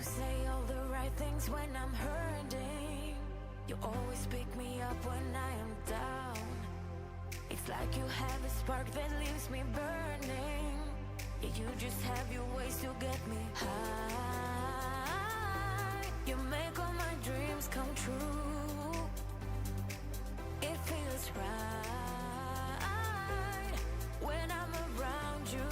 You say all the right things when I'm hurting. You always pick me up when I am down. It's like you have a spark that leaves me burning. Yeah, you just have your ways to get me high. You make all my dreams come true. It feels right when I'm around you.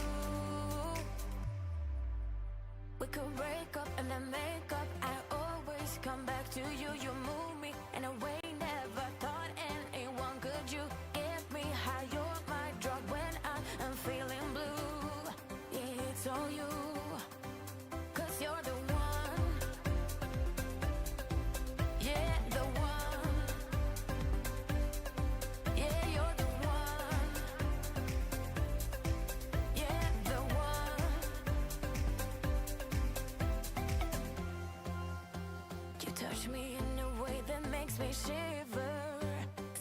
We could break up and then make up. I always come back to you. You move me in a way never thought anyone could. You get me high. You're my drug when I'm feeling blue. Yeah, it's all you, 'cause you're the one. Yeah, the one. Yeah, you're the one. Yeah, the one. You touch me in a way that makes me shiver.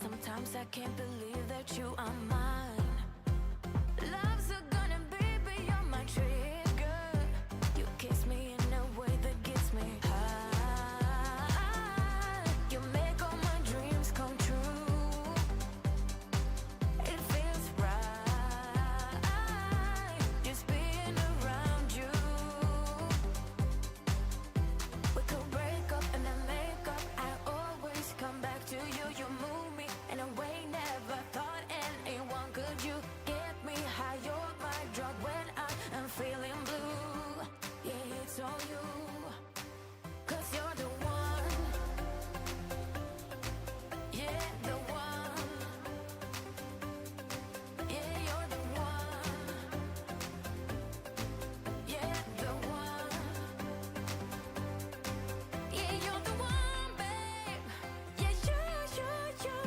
Sometimes I can't believe that you are mine. Love's gonna be beyond my trigger. You kiss me in a way that gets me high. You make all my dreams come true. It feels right just being around you. We could break up and then make up. I always come back to you. You move me in a way never thought anyone could. You get me high. You're my drug when I'm feeling blue. Yeah, it's all you, 'cause you're the one. Yeah, the one. Yeah, you're the one. Yeah, the one. Yeah, you're the one, babe. Yeah, you.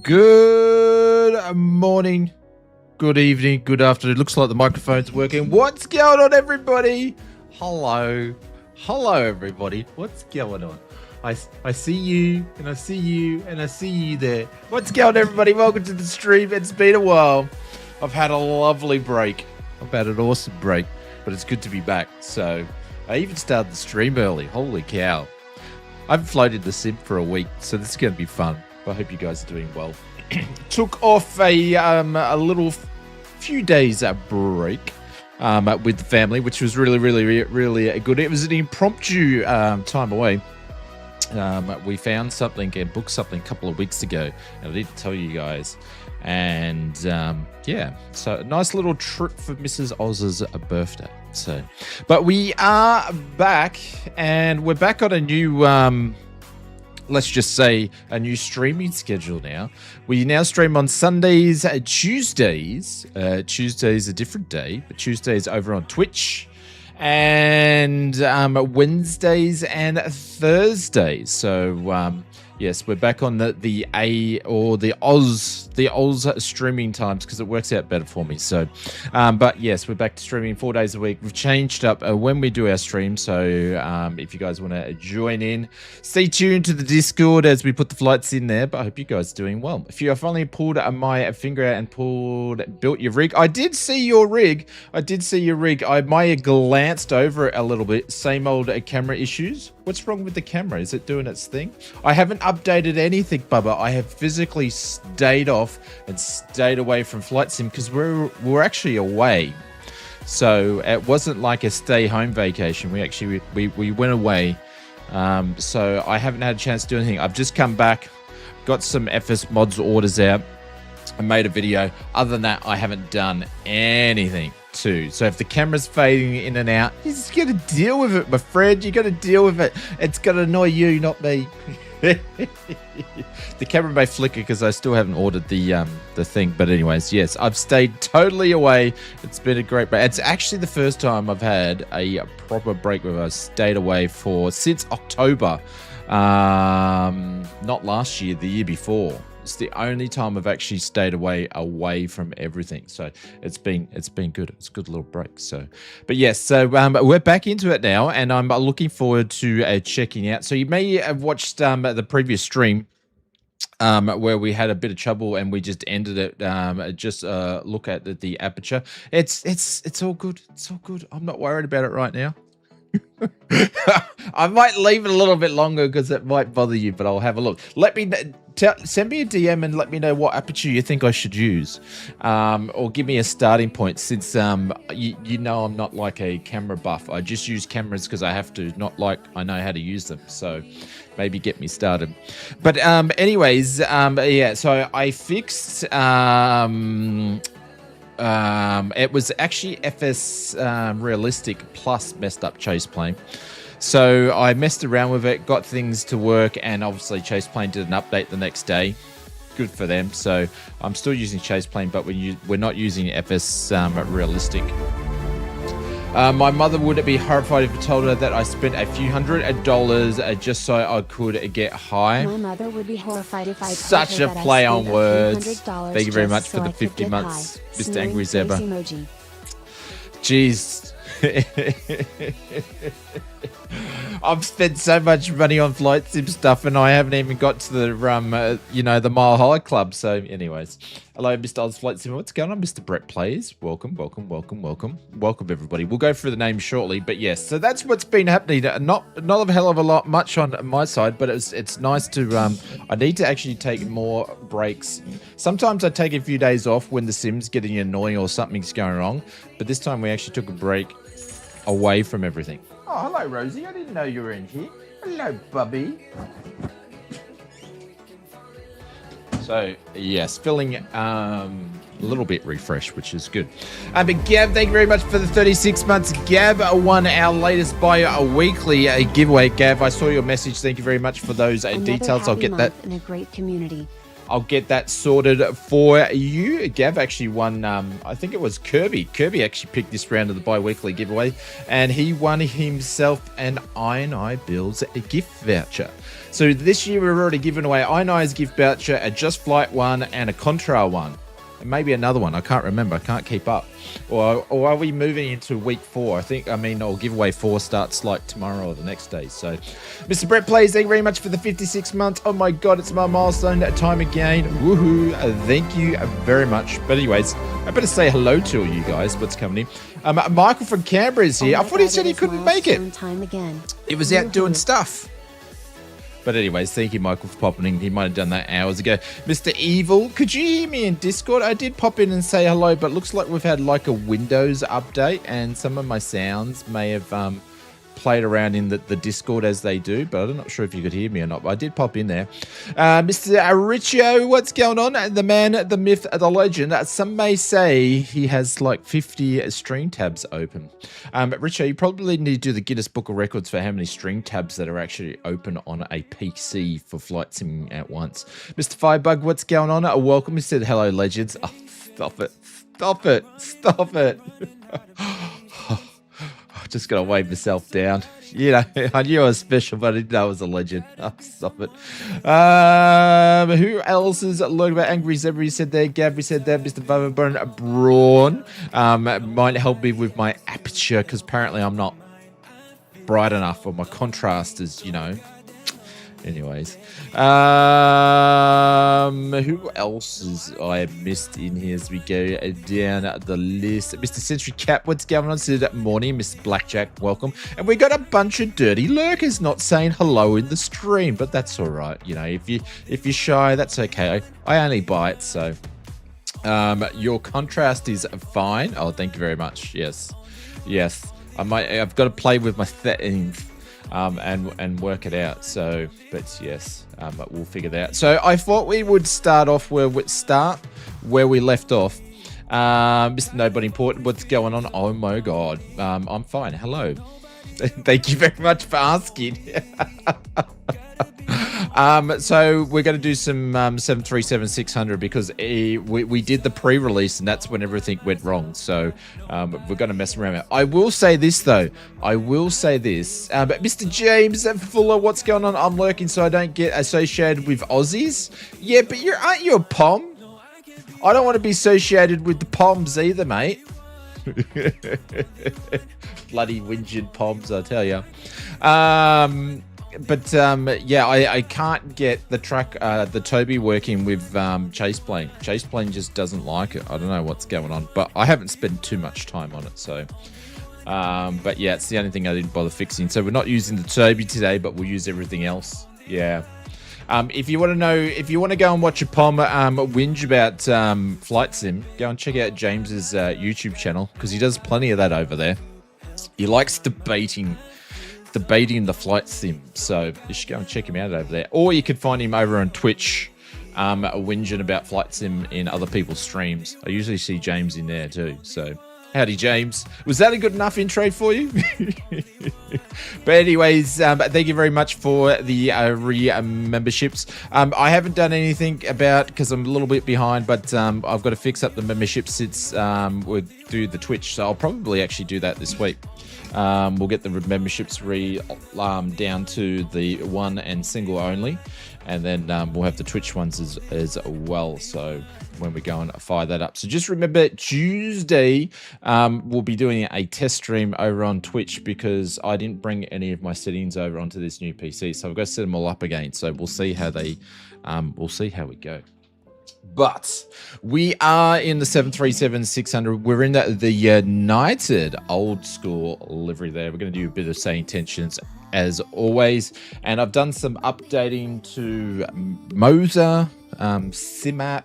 Good morning, good evening, good afternoon. Looks like the microphone's working. What's going on, everybody? Hello, everybody. What's going on? I see you, and I see you, and I see you there. What's going on, everybody? Welcome to the stream. It's been a while. I've had a lovely break. I've had an awesome break, but it's good to be back. So I even started the stream early. Holy cow. I've floated the sim for a week, so this is going to be fun. I hope you guys are doing well. Took off a little few days break with the family, which was really good. It was an impromptu time away. We found something and booked something a couple of weeks ago, and I didn't tell you guys. And yeah, so a nice little trip for Mrs. Oz's birthday. So, but we are back, and we're back on a new let's just say a new streaming schedule now. We now stream on Sundays, Tuesdays. Tuesday's a different day, but Tuesdays over on Twitch, and Wednesdays and Thursdays. So yes, we're back on the Oz streaming times because it works out better for me. So, but yes, we're back to streaming 4 days a week. We've changed up when we do our stream. So, if you guys want to join in, stay tuned to the Discord as we put the flights in there. But I hope you guys are doing well. If you have finally pulled my finger out and built your rig, I did see your rig. I might have glanced over it a little bit. Same old camera issues. What's wrong with the camera? Is it doing its thing? I haven't updated anything, Bubba. I have physically stayed off and stayed away from flight sim because we're actually away. So it wasn't like a stay home vacation. We went away. So I haven't had a chance to do anything. I've just come back, got some FS mods orders out. I made a video. Other than that, I haven't done anything too. So if the camera's fading in and out, you just got to deal with it, my friend. You got to deal with it. It's going to annoy you, not me. The camera may flicker because I still haven't ordered the thing. But anyways, yes, I've stayed totally away. It's been a great break. It's actually the first time I've had a proper break where I stayed away since October. Not last year, the year before. It's the only time I've actually stayed away from everything. So it's been good. It's a good little break. So, but yes, so we're back into it now, and I'm looking forward to checking out. So you may have watched the previous stream where we had a bit of trouble and we just ended it. Just look at the aperture. It's all good. It's all good. I'm not worried about it right now. I might leave it a little bit longer because it might bother you, but I'll have a look. Send me a DM and let me know what aperture you think I should use, or give me a starting point. Since you know I'm not like a camera buff. I just use cameras because I have to, not like I know how to use them. So maybe get me started. But anyways, yeah. So I fixed. It was actually FS Realistic plus messed up Chase Plane. So I messed around with it, got things to work, and obviously Chase Plane did an update the next day. Good for them. So I'm still using Chase Plane, but we're not using FS Realistic. My mother would be horrified if I told her that I spent a few $100 just so I could get high. My mother would be horrified if I told Such her a that play I on spent words. $100 Thank you very just much for so the I could 50 get months, high. Mr. Sneering Angry face Zebra. emoji. Jeez. I've spent so much money on flight sim stuff, and I haven't even got to the the Mile High Club. So, anyways, hello, Mr. Oz Flight Sim. What's going on, Mr. Brett Plays? Welcome, everybody. We'll go through the names shortly, but yes. So that's what's been happening. Not a hell of a lot much on my side, but it's nice to. I need to actually take more breaks. Sometimes I take a few days off when the sim's getting annoying or something's going wrong, but this time we actually took a break away from everything. Oh, hello, Rosie. I didn't know you were in here. Hello, Bubby. So, yes, feeling a little bit refreshed, which is good. But Gav, thank you very much for the 36 months. Gav won our latest bi-weekly giveaway. Gav, I saw your message. Thank you very much for those details. I'll get that in a great community. I'll get that sorted for you. Gav actually won, I think it was Kirby. Kirby actually picked this round of the bi-weekly giveaway, and he won himself an Iron Eye Bills gift voucher. So this year we're already giving away Ionized gift voucher, a Just Flight one, and a Contra one. And maybe another one. I can't remember. I can't keep up. Or are we moving into week 4? I'll give away 4 starts like tomorrow or the next day. So, Mr. Brett Plays, thank you very much for the 56 months. Oh my God, it's my milestone time again. Woohoo. Thank you very much. But anyways, I better say hello to all you guys. What's coming in? Michael from Canberra is here. I thought he said he couldn't make it. Time again. He was out doing stuff. But anyways, thank you, Michael, for popping in. He might have done that hours ago. Mr. Evil, could you hear me in Discord? I did pop in and say hello, but looks like we've had like a Windows update, and some of my sounds may have played around in the Discord as they do, but I'm not sure if you could hear me or not, but I did pop in there. Mr. Riccio, what's going on? The man, the myth, the legend. Some may say he has like 50 string tabs open. Riccio, you probably need to do the Guinness Book of Records for how many string tabs that are actually open on a PC for flight sim at once. Mr. Firebug, what's going on? Welcome. He said, hello, legends. Oh, stop it. Stop it. Stop it. Just gotta wave myself down. You know, I knew I was special, but I didn't know I was a legend. Oh, stop it. Who else is learning about Angry Zebra? He said there. Gabby said there. Mr. Bummerburn Braun might help me with my aperture, because apparently I'm not bright enough, or my contrast is, you know. Anyways, who else is I missed in here as we go down the list? Mr. Century Cap, what's going on? Good morning, Mr. Blackjack, welcome. And we got a bunch of dirty lurkers not saying hello in the stream, but that's all right. You know, if you're shy, that's okay. I only bite, so your contrast is fine. Oh, thank you very much. Yes. I've got to play with my settings. And work it out. So, but yes, we'll figure that out. So I thought we would start off where we left off. Mr. Nobody Important, what's going on? Oh my God, I'm fine. Hello. Thank you very much for asking. So we're going to do some 737-600 because we did the pre-release and that's when everything went wrong. So we're going to mess around. I will say this though. But Mr. James Fuller, what's going on? I'm lurking so I don't get associated with Aussies. Yeah, but aren't you a POM? I don't want to be associated with the POMs either, mate. Bloody whinging POMs, I tell you. Yeah, I can't get the Toby working with Chase Plane. Chase Plane just doesn't like it. I don't know what's going on, but I haven't spent too much time on it. So, but yeah, it's the only thing I didn't bother fixing. So we're not using the Toby today, but we'll use everything else. Yeah. If you want to go and watch a POM whinge about flight sim, go and check out James's YouTube channel because he does plenty of that over there. He likes debating the flight sim, so you should go and check him out over there, or you could find him over on Twitch whinging about flight sim in other people's streams. I usually see James in there too. So howdy, James. Was that a good enough intro for you? But anyways, thank you very much for the memberships. I haven't done anything because I'm a little bit behind, but I've got to fix up the membership since we do the Twitch, so I'll probably actually do that this week. We'll get the memberships down to the one and single only, and then we'll have the Twitch ones as well. So when we go and fire that up, so just remember Tuesday we'll be doing a test stream over on Twitch because I didn't bring any of my settings over onto this new PC, so I've got to set them all up again. So we'll see how we go. But we are in the 737-600. We're in the United old school livery there. We're going to do a bit of Say Intentions as always. And I've done some updating to Moza, SimApp,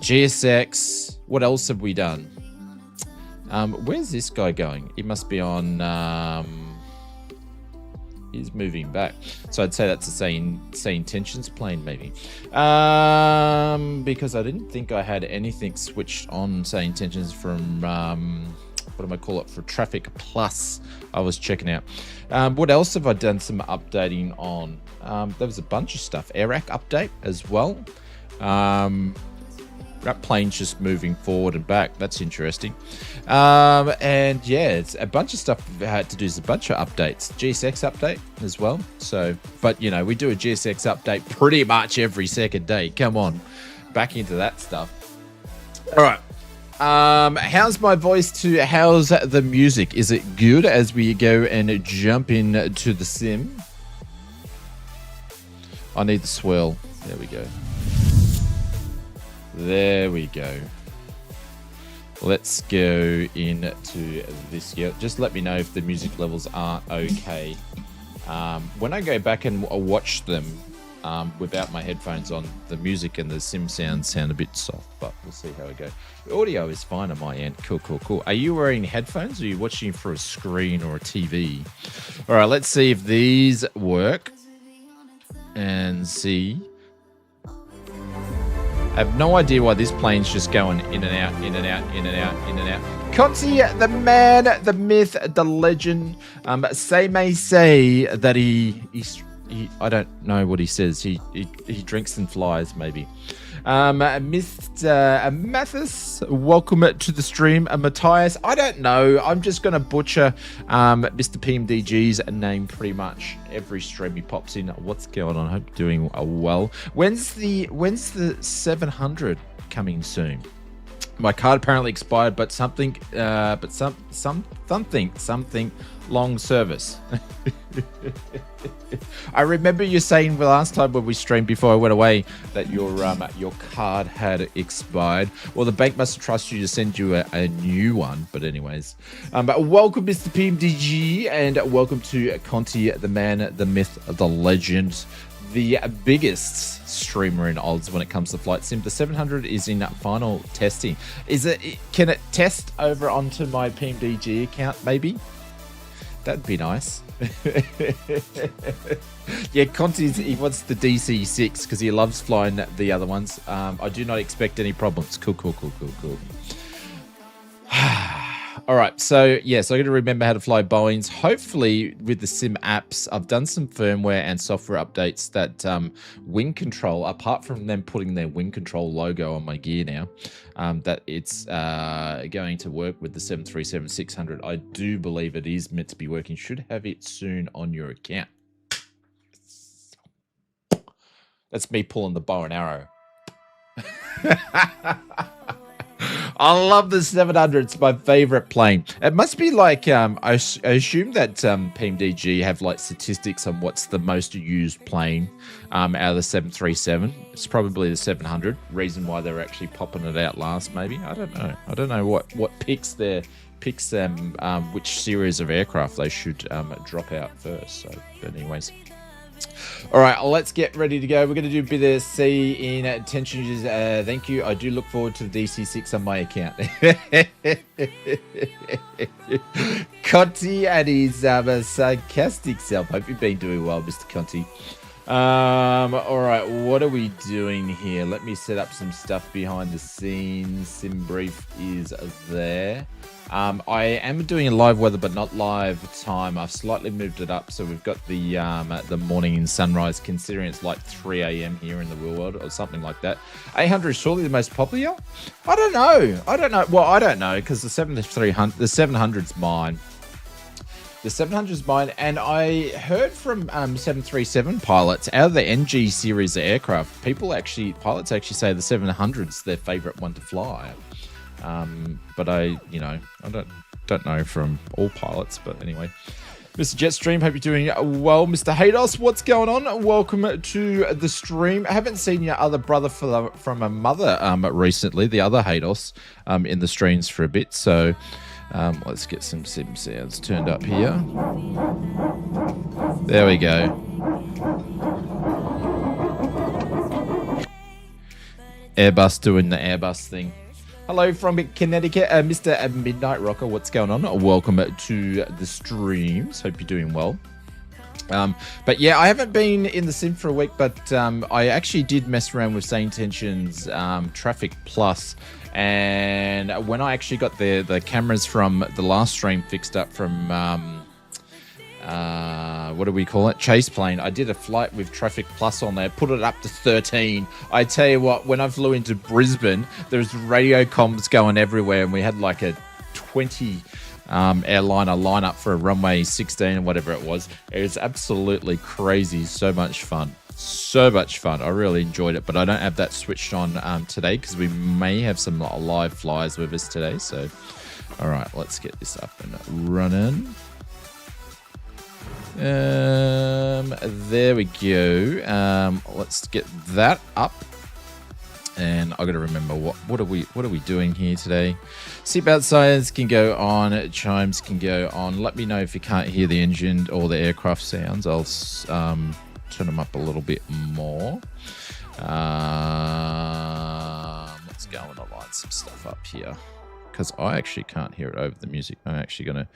GSX. What else have we done? Where's this guy going? He must be on... He's moving back, so I'd say that's a Say Intentions plane maybe, because I didn't think I had anything switched on Say Intentions from what do I call it, for Traffic Plus. I was checking out. What else have I done some updating on? There was a bunch of stuff. Airac update as well. That plane's just moving forward and back. That's interesting. And yeah, it's a bunch of stuff we've had to do. Is a bunch of updates. GSX update as well. So, but you know, we do a GSX update pretty much every second day. Come on, back into that stuff. All right. How's my voice to how's the music? Is it good as we go and jump into the sim? I need the swirl. There we go. There we go. Let's go into this here. Just let me know if the music levels aren't okay. When I go back and watch them without my headphones on, the music and the sim sound a bit soft, but we'll see how it goes. The audio is fine on my end. Cool, cool, cool. Are you wearing headphones or are you watching through a screen or a TV? All right, let's see if these work and see. I have no idea why this plane's just going in and out, in and out, in and out, in and out. Conti, the man, the myth, the legend. May say that he I don't know what he says. He drinks and flies, maybe. Mr. Mathis, welcome to the stream. Matthias, I don't know. I'm just going to butcher Mr. PMDG's name pretty much every stream he pops in. What's going on? I hope you're doing well. When's the 700 coming soon? My card apparently expired, but something long service. I remember you saying the last time when we streamed before I went away that your card had expired. Well, the bank must trust you to send you a new one. But anyways, but welcome, Mr. PMDG, and welcome to Conti, the man, the myth, the legend, the biggest streamer in odds when it comes to flight sim. The 700 is in final testing. Can it test over onto my PMDG account? Maybe that'd be nice. Yeah, he wants the DC6 because he loves flying the other ones. I do not expect any problems. Cool. All right, so yes, I got to remember how to fly Boeings. Hopefully, with the sim apps, I've done some firmware and software updates that wing control, apart from them putting their wing control logo on my gear now, that it's going to work with the 737-600. I do believe it is meant to be working. Should have it soon on your account. That's me pulling the bow and arrow. I love the 700. It's my favorite plane. It must be like, I assume that PMDG have like statistics on what's the most used plane out of the 737. It's probably the 700. Reason why they're actually popping it out last, maybe. I don't know. I don't know what picks them, which series of aircraft they should drop out first. So, but anyways. All right, let's get ready to go. We're going to do a bit of SayIntentions. Thank you. I do look forward to the DC6 on my account. Conti and his sarcastic self. Hope you've been doing well, Mr. Conti. All right, what are we doing here? Let me set up some stuff behind the scenes. Sim brief is there. I am doing a live weather, but not live time. I've slightly moved it up, so we've got the morning and sunrise, considering it's like 3 a.m. here in the real world or something like that. 800 is surely the most popular. I don't know. Well, I don't know because the 700's mine. The 700 is mine, and I heard from 737 pilots out of the NG series of aircraft, pilots actually say the 700's their favorite one to fly. But I don't know from all pilots, but anyway. Mr. Jetstream, hope you're doing well. Mr. Haydos, what's going on? Welcome to the stream. I haven't seen your other brother from a mother recently, the other Haydos, in the streams for a bit. So let's get some sim sounds turned up here. There we go. Airbus doing the Airbus thing. Hello from Connecticut, Mr. Midnight Rocker. What's going on? Welcome to the streams. Hope you're doing well. But yeah, I haven't been in the sim for a week, but I actually did mess around with SayIntentions Traffic Plus. And when I actually got the cameras from the last stream fixed up from what do we call it? Chase plane. I did a flight with Traffic Plus on there, put it up to 13. I tell you what, when I flew into Brisbane, there's radio comms going everywhere, and we had like a 20 airliner line up for a runway 16 or whatever it was. It was absolutely crazy. So much fun. So much fun. I really enjoyed it, but I don't have that switched on today because we may have some live flyers with us today. So, all right, let's get this up and running. There we go. Let's get that up. And I got to remember what are we doing here today? Seatbelt signs can go on, chimes can go on. Let me know if you can't hear the engine or the aircraft sounds. I'll turn them up a little bit more. Let's go and align some stuff up here because I actually can't hear it over the music. I'm actually going to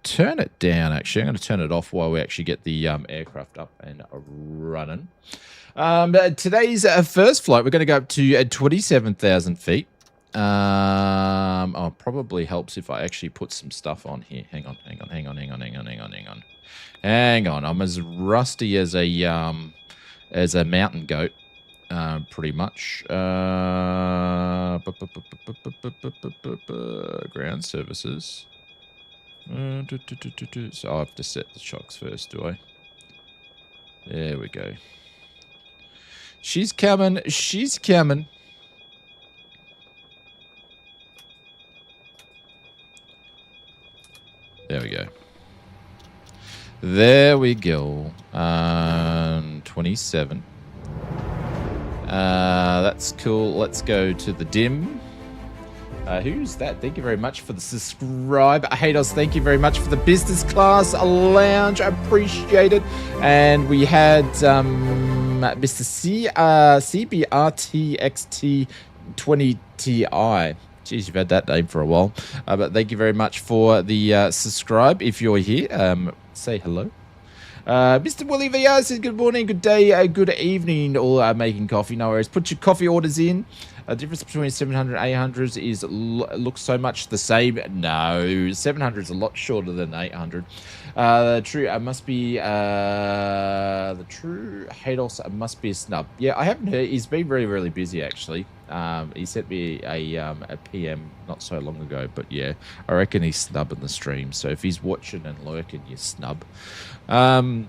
turn it down. Actually, I'm going to turn it off while we actually get the aircraft up and running. Today's first flight, we're going to go up to 27,000 feet. Probably helps if I actually put some stuff on here. Hang on. I'm as rusty as a mountain goat, pretty much. Ground services. So I have to set the shocks first, do I? There we go. She's coming. She's coming. There we go. There we go. 27. That's cool. Let's go to the dim. Who's that? Thank you very much for the subscribe. Hados, thank you very much for the business class lounge. I appreciate it. And we had Mr. CBRTXT20TI. Jeez, you've had that name for a while. But thank you very much for the subscribe. If you're here, say hello. Mr. Willie VR says good morning, good day, good evening, all making coffee. No worries. Put your coffee orders in. The difference between 700 and 800s is looks so much the same. No, 700 is a lot shorter than 800. The true must be the true Hados must be a snub. Yeah, I haven't heard. He's been really, really busy actually. He sent me a PM not so long ago, but yeah, I reckon he's snubbing the stream. So if he's watching and lurking, you snub. All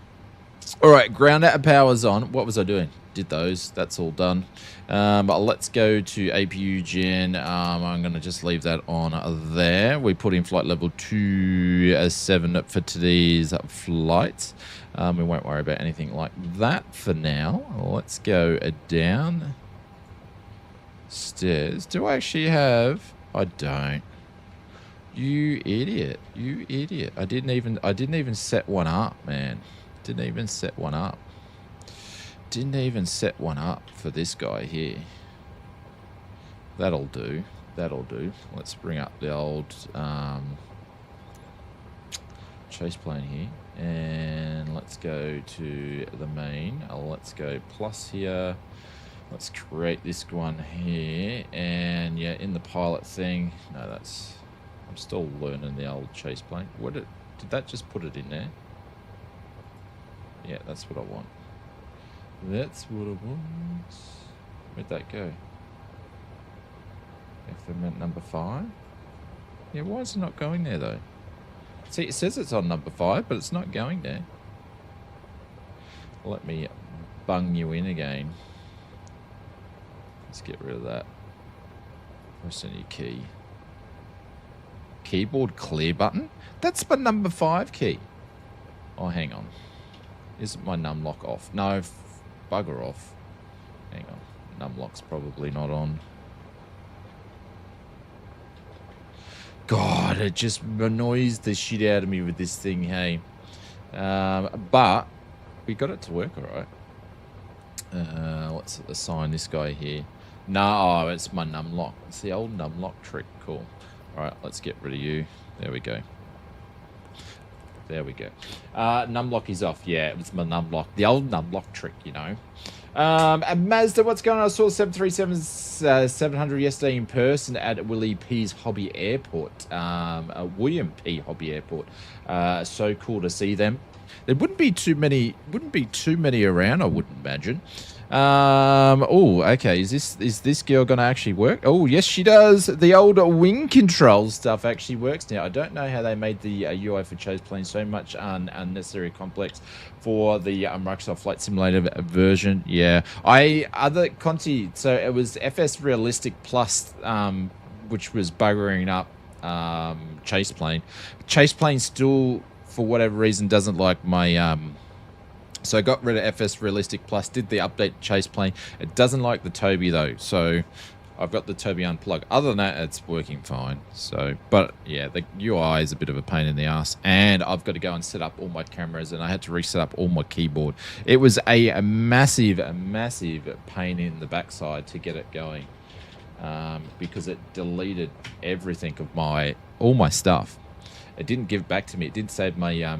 right, ground out powers on. What was I doing? Did those. That's all done. But let's go to APU Gen. I'm going to just leave that on there. We put in flight level 27 for today's flight. We won't worry about anything like that for now. Let's go down stairs. Do I actually have? I don't. You idiot. You idiot. I didn't even set one up, man. Didn't even set one up. Didn't even set one up for this guy here. That'll do. That'll do. Let's bring up the old chase plane here. And let's go to the main. Let's go plus here. Let's create this one here. And yeah, in the pilot thing. No, that's... I'm still learning the old chase plane. Did that just put it in there? Yeah, that's what I want. That's what I want. Where'd that go? FMN number 5? Yeah, why is it not going there though? See, it says it's on number 5, but it's not going there. Let me bung you in again. Let's get rid of that. Where's the new key? Keyboard clear button? That's my number 5 key. Oh, hang on. Isn't my numlock off? No, bugger off. Hang on. Numlock's probably not on. God, it just annoys the shit out of me with this thing, hey. But we got it to work all right. Let's assign this guy here. No, it's my numlock. It's the old numlock trick. Cool. All right, let's get rid of you. There we go. There we go. Numlock is off. Yeah, it was my numlock. The old numlock trick, you know. And Mazda, what's going on? I saw 737-700 yesterday in person at Willie P's Hobby Airport. William P. Hobby Airport. So cool to see them. There wouldn't be too many around, I wouldn't imagine. Oh, okay. Is this girl gonna actually work? Oh, yes, she does. The old wing control stuff actually works now. I don't know how they made the UI for Chase Plane so much unnecessary complex for the Microsoft Flight Simulator version. Yeah, Conti. So it was FS Realistic Plus, which was buggering up Chase Plane. Chase Plane still, for whatever reason, doesn't like my so I got rid of FS Realistic Plus, did the update to Chase Plane. It doesn't like the Toby though, so I've got the Toby unplugged. Other than that, it's working fine. So, but yeah, the UI is a bit of a pain in the ass, and I've got to go and set up all my cameras, and I had to reset up all my keyboard. It was a massive pain in the backside to get it going, because it deleted everything of all my stuff. It didn't give back to me. It didn't save my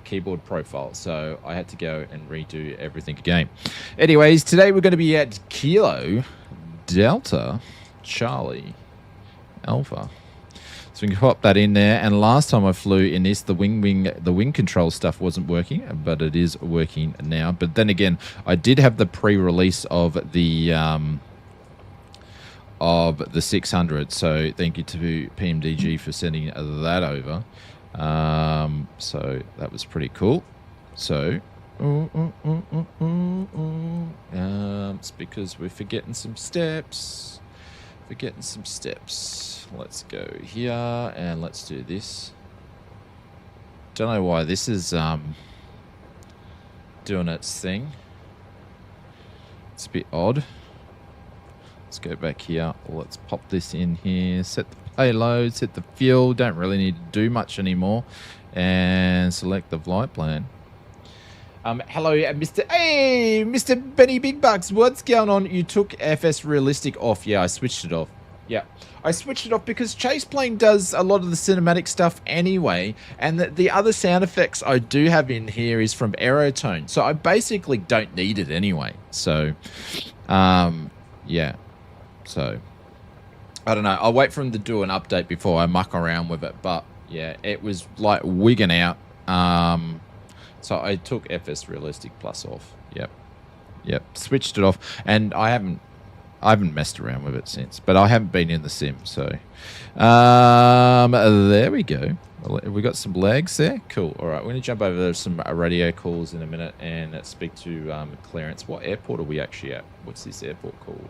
keyboard profile, so I had to go and redo everything again. Anyways, today we're going to be at Kilo Delta Charlie Alpha, so we can pop that in there. And last time I flew in this, the wing control stuff wasn't working, but it is working now. But then again, I did have the pre-release of the 600, so thank you to PMDG for sending that over. So that was pretty cool. So it's because we're forgetting some steps. Let's go here and let's do this. Don't know why this is doing its thing. It's a bit odd. Let's go back here. Let's pop this in here. Set the payload, set the fuel. Don't really need to do much anymore. And select the flight plan. Hello, Mr. Benny Big Bucks. What's going on? You took FS Realistic off. Yeah, I switched it off. Yeah, I switched it off because Chase Plane does a lot of the cinematic stuff anyway, and the other sound effects I do have in here is from Aerotone, so I basically don't need it anyway. So, yeah. So, I don't know. I'll wait for him to do an update before I muck around with it. But, yeah, it was, like, wigging out. So, I took FS Realistic Plus off. Yep. Switched it off. And I haven't messed around with it since. But I haven't been in the sim. So, there we go. We got some legs there. Cool. All right. We're going to jump over some radio calls in a minute and speak to Clarence. What airport are we actually at? What's this airport called?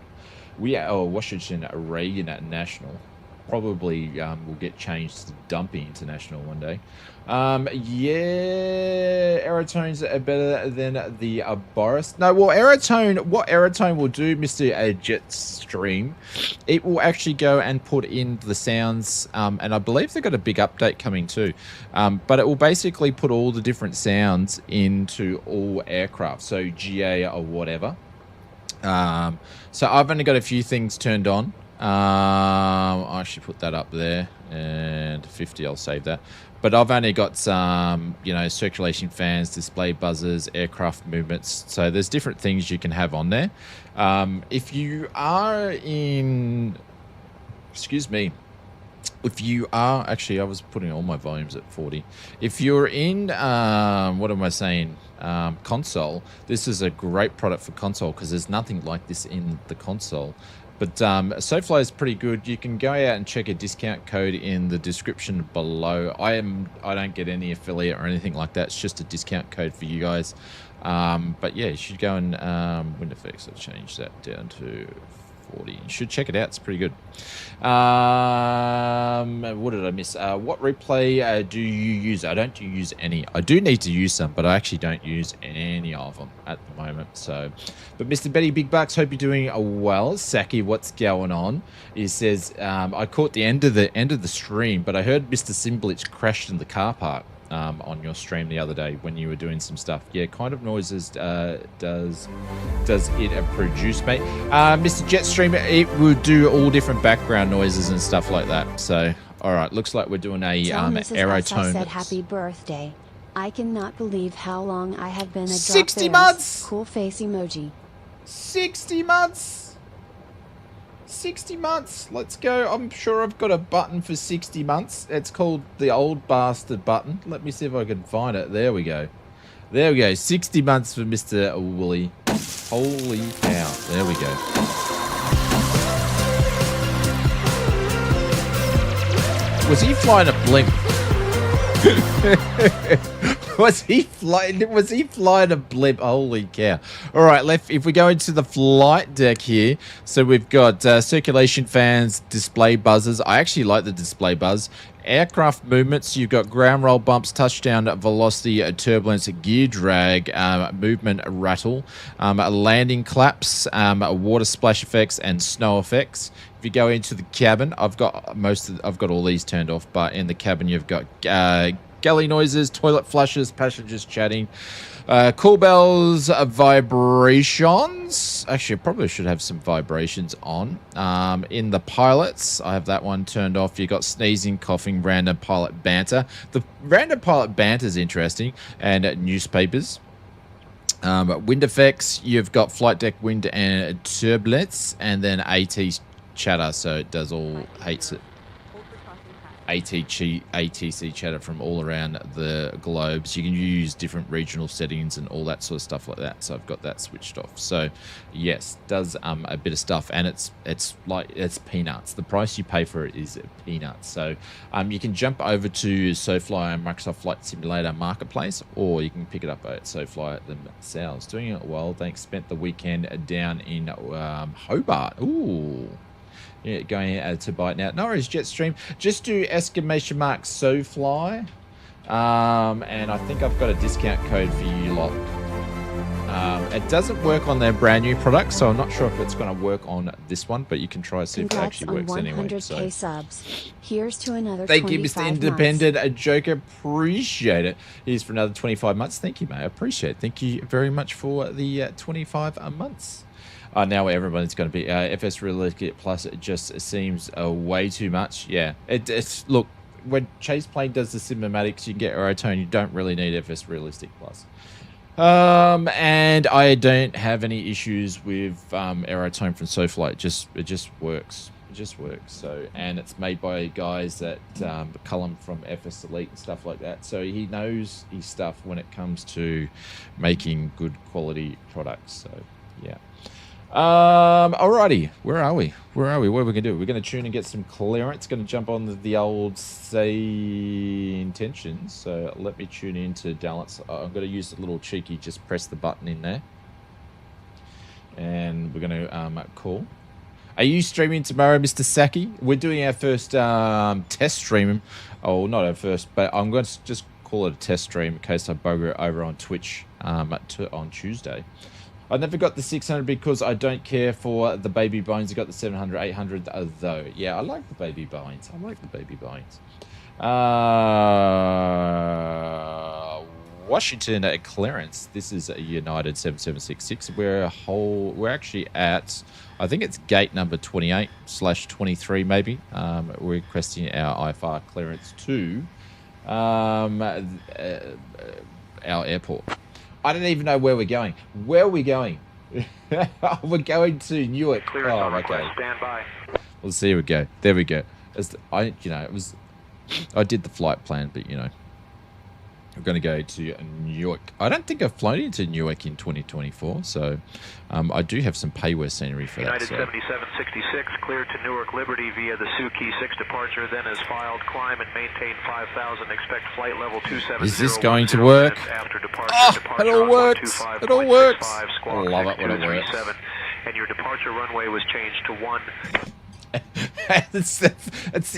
We are Washington Reagan National. Probably will get changed to Dumpy International one day. Yeah, Aerotones are better than the Boris. No, well, what Aerotone will do, Mr. Jetstream, it will actually go and put in the sounds, and I believe they've got a big update coming too. But it will basically put all the different sounds into all aircraft, so GA or whatever. So I've only got a few things turned on. I should put that up there, and 50, I'll save that. But I've only got some, circulation fans, display buzzers, aircraft movements. So there's different things you can have on there. If you are in, actually, I was putting all my volumes at 40. If you're in, console, this is a great product for console because there's nothing like this in the console. But SoFly is pretty good. You can go out and check a discount code in the description below. I don't get any affiliate or anything like that. It's just a discount code for you guys. But yeah, you should go and WindFX. I'll change that down to 40. You should check it out. It's pretty good. What did I miss? What replay do you use? I don't use any. I do need to use some, but I actually don't use any of them at the moment. So, but Mr. Betty Big Bucks, hope you're doing well. Saki, what's going on? He says, I caught the end of the stream, but I heard Mr. Simblitz crashed in the car park. On your stream the other day when you were doing some stuff. Yeah, kind of noises does it produce, mate? Mr. Jetstream, it will do all different background noises and stuff like that. So, all right, looks like we're doing a Aerotone. Said happy birthday. I cannot believe how long I have been a 60 months. Cool face emoji. 60 months. 60 months. Let's go. I'm sure I've got a button for 60 months. It's called the old bastard button. Let me see if I can find it. There we go. There we go. 60 months for Mr. Wooly. Holy cow. There we go. Was he flying a blimp? Was he flying a blimp? Holy cow. All right, if we go into the flight deck here, so we've got circulation fans, display buzzers. I actually like the display buzz. Aircraft movements, you've got ground roll bumps, touchdown velocity, turbulence, gear drag, movement rattle, landing claps, water splash effects, and snow effects. If you go into the cabin, I've got all these turned off, but in the cabin you've got galley noises, toilet flushes, passengers chatting, cool bells, vibrations. Actually, I probably should have some vibrations on. In the pilots, I have that one turned off. You've got sneezing, coughing, random pilot banter. The random pilot banter is interesting, and newspapers. Wind effects, you've got flight deck wind and turbulence, and then AT chatter, so it does all hates it. ATC chatter from all around the globes. You can use different regional settings and all that sort of stuff like that. So I've got that switched off. So yes, does a bit of stuff, and it's peanuts. The price you pay for it is peanuts. So you can jump over to SoFly and Microsoft Flight Simulator Marketplace, or you can pick it up at SoFly themselves. Doing it well. Thanks. Spent the weekend down in Hobart. Ooh. Yeah, going to buy it now. No worries, Jetstream. Just do !SoFly. And I think I've got a discount code for you lot. It doesn't work on their brand new product, so I'm not sure if it's going to work on this one, but you can try to see if it actually works anyway. So. Subs. Here's to another. Thank you, Mr. Independent Joker. Appreciate it. Here's for another 25 months. Thank you, mate. I appreciate it. Thank you very much for the 25 months. Now everybody's going to be FS Realistic Plus. It just seems way too much. Yeah, it's look, when Chase Plane does the cinematics, you can get Aerotone. You don't really need FS Realistic Plus. And I don't have any issues with Aerotone from SoFly. It just works. It just works. So, and it's made by guys that Cullum from FS Elite and stuff like that. So he knows his stuff when it comes to making good quality products. So yeah. Alrighty, where are we? What are we going to do? We're going to tune and get some clearance. Going to jump on the old SayIntentions. So let me tune into Dallas. I'm going to use a little cheeky, just press the button in there. And we're going to call. Are you streaming tomorrow, Mr. Saki? We're doing our first test stream. Oh, not our first, but I'm going to just call it a test stream in case I bugger it over on Twitch on Tuesday. I never got the 600 because I don't care for the baby bones. I got the 700, 800 though. Yeah, I like the baby bones. Washington clearance. This is a United 7766. We're actually at, I think it's gate number 28/23 maybe. We're requesting our IFR clearance to our airport. I don't even know where we're going. Where are we going? We're going to Newark. Oh, okay. Stand by. Well, see, here we go. There we go. I did the flight plan, but we're going to go to Newark. I don't think I've flown into Newark in 2024, so I do have some payware scenery for United that. United 7766 cleared to Newark Liberty via the Sioux Key 6 departure, then is filed, climb and maintain 5,000, expect flight level 270. Is this going to work? After departure, it all works. It all works. I love it when it works. And your departure runway was changed to 1. It's the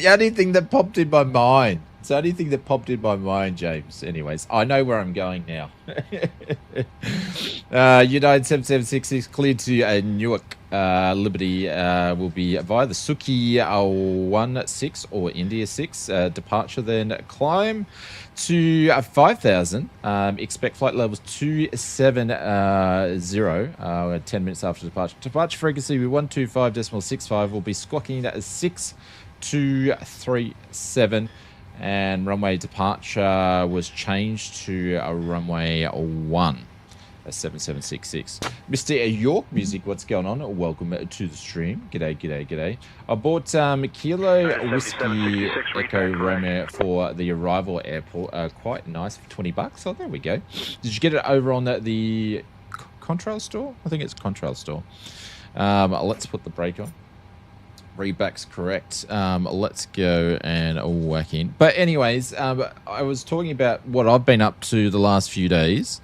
only thing that popped in my mind. It's the only thing that popped in my mind, James. Anyways, I know where I'm going now. United 7766 cleared to Newark Liberty will be via the Suki 16 or India 6 departure, then climb to 5,000. Expect flight levels 270 10 minutes after departure. Departure frequency will be 125.65. Will be squawking at 6237. And runway departure was changed to a runway 1. 7766. Mr. York Music, what's going on? Welcome to the stream. G'day, g'day, g'day. I bought Kilo Whiskey Echo Romeo for the Arrival Airport. Quite nice for $20. Oh, there we go. Did you get it over on the Contrail store? I think it's Contrail store. Let's put the brake on. Reback's correct. Let's go and whack in. But anyways, I was talking about what I've been up to the last few days.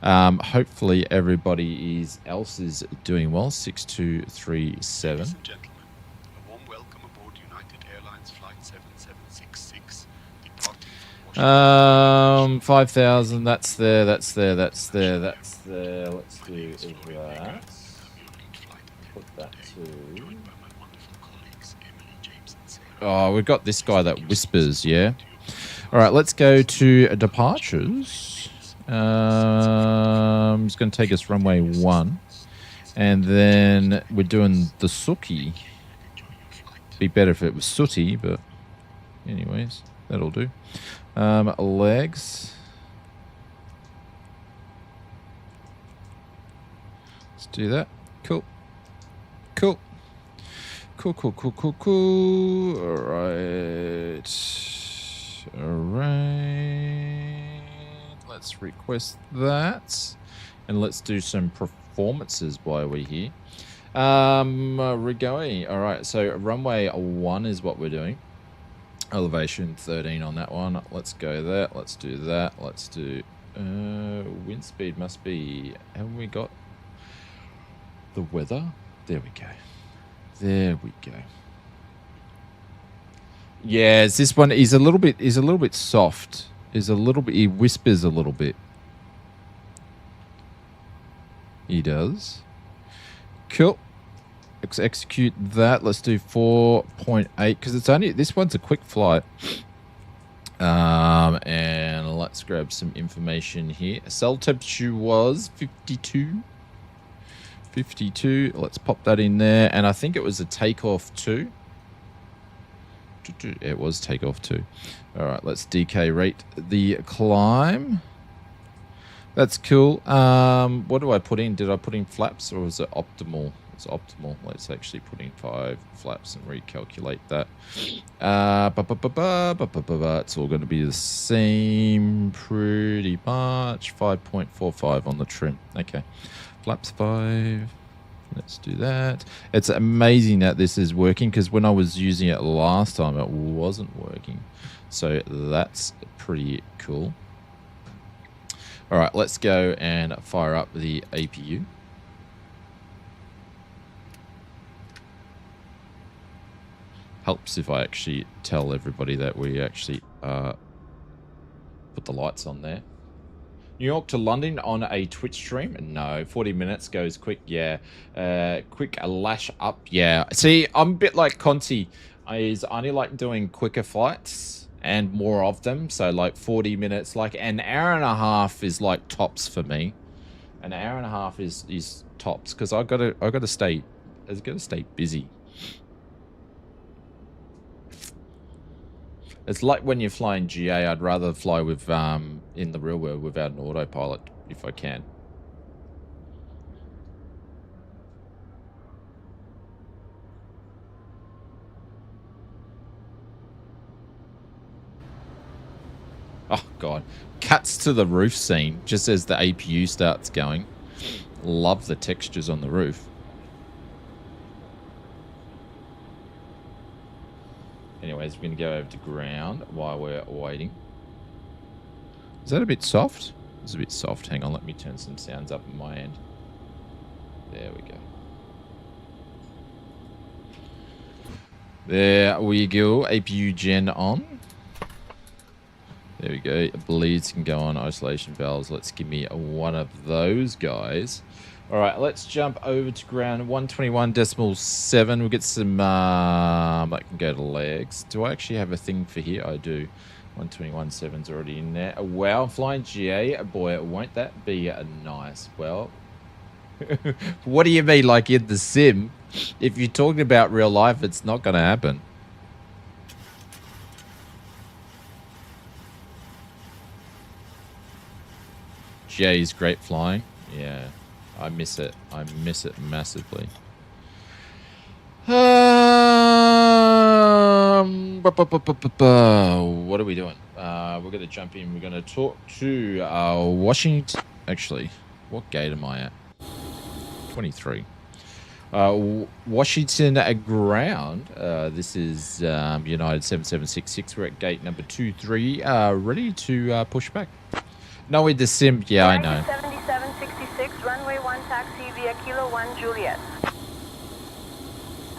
Hopefully everybody else is doing well. 6237. Ladies and gentlemen, a warm welcome aboard United Airlines Flight 7766, departing from Washington. 5,000. That's there. That's there. That's there. That's there. Let's do that. Put that to. Oh, we've got this guy that whispers, yeah? All right, let's go to departures. It's going to take us runway 1. And then we're doing the Suki. Be better if it was Sooty, but anyways, that'll do. Legs. Let's do that. Cool. Cool. Cool, cool, cool, cool, cool. All right. All right. Let's request that. And let's do some performances while we're here. We're going. All right. So runway 1 is what we're doing. Elevation 13 on that one. Let's go there. Let's do that. Let's do... wind speed must be... Haven't we got the weather? There we go. There we go. Yes, this one is a little bit soft. He whispers a little bit. He does. Cool. Let's execute that. Let's do 4.8 because it's only this one's a quick flight. And let's grab some information here. Cell temperature was 52. 52. Let's pop that in there. And I think it was a takeoff 2. It was takeoff 2. All right, let's DK rate the climb. That's cool. What do I put in? Did I put in flaps or was it optimal? It's optimal. Let's actually put in 5 flaps and recalculate that. It's all going to be the same pretty much. 5.45 on the trim. Okay. Flaps 5. Let's do that. It's amazing that this is working because when I was using it last time, it wasn't working. So that's pretty cool. All right, let's go and fire up the APU. Helps if I actually tell everybody that we actually put the lights on there. New York to London on a Twitch stream? No. 40 minutes goes quick, yeah. Quick lash up, yeah. See, I'm a bit like Conti. I only like doing quicker flights and more of them. So like 40 minutes, like an hour and a half is like tops for me. An hour and a half is tops because I gotta stay busy. It's like when you're flying GA, I'd rather fly with in the real world without an autopilot if I can. Oh god. Cuts to the roof scene just as the APU starts going. Love the textures on the roof. Anyways, we're going to go over to ground while we're waiting. Is that a bit soft? It's a bit soft. Hang on, let me turn some sounds up on my end. There we go. There we go. APU gen on. There we go. Bleeds can go on. Isolation valves. Let's give me one of those guys. All right, let's jump over to ground 121.7. We'll get some, I can go to legs. Do I actually have a thing for here? I do. 121.7's already in there. Wow, flying GA. Boy, won't that be nice? Well, what do you mean, like in the sim? If you're talking about real life, it's not going to happen. GA is great flying. Yeah, I miss it. I miss it massively. What are we doing? We're going to jump in. We're going to talk to Washington. Actually, what gate am I at? 23. Washington ground. This is United 7766. We're at gate number 23. Ready to push back. No, with the sim. Yeah, I know. 7766, runway 1 taxi via Kilo 1 Juliet.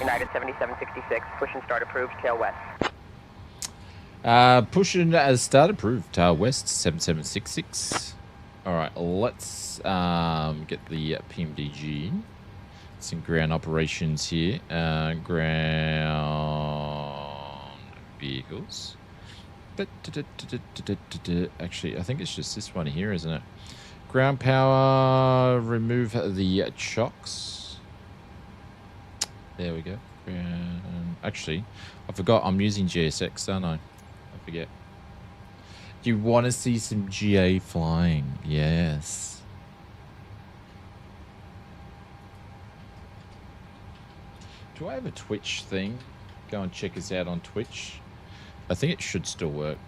United 7766, push and start approved, tail west. Pushing as start approved, tail west 7766. All right, let's get the PMDG. Some ground operations here. Ground vehicles. Actually, I think it's just this one here, isn't it? Ground power, remove the chocks. There we go. Actually, I forgot I'm using GSX, don't I? I forget. You want to see some GA flying? Yes. Do I have a Twitch thing? Go and check us out on Twitch. I think it should still work.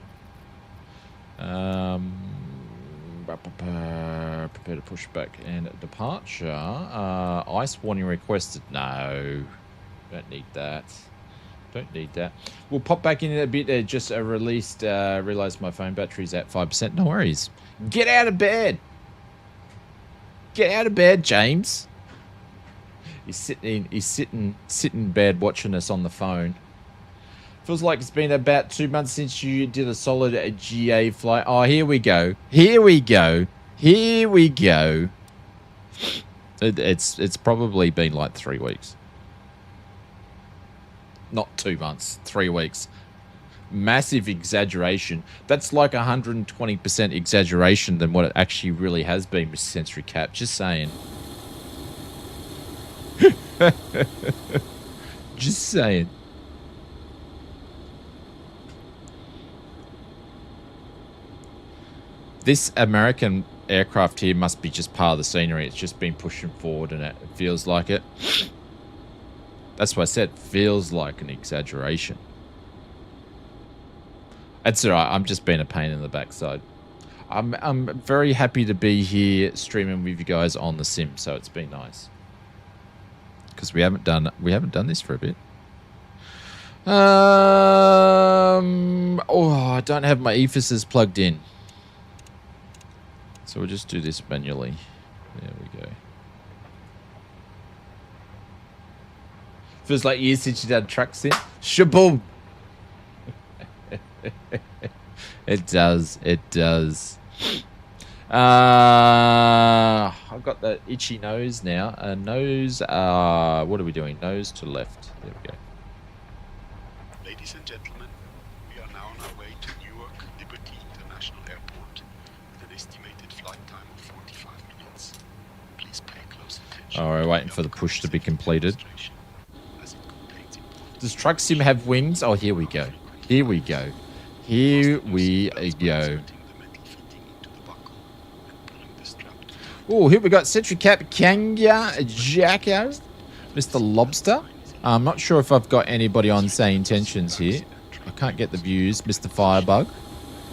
Prepare to push back and departure. Ice warning requested. No, don't need that. Don't need that. We'll pop back in a bit. Just realized my phone battery's at 5%. No worries. Get out of bed. Get out of bed, James. He's sitting in bed watching us on the phone. Feels like it's been about 2 months since you did a solid GA flight. Oh, here we go. Here we go. Here we go. It's probably been like 3 weeks. Not 2 months, 3 weeks. Massive exaggeration. That's like 120% exaggeration than what it actually really has been with sensory cap. Just saying. Just saying. This American aircraft here must be just part of the scenery. It's just been pushing forward and it feels like it. That's why I said feels like an exaggeration. That's all right. I'm just being a pain in the backside. I'm very happy to be here streaming with you guys on the sim, so it's been nice. Because we haven't done this for a bit. Oh, I don't have my ephesus plugged in. So we'll just do this manually. There we go. Feels like years since you done truck sim. Shaboom! It does. It does. I've got the itchy nose now. Nose, what are we doing? Nose to left. There we go. Ladies and gentlemen, we are now on our way to Newark Liberty International Airport with an estimated flight time of 45 minutes. Please pay close attention. All right, waiting for the push to be completed. Does truck sim have wings? Oh, here we go. Here we go. Here we go. Oh, here we got Sentry Cap, Kanga, Jacko, Mr. Lobster. I'm not sure if I've got anybody on SayIntentions here. I can't get the views. Mr. Firebug.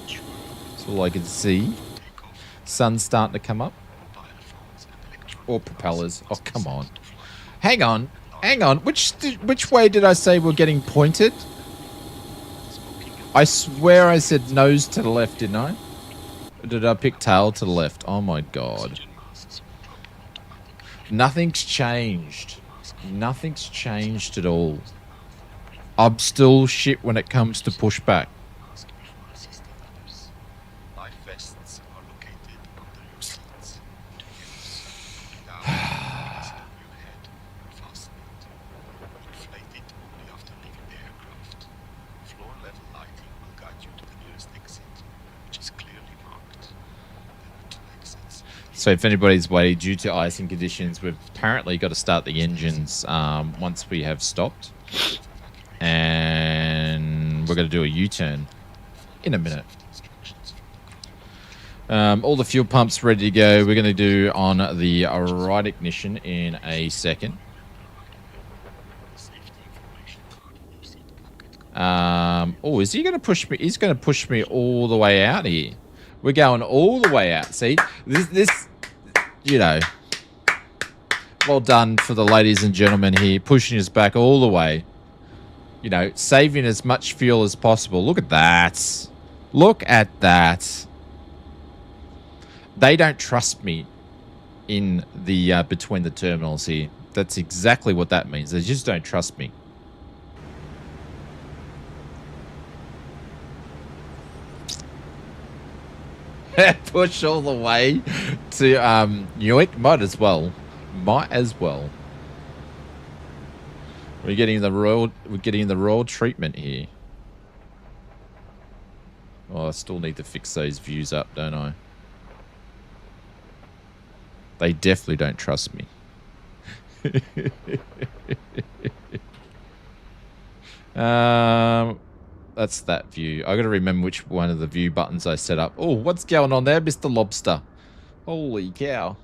That's all I can see. Sun's starting to come up. Or propellers. Oh, come on. Hang on. Hang on. Which way did I say we're getting pointed? I swear I said nose to the left, didn't I? Or did I pick tail to the left? Oh, my God. Nothing's changed. Nothing's changed at all. I'm still shit when it comes to pushback. Life vests are located under your seats. Inflated only after leaving the aircraft. Floor level lighting will guide you to the nearest exit, which is clearly marked. There are 2 exits. So if anybody's waiting due to icing conditions, we've apparently got to start the engines once we have stopped. And we're going to do a U-turn in a minute. All the fuel pumps ready to go. We're going to do on the right ignition in a second. Oh, is he going to push me? He's going to push me all the way out here. We're going all the way out. See, this, you know, well done for the ladies and gentlemen here, pushing us back all the way. You know, saving as much fuel as possible. Look at that. Look at that. They don't trust me in the between the terminals here. That's exactly what that means. They just don't trust me. Push all the way to Newark. Might as well. Might as well. We're getting the royal treatment here. Oh, I still need to fix those views up, don't I? They definitely don't trust me. That's that view. I got to remember which one of the view buttons I set up. Oh, what's going on there, Mr. Lobster? Holy cow.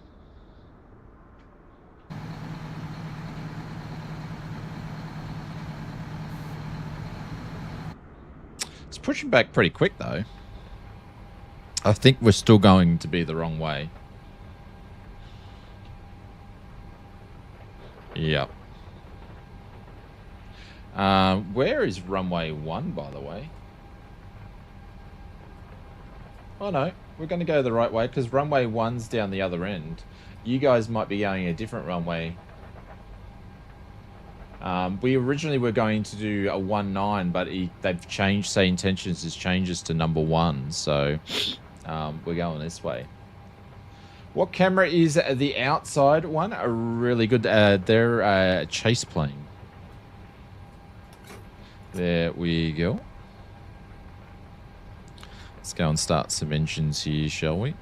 It's pushing back pretty quick, though. I think we're still going to be the wrong way. Yep. Where is runway 1, by the way? Oh, no. We're going to go the right way because runway 1's down the other end. You guys might be going a different runway. We originally were going to do a 19, but they've changed. SayIntentions has changed us to number 1. So we're going this way. What camera is the outside one? A really good. They're a chase plane. There we go. Let's go and start some engines here, shall we?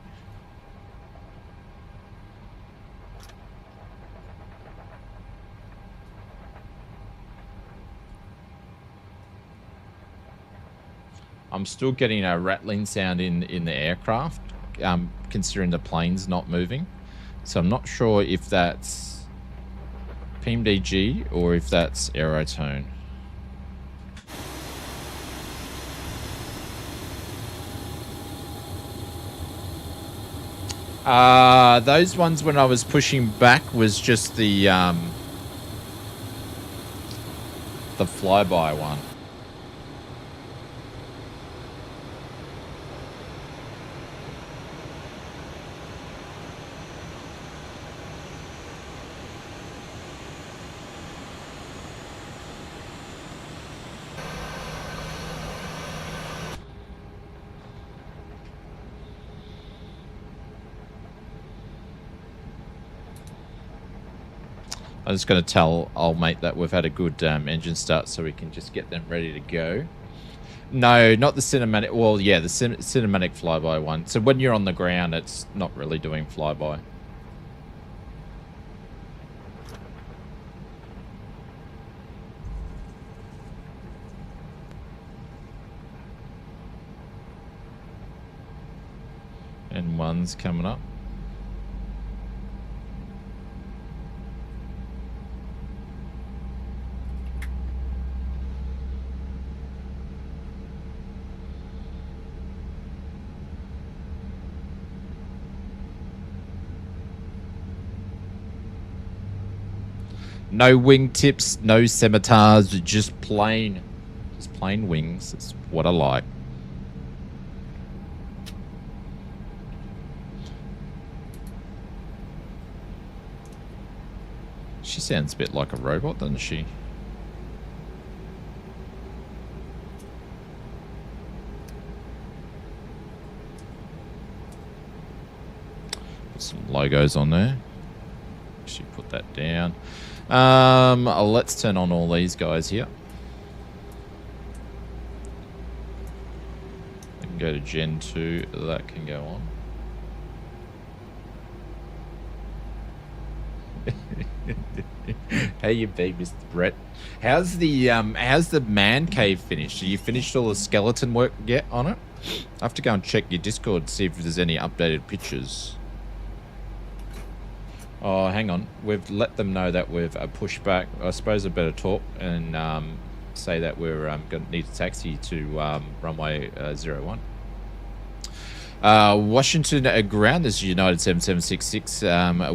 I'm still getting a rattling sound in the aircraft, considering the plane's not moving. So I'm not sure if that's PMDG or if that's aerotone. Those ones when I was pushing back was just the flyby one. I'm just going to tell old mate that we've had a good engine start so we can just get them ready to go. No, not the cinematic. Well, yeah, the cinematic flyby one. So when you're on the ground, it's not really doing flyby. And one's coming up. No wingtips, no scimitars, just plain wings. It's what I like. She sounds a bit like a robot, doesn't she? Put some logos on there. Actually put that down. Let's turn on all these guys here. I can go to Gen 2. That can go on. How you be, Mr. Brett? How's the man cave finished? Have you finished all the skeleton work yet on it? I have to go and check your Discord to see if there's any updated pictures. Oh, hang on. We've let them know that we've pushed back. I suppose I better talk and say that we're going to need a taxi to runway 01. Washington ground, this is United 7766.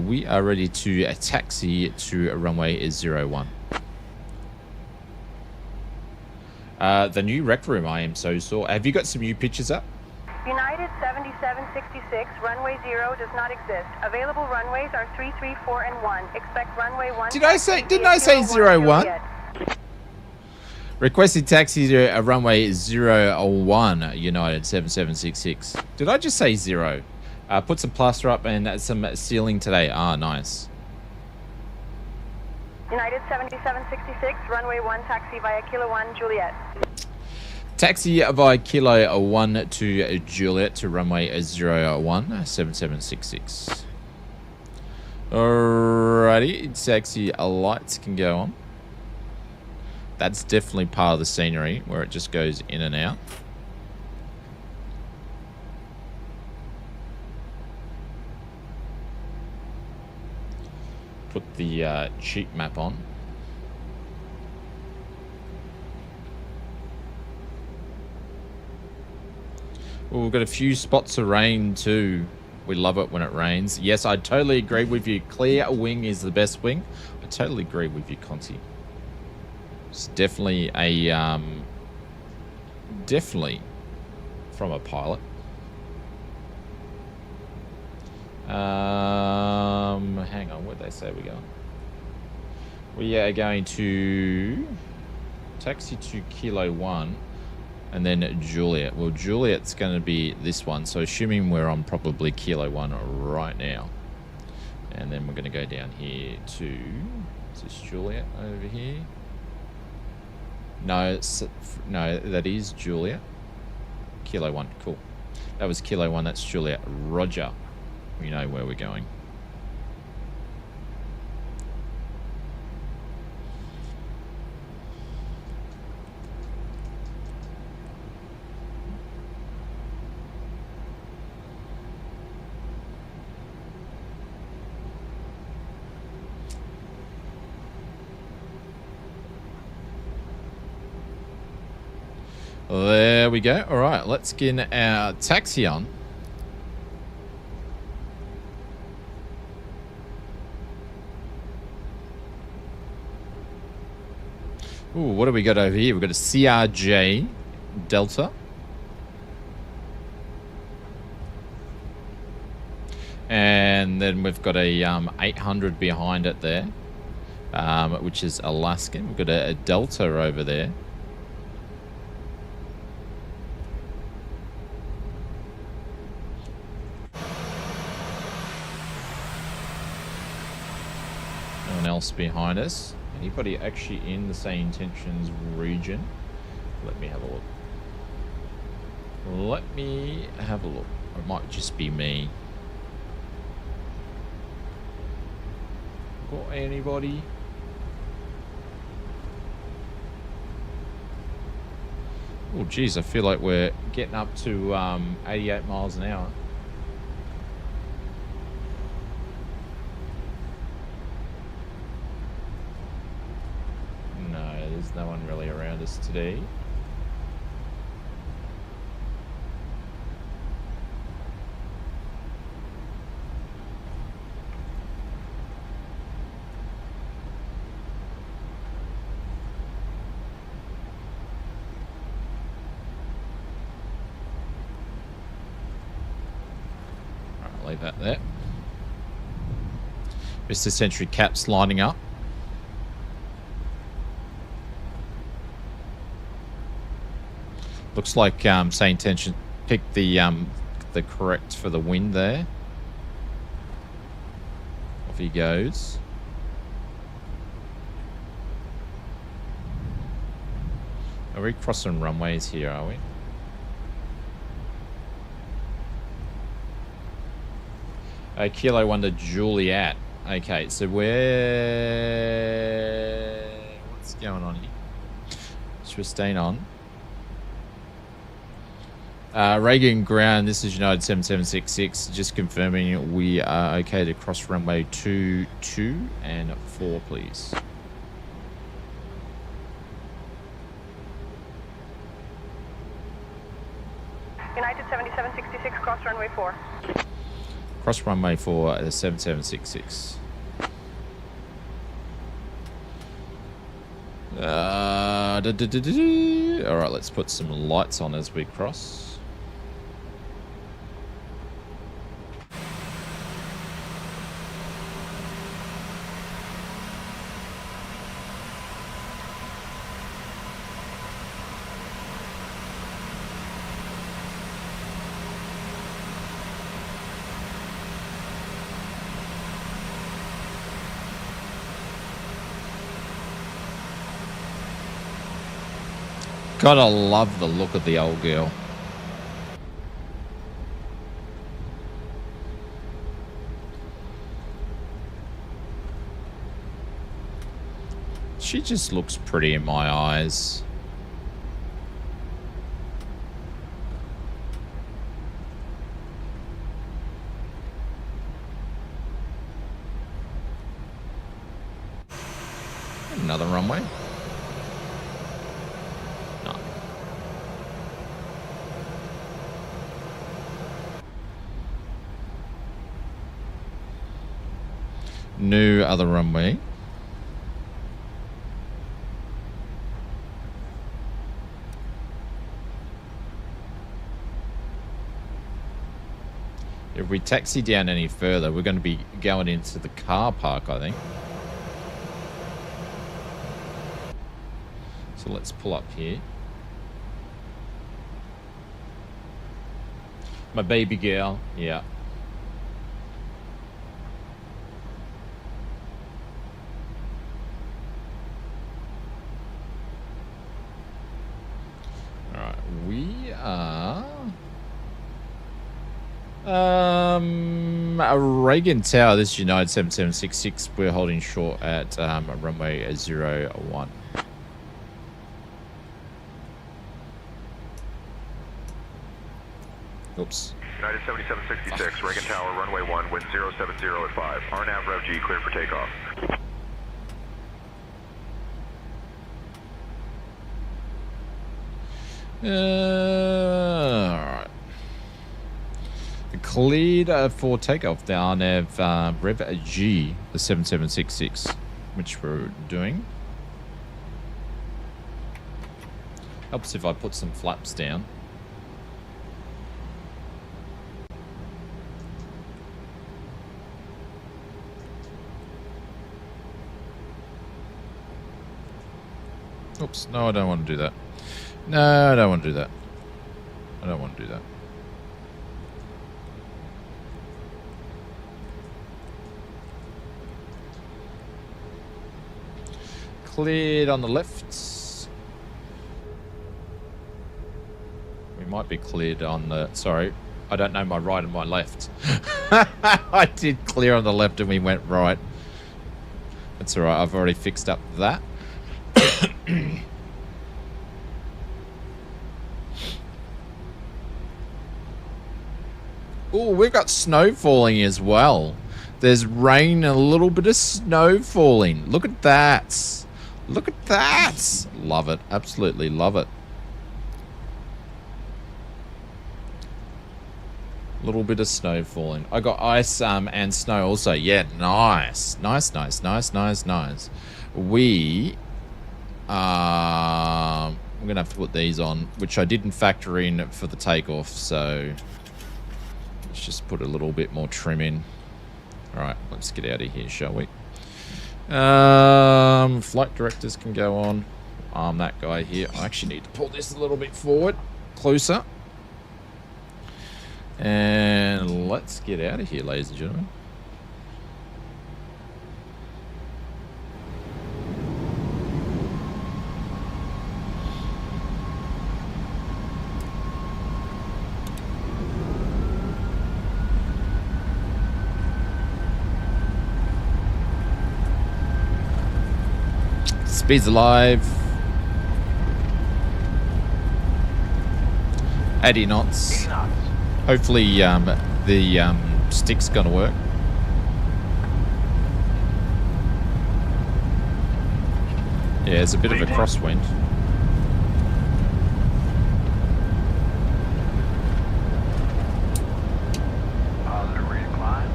We are ready to taxi to runway 01. The new rec room, I am so sore. Have you got some new pictures up? United 7766, runway 0 does not exist. Available runways are 3, 3, 4, and 1. Expect runway 1. Didn't I say 01? Requested taxi to runway 01, United 7766. Did I just say 0? Put some plaster up and some ceiling today. Ah, nice. United 7766, runway 1, taxi via Kilo 1, Juliet. Taxi via Kilo 1 to Juliet to runway 01, 7766. Alrighty, taxi lights can go on. That's definitely part of the scenery where it just goes in and out. Put the cheap map on. Well, we've got a few spots of rain too. We love it when it rains. Yes, I totally agree with you. Clear wing is the best wing. I totally agree with you, Conti. It's definitely a definitely from a pilot. Hang on, where'd they say we're going? We are going to taxi to Kilo 1 and then Juliet. Well, Juliet's going to be this one, so assuming we're on probably Kilo 1 right now. And then we're going to go down here to, is this Juliet over here? No, no, that is Juliet. Kilo 1, cool. That was Kilo 1, that's Juliet. Roger. We know where we're going. There we go. All right, let's get our taxi on. Ooh, what do we got over here? We've got a CRJ Delta. And then we've got a 800 behind it there, which is Alaskan. We've got a Delta over there. No one else behind us. Anybody actually in the SayIntentions region? Let me have a look. Let me have a look. It might just be me. Got anybody? Oh, geez, I feel like we're getting up to 88 miles an hour. No, there's no one really around us today. Leave that there. Mr. Century Caps lining up. Looks like SayIntention picked the correct for the wind there. Off he goes. Are we crossing runways here, are we? Kilo 1 to Juliet. Okay, so what's going on here? So we're staying on. Reagan ground, this is United 7766. Just confirming we are okay to cross runway 22 and 4, please. United 7766, cross runway 4. Cross runway 4 at 7766. All right, let's put some lights on as we cross. Gotta love the look of the old girl. She just looks pretty in my eyes. Another runway. New other runway. If we taxi down any further, we're going to be going into the car park, I think. So let's pull up here. My baby girl, yeah. We are Reagan Tower. This is United 7766. We're holding short at runway 01. Oops. United 7766, Reagan Tower, runway 1, wind 070 at 5. RNAV Rev G, clear for takeoff. Alright. Cleared for takeoff down of Rev G, the 7766, which we're doing. Helps if I put some flaps down. Oops, no, I don't want to do that. No, I don't want to do that. I don't want to do that. Cleared on the left. We might be cleared on the... Sorry, I don't know my right and my left. I did clear on the left and we went right. That's all right, I've already fixed up that. Oh, we've got snow falling as well. There's rain and a little bit of snow falling. Look at that. Look at that. Love it. Absolutely love it. Little bit of snow falling. I got ice and snow also. Yeah, nice. Nice, nice, nice, nice, nice. We I'm going to have to put these on, which I didn't factor in for the takeoff, so let's just put a little bit more trim in. All right, let's get out of here, shall we? Flight directors can go on. I'm that guy here. I actually need to pull this a little bit forward, closer. And let's get out of here, ladies and gentlemen. Speeds alive. 80 knots. 80 knots. Hopefully the stick's gonna work. Yeah, there's a bit of a crosswind. Positive rate of climb.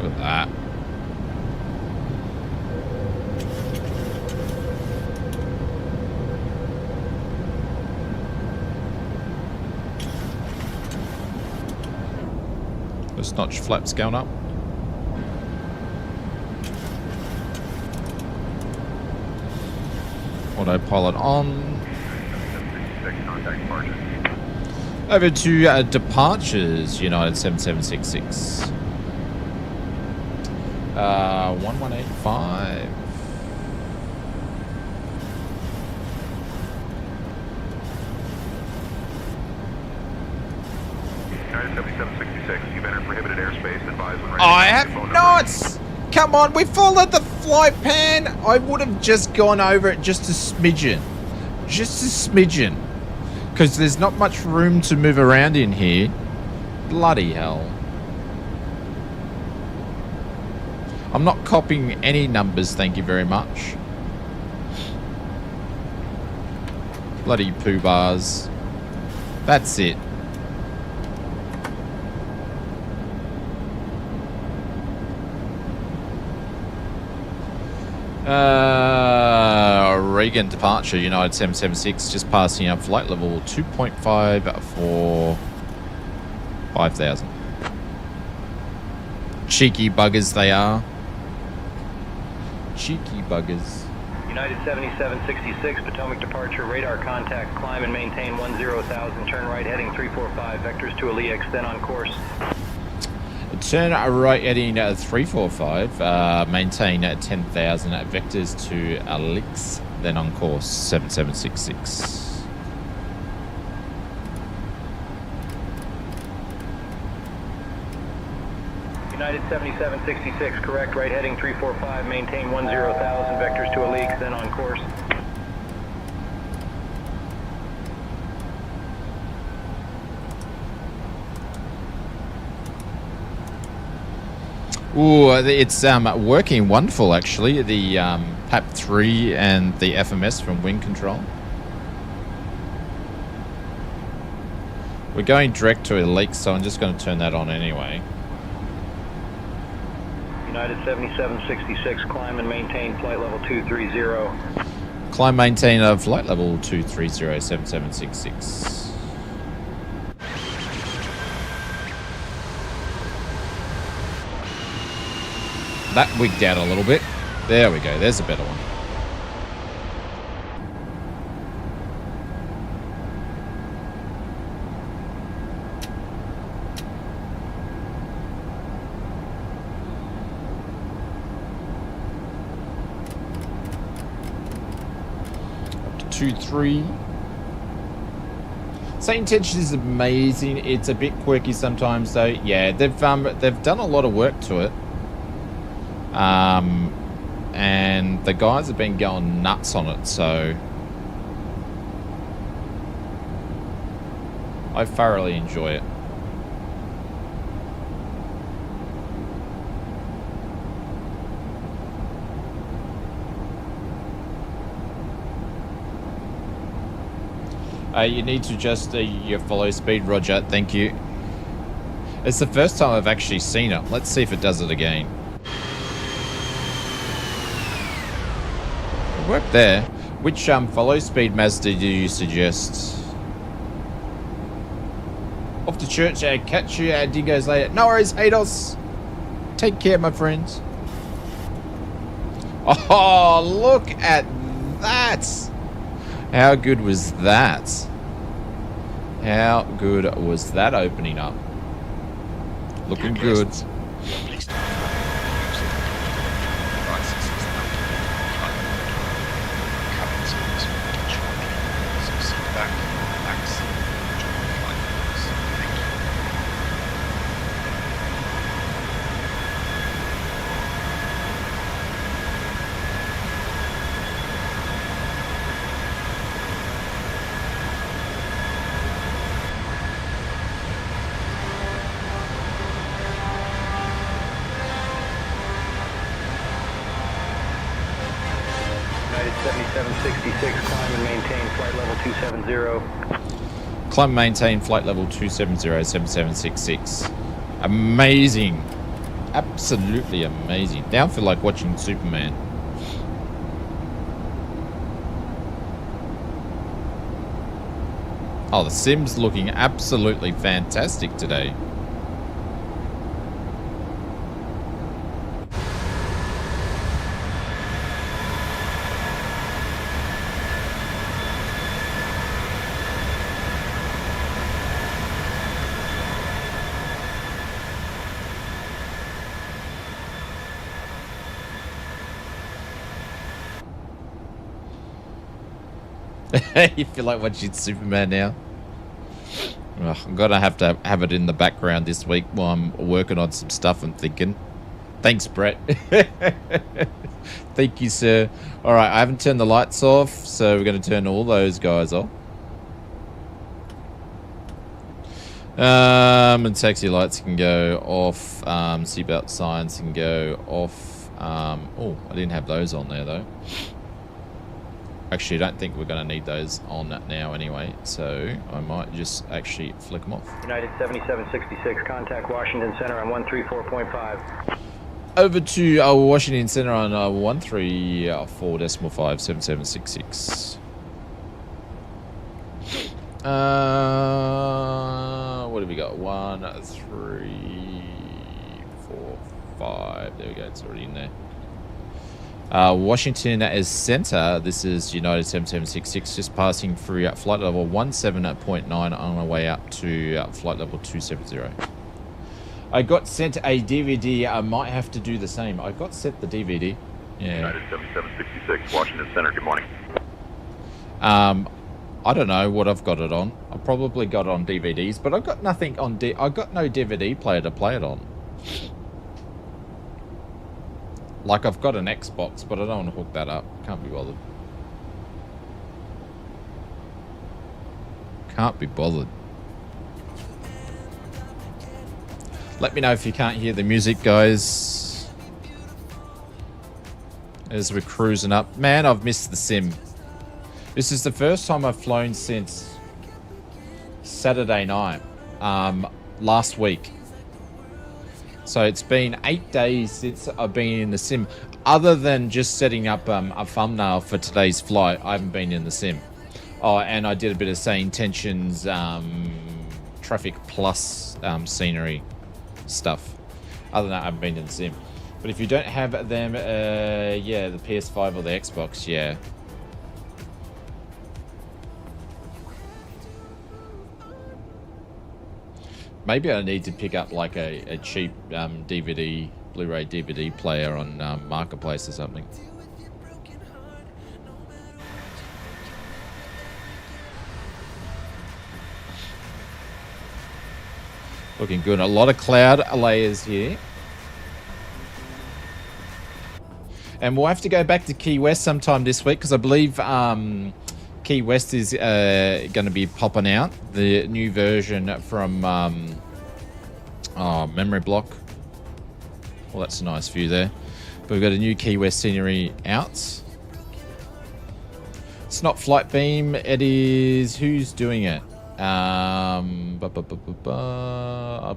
Look at that. Those notch flaps going up. Autopilot on. Contact departure. Over to departures, United 7766. 1185. United 7766, you've entered prohibited airspace. Advise when ready. I have Phone number. not! Come on, we followed the flight pan. I would have just gone over it just a smidgen. Just a smidgen. Because there's not much room to move around in here. Bloody hell. I'm not copying any numbers, thank you very much. Bloody poo bars. That's it. Reagan departure, United 776, just passing up flight level 2.5 for 5,000. Cheeky buggers they are. Cheeky buggers. United 7766, Potomac departure, radar contact, climb and maintain 10,000, turn right heading 345, vectors to Alix, then on course. Turn right heading 345, maintain 10,000 vectors to Alix, then on course 7766. United 7766, correct, right heading 345, maintain 10,000, vectors to Alix, then on course. Ooh, it's working wonderful actually. The PAP3 and the FMS from Wind Control. We're going direct to Alix, so I'm just going to turn that on anyway. United 7766, climb and maintain flight level 230. Climb, maintain flight level 230, 7766. That wigged out a little bit. There we go. There's a better one. Up to 2-3. SayIntentions is amazing. It's a bit quirky sometimes, though. Yeah, they've done a lot of work to it. And the guys have been going nuts on it, so I thoroughly enjoy it. You need to adjust your follow speed, Roger. Thank you. It's the first time I've actually seen it. Let's see if it does it again. Work there. Which follow speed Mazda do you suggest? Off to church. Catch you at Dingo's later. No worries, Ados. Take care, my friends. Oh, look at that. How good was that? How good was that opening up? Looking good. 7766, climb and maintain flight level 270. Climb and maintain flight level 270, 7766. Amazing. Absolutely amazing. Now I feel like watching Superman. Oh, the sim's looking absolutely fantastic today. You feel like watching Superman now? Ugh, I'm gonna have to have it in the background this week while I'm working on some stuff I'm thinking. Thanks, Brett. Thank you, sir. All right, I haven't turned the lights off, so we're going to turn all those guys off. And taxi lights can go off. Seatbelt signs can go off. Oh, I didn't have those on there, though. Actually, I don't think we're going to need those on now anyway, so I might just actually flick them off. United 7766, contact Washington Center on 134.5. Over to Washington Center on 134.5 7766. What have we got? 1, 3, 4, 5. There we go. It's already in there. Washington as center. This is United 7766, just passing through flight level 17.9 on our way up to flight level 270. I got sent a DVD. I might have to do the same. I got sent the DVD. Yeah. United 7766, Washington Center. Good morning. I don't know what I've got it on. I probably got it on DVDs, but I've got nothing on. I got no DVD player to play it on. Like, I've got an Xbox, but I don't want to hook that up. Can't be bothered. Can't be bothered. Let me know if you can't hear the music, guys. As we're cruising up. Man, I've missed the sim. This is the first time I've flown since Saturday night. Last week. So it's been 8 days since I've been in the sim. Other than just setting up a thumbnail for today's flight, I haven't been in the sim. Oh, and I did a bit of SayIntentions Traffic Plus scenery stuff. Other than that, I haven't been in the sim. But if you don't have them, yeah, the PS5 or the Xbox, yeah. Maybe I need to pick up like a cheap DVD, Blu-ray DVD player on Marketplace or something. Looking good. A lot of cloud layers here. And we'll have to go back to Key West sometime this week because I believe Key West is going to be popping out. The new version from Memory Block. Well, that's a nice view there. But we've got a new Key West scenery out. It's not Flight Beam. It is... Who's doing it? I've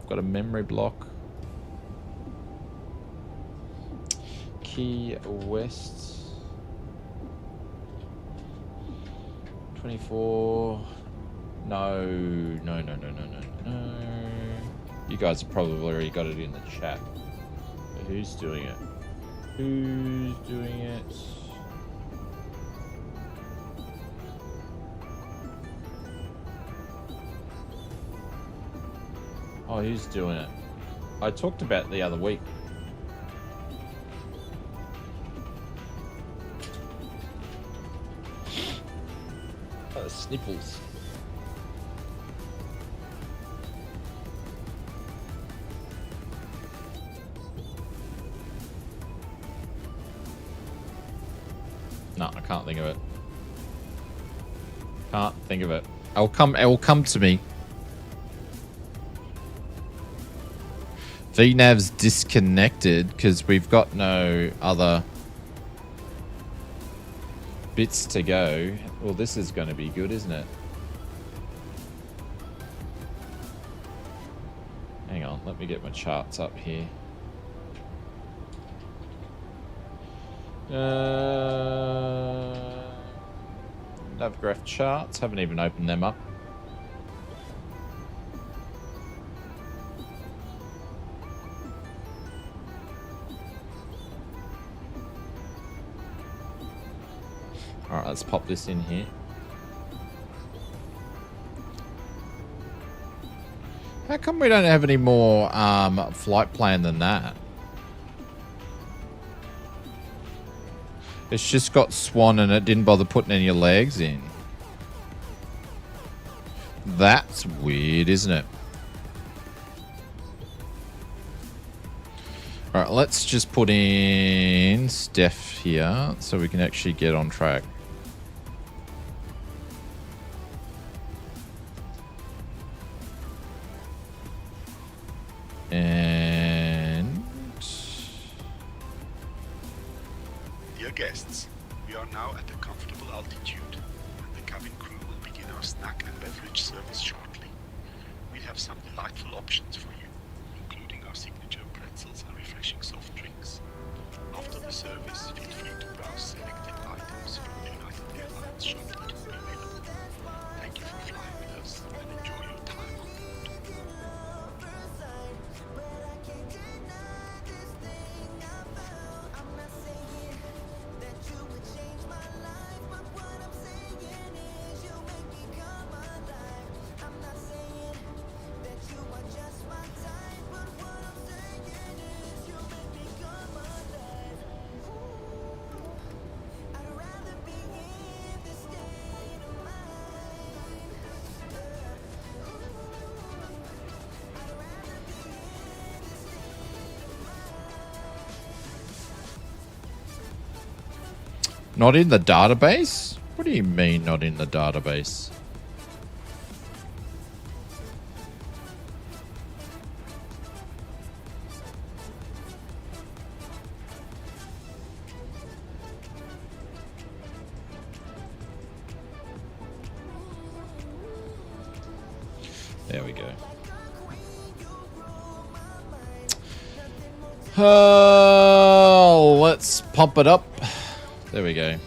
got a Memory Block. Key West 24. No. You guys have probably already got it in the chat. But who's doing it? Who's doing it? Oh, who's doing it? I talked about it the other week. Oh, sniffles. No, I can't think of it. Can't think of it. It will come to me. VNav's disconnected because we've got no other bits to go. Well, this is going to be good, isn't it? Hang on, let me get my charts up here. Navgraph charts, haven't even opened them up. Alright, let's pop this in here. How come we don't have any more flight plan than that? It's just got Swan and it didn't bother putting any legs in. That's weird, isn't it? Alright, let's just put in Steph here so we can actually get on track. And Dear guests, we are now at a comfortable altitude, and the cabin crew will begin our snack and beverage service shortly. We have some delightful options for you, including our signature pretzels and refreshing soft drinks. After the service, feel free to browse selected items from the United Airlines shop that will be available. Thank you for flying with us and enjoy your time on board. not in the database? What do you mean not in the database? There we go. Let's pump it up. There we go.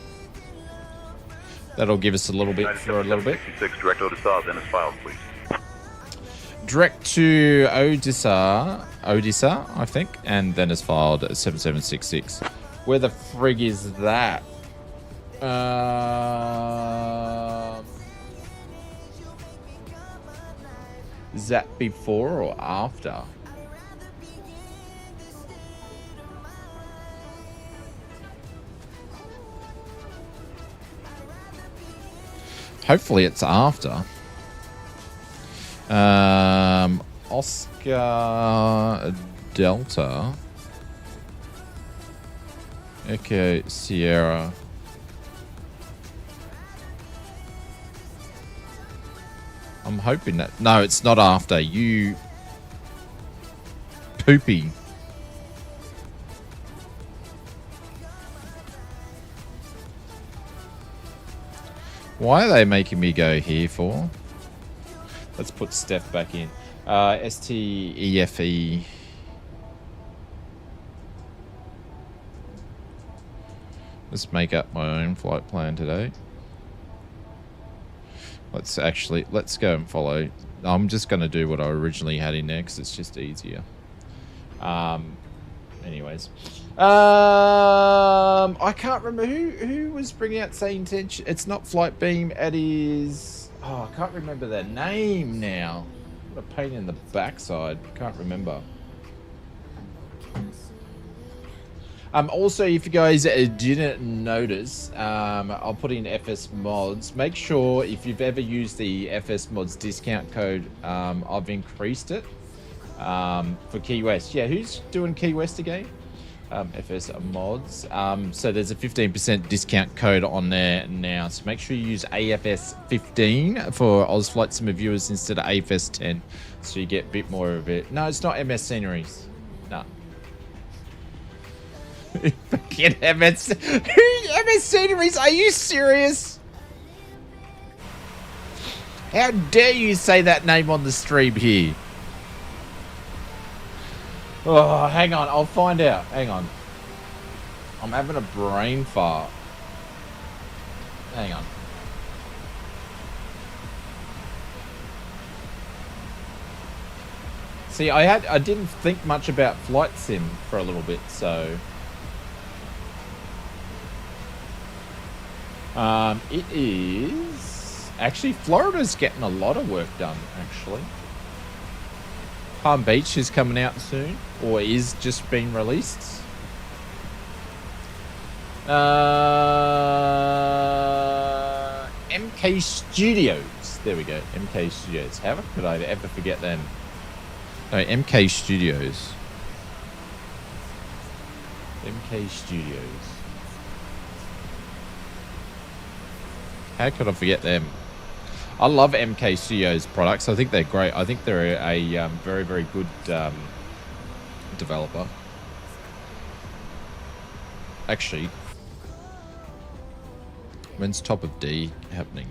That'll give us a little bit for a little bit. 66, direct Odessa, then is filed, please. Direct to Odessa, I think, and then is filed at 7766. Where the frig is that? Is that before or after? Hopefully it's after. Oscar Delta. Echo Sierra. I'm hoping that... No, it's not after. You... Poopy. Why are they making me go here for? Let's put Steph back in. STEFE. Let's make up my own flight plan today. Let's go and follow. I'm just going to do what I originally had in there because it's just easier. Anyways. I can't remember who was bringing out SayIntention. It's not Flight Beam. It is... Oh, I can't remember their name now. What a pain in the backside. Can't remember. Also, if you guys didn't notice, I'll put in FS Mods. Make sure if you've ever used the FS Mods discount code, I've increased it for Key West. Yeah, who's doing Key West again? FS Mods. So there's a 15% discount code on there now. So make sure you use AFS 15 for Oz Flight Simmer viewers instead of AFS 10. So you get a bit more of it. No, it's not MS Sceneries. No. Fucking MS. MS Sceneries, are you serious? How dare you say that name on the stream here? Oh, hang on. I'll find out. Hang on. I'm having a brain fart. Hang on. See, I didn't think much about Flight Sim for a little bit, so it is actually Florida's getting a lot of work done. Actually, Palm Beach is coming out soon, or is just being released. MK Studios. There we go. MK Studios. How could I ever forget them? No, MK Studios. MK Studios. How could I forget them? I love MK Studios products. I think they're great. I think they're a very, very good developer. Actually, when's Top of D happening?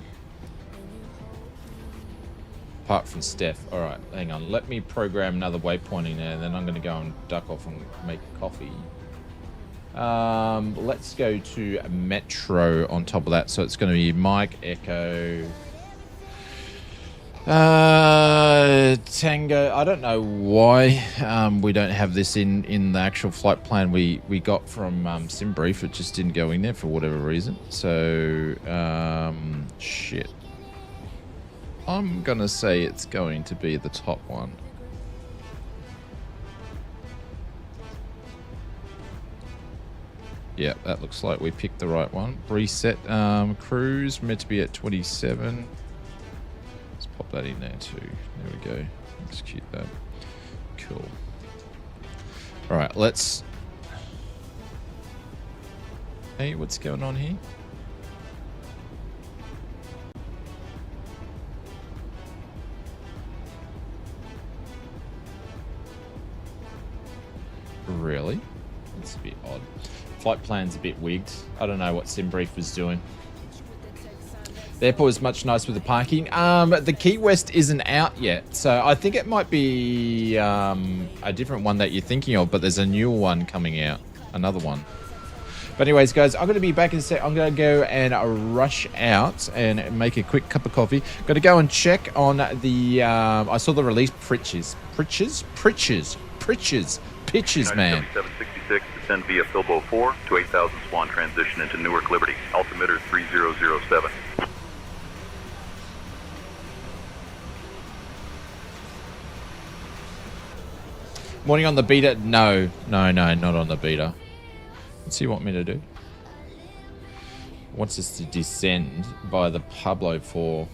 Apart from Steph. Alright, hang on. Let me program another waypointing there, and then I'm going to go and duck off and make coffee. Let's go to Metro on top of that. So it's going to be Mike, Echo, Tango. I don't know why we don't have this in the actual flight plan we got from SimBrief. It just didn't go in there for whatever reason. So, shit. I'm going to say it's going to be the top one. Yeah, that looks like we picked the right one. Reset cruise, meant to be at 27. Let's pop that in there too. There we go. Execute that. Cool. All right, let's... Hey, what's going on here? Really? That's a bit odd. Flight plan's a bit wigged. I don't know what SimBrief was doing. The airport is much nicer with the parking. The Key West isn't out yet, so I think it might be a different one that you're thinking of, but there's a new one coming out. Another one. But anyways, guys, I'm going to be back in a sec. I'm going to go and rush out and make a quick cup of coffee. Going to go and check on the... I saw the release Pritches, man. 7766, descend via Filbo 4 to 8000 Swan, transition into Newark Liberty. Altimeter 3007. Morning on the beta? No, not on the beta. What's he want me to do? Wants us to descend by the Pablo 4.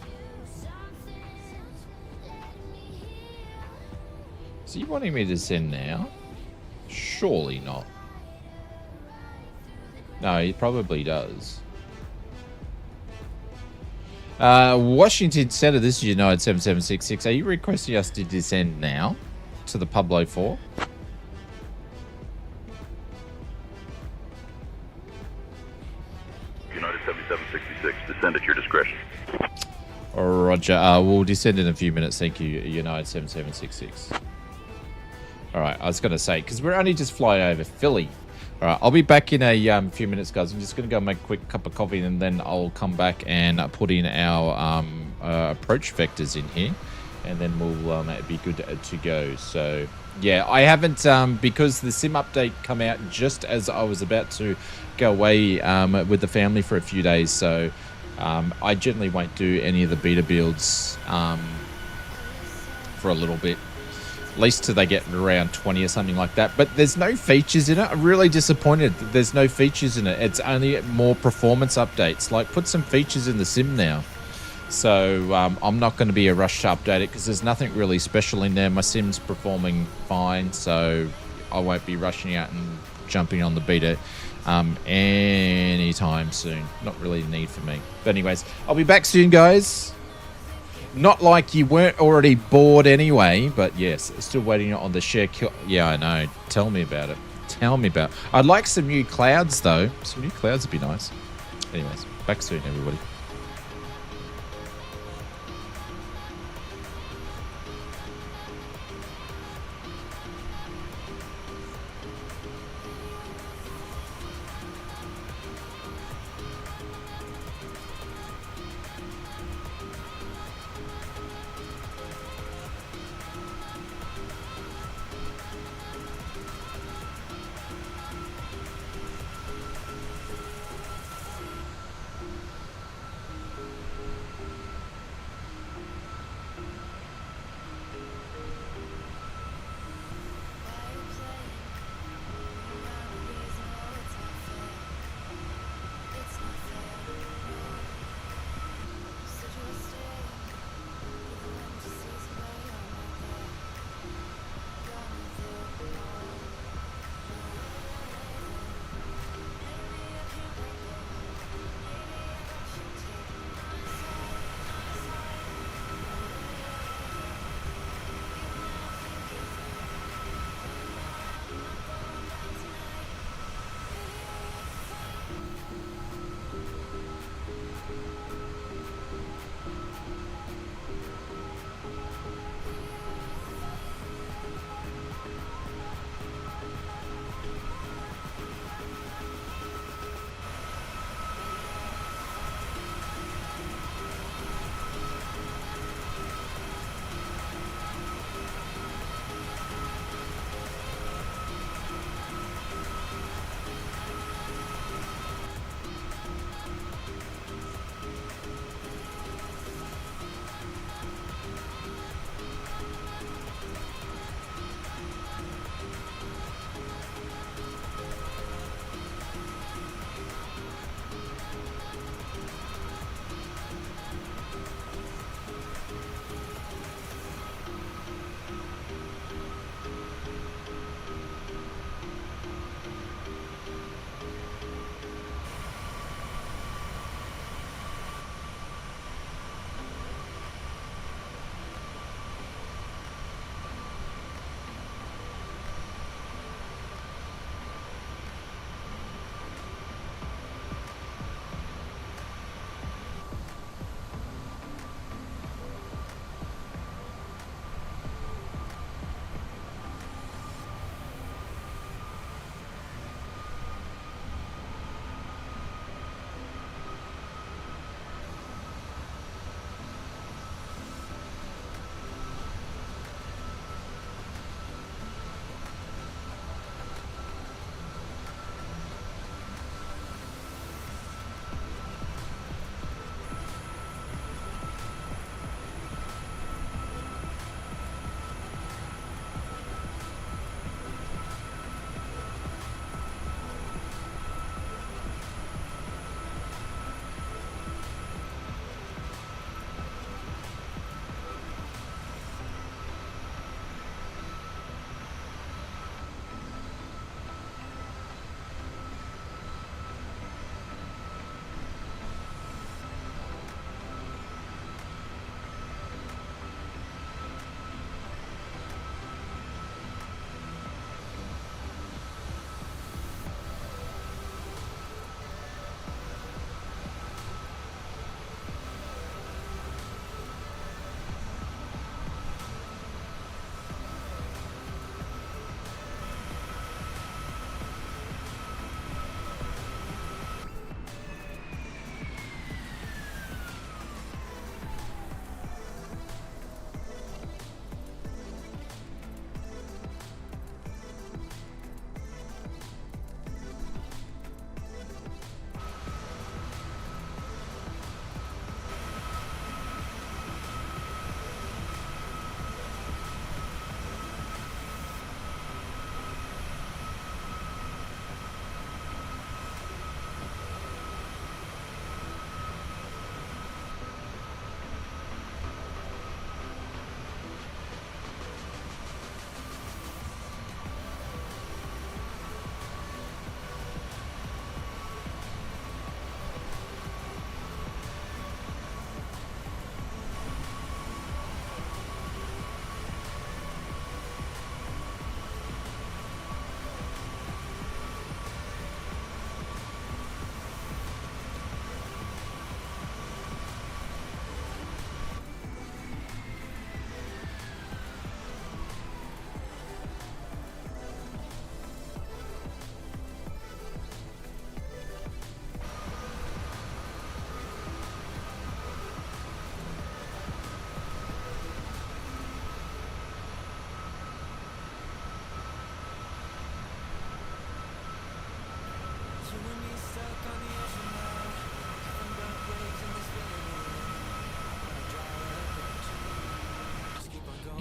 Is he wanting me to descend now? Surely not. No, he probably does. Washington Center, this is United 7766. Are you requesting us to descend now to the Pablo 4? United 7766, descend at your discretion. Roger. We'll descend in a few minutes. Thank you, United 7766. Alright, I was going to say, because we're only just flying over Philly. Alright, I'll be back in a few minutes, guys. I'm just going to go make a quick cup of coffee, and then I'll come back and put in our approach vectors in here. And then we'll be good to go. So, yeah, I haven't, because the sim update come out just as I was about to go away with the family for a few days. So, I generally won't do any of the beta builds for a little bit. At least till they get around 20 or something like that. But there's no features in it. I'm really disappointed that there's no features in it. It's only more performance updates. Like, put some features in the sim now. So I'm not going to be a rush to update it because there's nothing really special in there. My sim's performing fine, so I won't be rushing out and jumping on the beta anytime soon. Not really a need for me. But anyways, I'll be back soon, guys. Not like you weren't already bored anyway, but yes, still waiting on the share kill. Yeah, I know. Tell me about it. tell me about. I'd like some new clouds, though. Some new clouds would be nice. Anyways, back soon, everybody.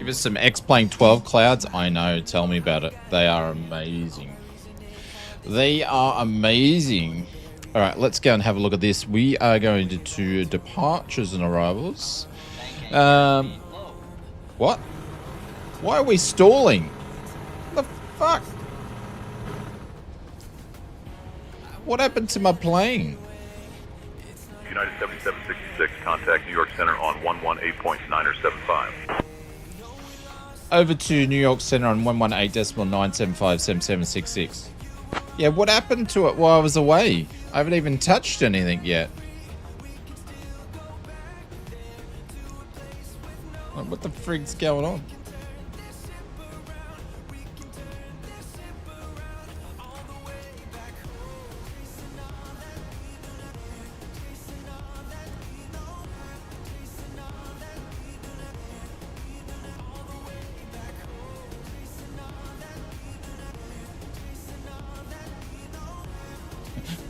Give us some X-Plane 12 clouds. I know, tell me about it. They are amazing. They are amazing. All right, let's go and have a look at this. We are going to departures and arrivals. What? Why are we stalling? What the fuck? What happened to my plane? United 7766, contact New York Center on 118.975. Over to New York Center on 118.9757766. Yeah, what happened to it while I was away? I haven't even touched anything yet. Like, what the frig's going on?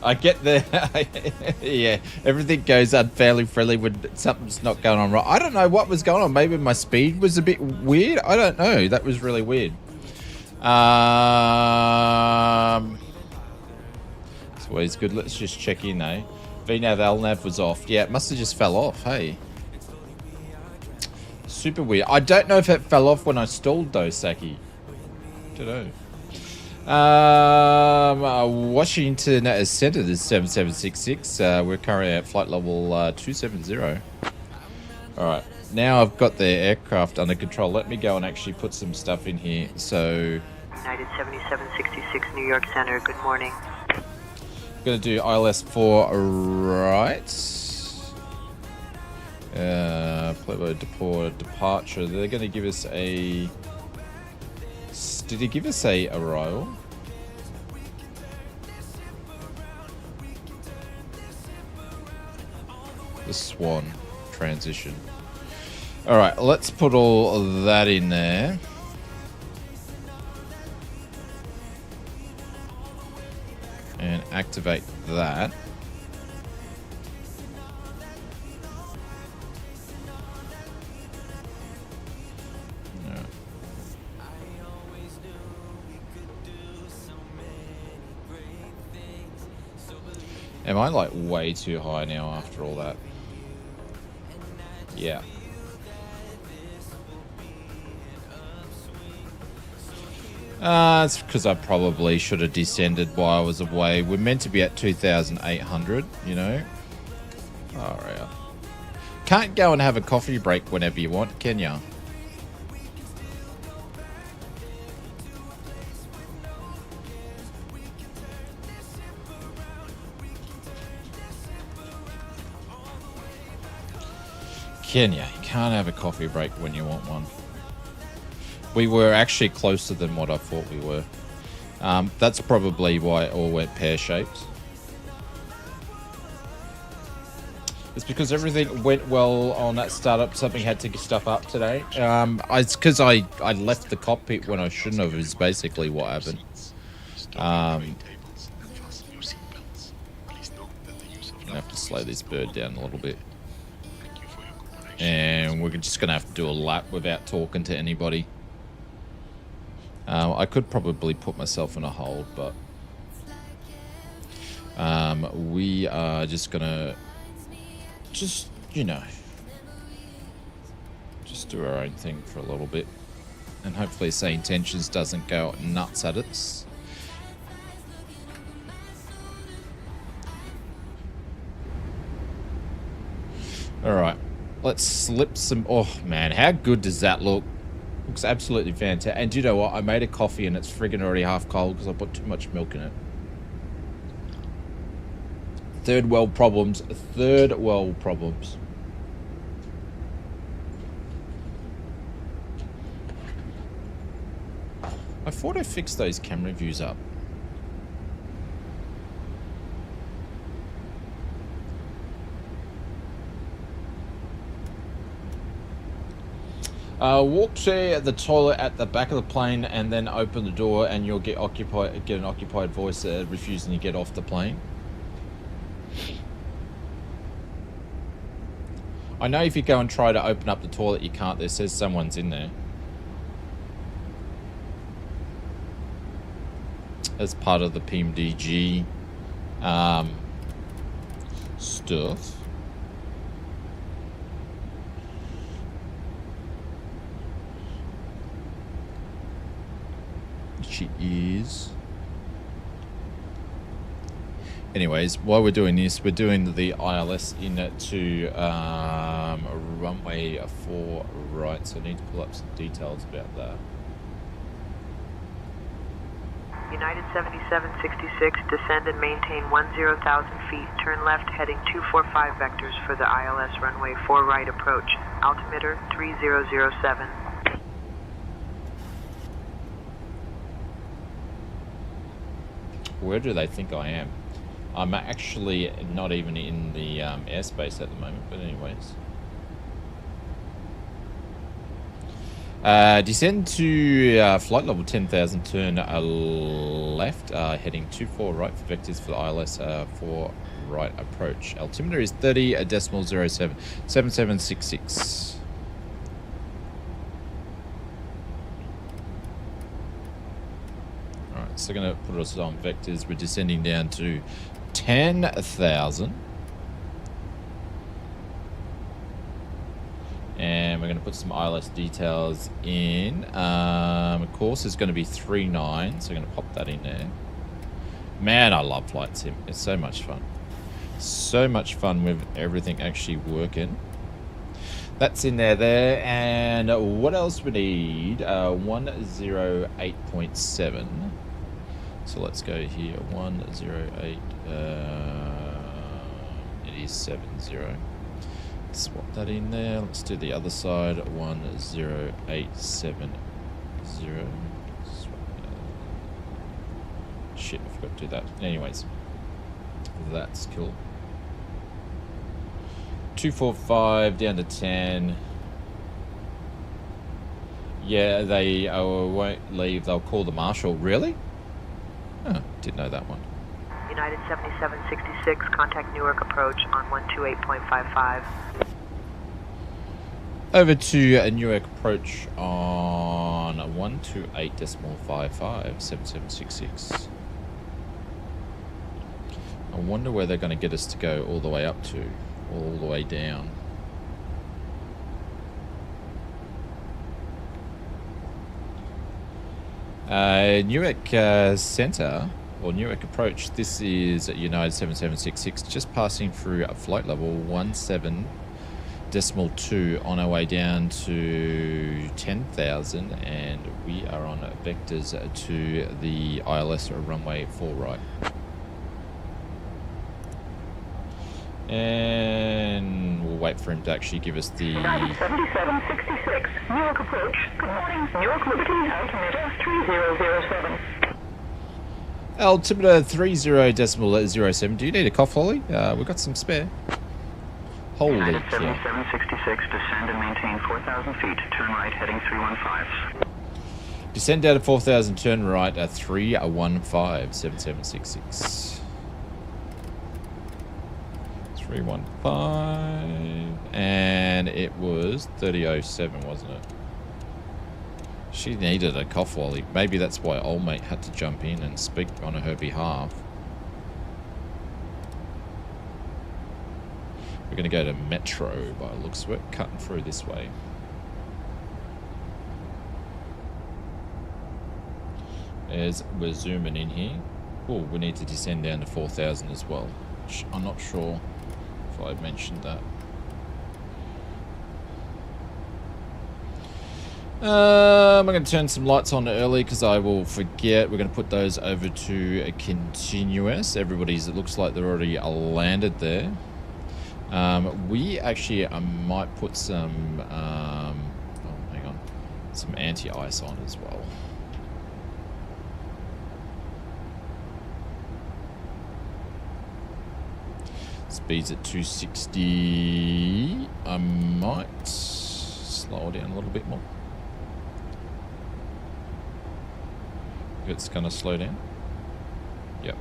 I get there. Yeah, everything goes unfairly friendly when something's not going on right. I don't know what was going on. Maybe my speed was a bit weird. I don't know. That was really weird. It's always good. Let's just check in, eh? VNAV, LNAV was off. Yeah, it must have just fell off, hey? Super weird. I don't know if it fell off when I stalled, though, Saki. Don't know. Washington Center is 7766. We're currently at flight level 270. Alright, now I've got the aircraft under control. Let me go and actually put some stuff in here. So, United 7766 New York Center, good morning. I'm going to do ILS 4 right. Playboy departure. They're going to give us a... Did he give us a arrival? The Swan transition. Alright, let's put all of that in there. And activate that. Am I like way too high now after all that? Yeah. It's because I probably should have descended while I was away. We're meant to be at 2,800, you know? Alright. Can't go and have a coffee break whenever you want, can ya? Can ya? You can't have a coffee break when you want one. We were actually closer than what I thought we were. That's probably why it all went pear-shaped. It's because everything went well on that startup. Something had to get stuff up today. It's because I left the cockpit when I shouldn't have, is basically what happened. I have to slow this bird down a little bit. And we're just going to have to do a lap without talking to anybody. I could probably put myself in a hold, but we are just going to you know, just do our own thing for a little bit. And hopefully SayIntentions doesn't go nuts at us. Alright. Let's slip some... Oh, man. How good does that look? Looks absolutely fantastic. And do you know what? I made a coffee and it's friggin' already half cold because I put too much milk in it. Third world problems. Third world problems. I thought I fixed those camera views up. Walk to the toilet at the back of the plane and then open the door and you'll get an occupied voice refusing to get off the plane. I know if you go and try to open up the toilet, you can't. There says someone's in there. as part of the PMDG stuff. She is. Anyways, while we're doing this, we're doing the ILS into runway 4 right, so I need to pull up some details about that. United 7766, descend and maintain 10,000 feet. Turn left heading 245 vectors for the ILS runway 4 right approach. Altimeter 3007. Where do they think I am? I'm actually not even in the airspace at the moment, but anyways. Descend to flight level 10,000, turn left, heading 24 right for vectors for the ILS 4 right approach. Altimeter is 30.07, 7766. Alright, so going to put us on vectors. We're descending down to 10,000. And we're going to put some ILS details in. Of course, it's going to be 39, so we're going to pop that in there. Man, I love Flight Sim. It's so much fun. So much fun with everything actually working. That's in there. And what else we need? 108.7. So let's go here. 108. It is 70. Swap that in there. Let's do the other side. 10870. Shit, I forgot to do that. Anyways, that's cool. 245 down to 10. Yeah, they won't leave. They'll call the marshal. Really? Oh, didn't know that one. United 7766, contact Newark approach on 128.55. Over to Newark approach on 128.55, 7766. I wonder where they're going to get us to go all the way up to, all the way down. Newark Center, or Newark approach, this is United 7766, just passing through a flight level 17.2 on our way down to 10,000, and we are on vectors to the ILS runway 4 right. And we'll wait for him to actually give us the... United 7766, Newark approach. Good morning, Newark Liberty, altimeter 3007. Altimeter 30.07. Do you need a cough, Holly? We've got some spare. Holy United cow. 7766, descend and maintain 4,000 feet. Turn right, heading 315. Descend down to 4,000, turn right at 315, 7766. 315, and it was 3007, wasn't it? She needed a cough wally. Maybe that's why old mate had to jump in and speak on her behalf. We're going to go to Metro by the looks of it, cutting through this way. We're zooming in here. Oh, we need to descend down to 4,000 as well. I'm not sure if I mentioned that. I'm going to turn some lights on early because I will forget. We're going to put those over to a continuous. Everybody's, it looks like they're already landed there. We actually might put some, oh, hang on, some anti-ice on as well. Speeds at 260. I might slow down a little bit more. If it's going to slow down. Yep.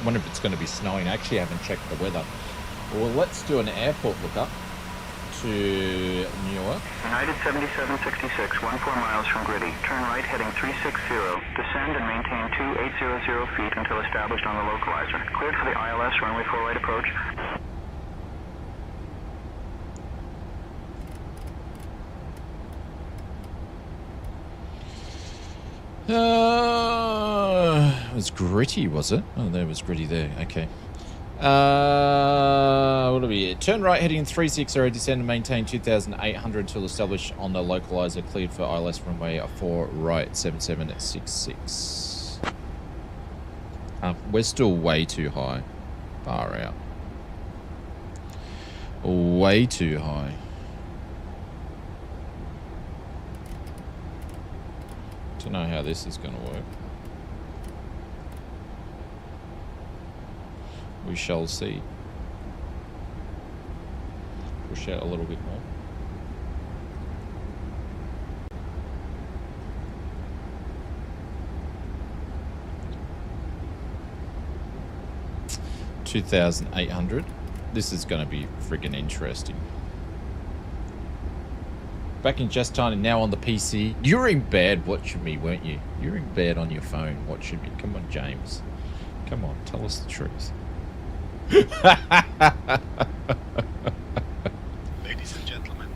wonder if it's going to be snowing. I actually haven't checked the weather. Well, let's do an airport lookup to Newark. United 7766, 14 miles from Gritty. Turn right heading 360. Descend and maintain 2800 feet until established on the localizer. Cleared for the ILS runway 4 right approach. It was Gritty, was it? Oh, there was Gritty there. Okay. What are we? Turn right heading 360, descend and maintain 2,800 until established on the localizer. Cleared for ILS runway 4 right 7766. We're still way too high. Far out. Way too high. Don't know how this is going to work. We shall see. Push out a little bit more. $2,800. This is going to be friggin' interesting. Back in just time and now on the PC. You were in bed watching me, weren't you? You were in bed on your phone watching me. Come on, James. Come on, tell us the truth. Ladies and gentlemen,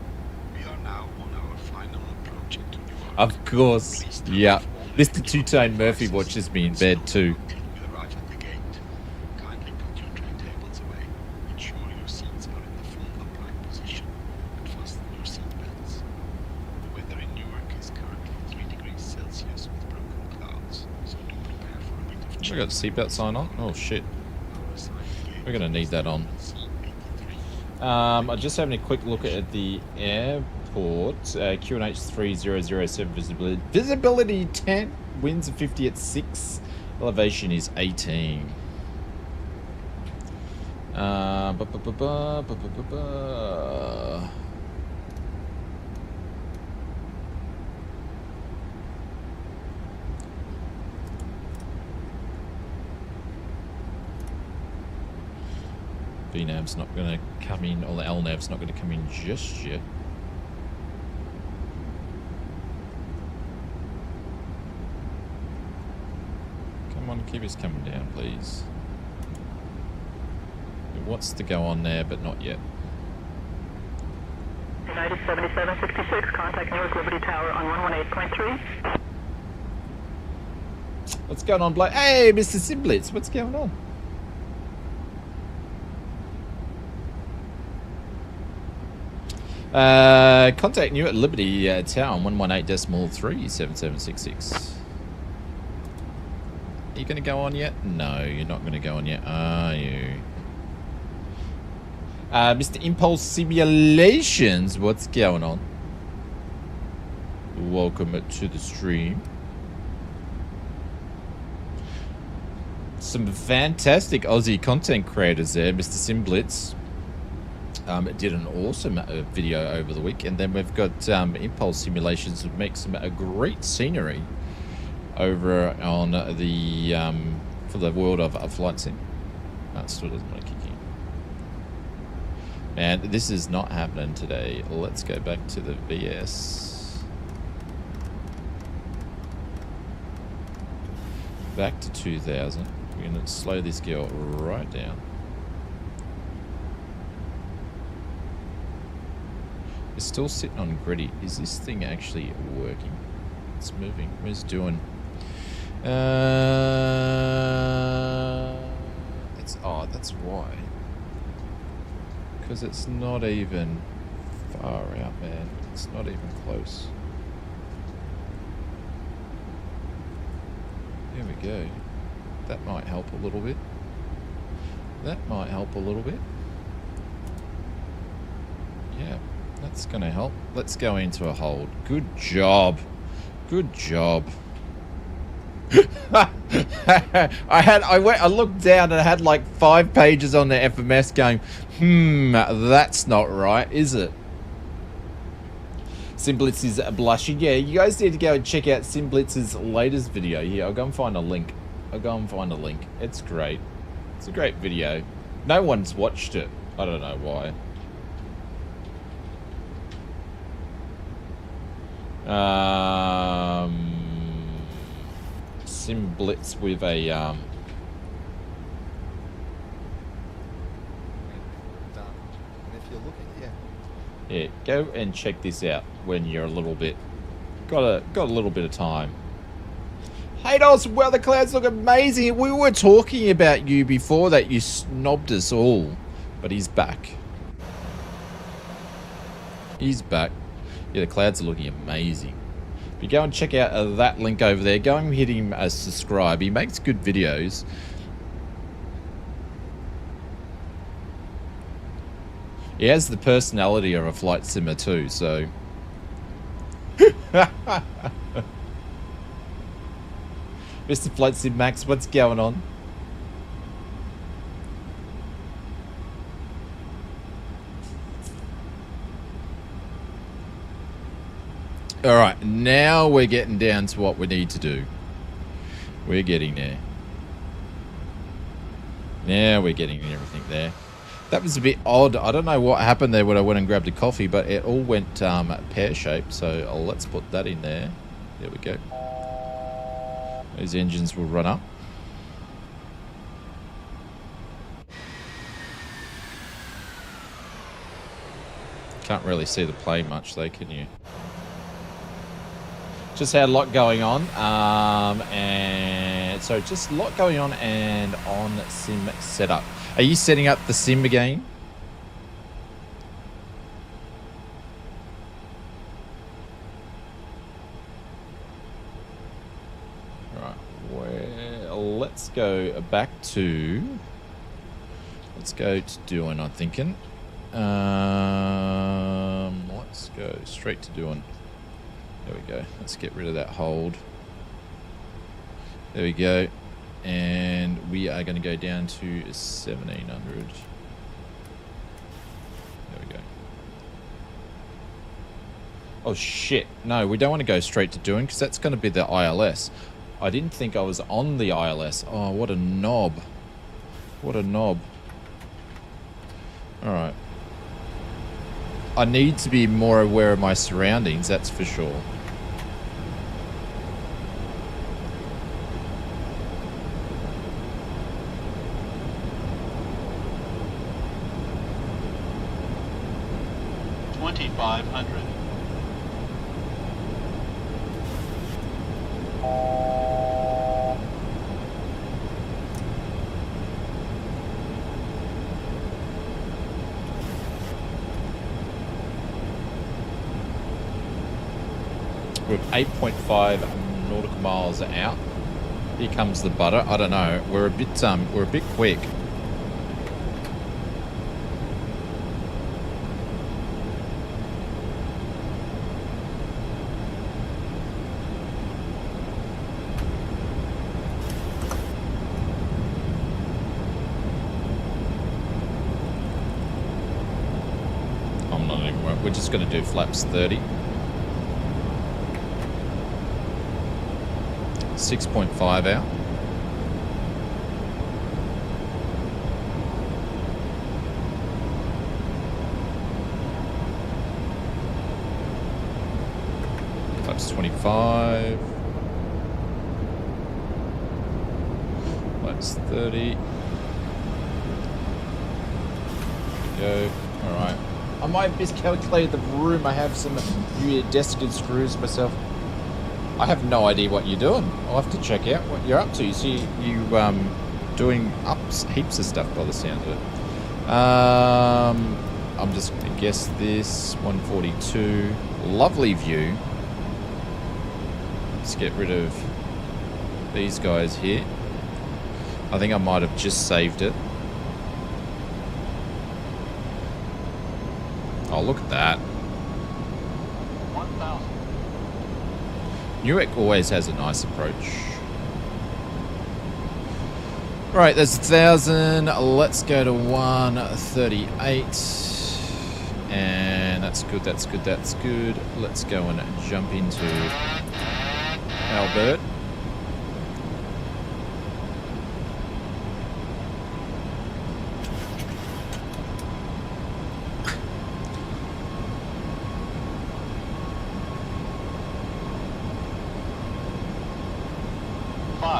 we are now on our final approach into Newark. Of course. Yeah. Mr. Two-Tone Murphy watches me in bed too. We arrive at the gate. Kindly put your tray tables away. Ensure your seats are in the full upright position and fasten your seat belts. The weather in Newark is currently 3 degrees Celsius with broken clouds, so do prepare for a bit of I chill. got the seatbelt sign on. Oh shit. Our assigned gate We're gonna need that on. C83. I'm just having a quick look at the airport. QNH 3007 visibility. Visibility 10. Winds of 50 at 6. Elevation is 18. VNAV's not going to come in, or the LNAV's not going to come in just yet. Come on, keep us coming down, please. It wants to go on there, but not yet. United 7766, contact Newark Liberty Tower on 118.3. What's going on, Blake? Hey, Mr. Simblitz, what's going on? Contact Newark Liberty Tower on 118.37766. Are you going to go on yet? No, you're not going to go on yet, are you? Mr. Impulse Simulations, what's going on? Welcome to the stream. Some fantastic Aussie content creators there, Mr. Simblitz. Did an awesome video over the week, and then we've got Impulse Simulations that make some great scenery over on the for the world of flight sim. That still doesn't want to kick in. And this is not happening today. Let's go back to the VS. Back to 2000. We're going to slow this girl right down. It's still sitting on Gritty. Is this thing actually working? It's moving. Where's doing? It's that's why. Because it's not even far out, man. It's not even close. There we go. That might help a little bit. That might help a little bit. Yeah. That's going to help. Let's go into a hold. Good job. Good job. I looked down and I had like 5 pages on the FMS going, that's not right, is it? Simblitz is blushing. Yeah, you guys need to go and check out Simblitz's latest video. Yeah, I'll go and find a link. It's great. It's a great video. No one's watched it. I don't know why. Sim Blitz with a Done. And if you're looking, yeah, go and check this out when you're a little bit got a little bit of time. Hey dolls, well the clouds look amazing. We were talking about you before that you snobbed us all, but he's back. He's back. Yeah, the clouds are looking amazing. If you go and check out that link over there, go and hit him a subscribe. He makes good videos. He has the personality of a flight simmer too, so. Mr. Flight Sim Max, what's going on? Alright, now we're getting down to what we need to do. We're getting there. Now we're getting everything there. That was a bit odd. I don't know what happened there when I went and grabbed a coffee, but it all went pear-shaped, so let's put that in there. There we go. Those engines will run up. Can't really see the plane much though, can you? Just had a lot going on, and so just a lot going on and on sim setup. Are you setting up the sim again? Right, well, let's go back to. Let's go to doing. I'm thinking. Let's go straight to doing. There we go. Let's get rid of that hold. There we go. And we are going to go down to 1700. There we go. Oh shit. No, we don't want to go straight to doing because that's going to be the ILS. I didn't think I was on the ILS. Oh, what a knob. What a knob. Alright. I need to be more aware of my surroundings, that's for sure. We're 8.5 nautical miles out. Here comes the butter. I don't know. We're a bit quick. I'm not even. We're just going to do flaps 30. 6.5 out. Flaps 25. Flaps 30. Go. Alright. I might have miscalculated the room. I have some desiccated screws myself. I have no idea what you're doing. I'll have to check out what you're up to. You see, you doing heaps of stuff by the sound of it. I'm just going to guess this 142. Lovely view. Let's get rid of these guys here. I think I might have just saved it. Oh, look at that. Newark always has a nice approach. Right, there's 1,000. Let's go to 138. And that's good, that's good, that's good. Let's go and jump into Albert.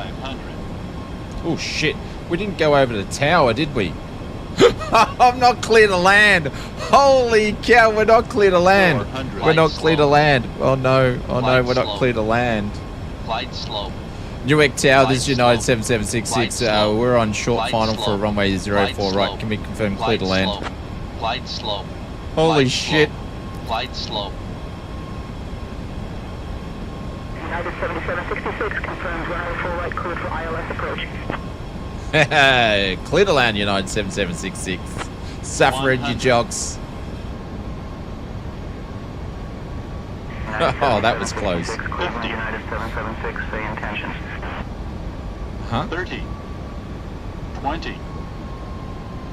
500. Oh shit, we didn't go over the tower, did we? I'm not clear to land. Holy cow, we're not clear to land. We're not clear to land. Oh no, we're not clear to land. Flight slope. Newark Tower, this is United 7766. We're on short final for runway 04 right. Can we confirm clear to land? Flight slope. Holy shit. Flight slope. United 7766 confirms runway 4 right cleared for ILS approach. Clear to land, United 7766. Suffrage, you jocks. Oh, that was close. 50. United 776, SayIntentions. Huh? 30. 20.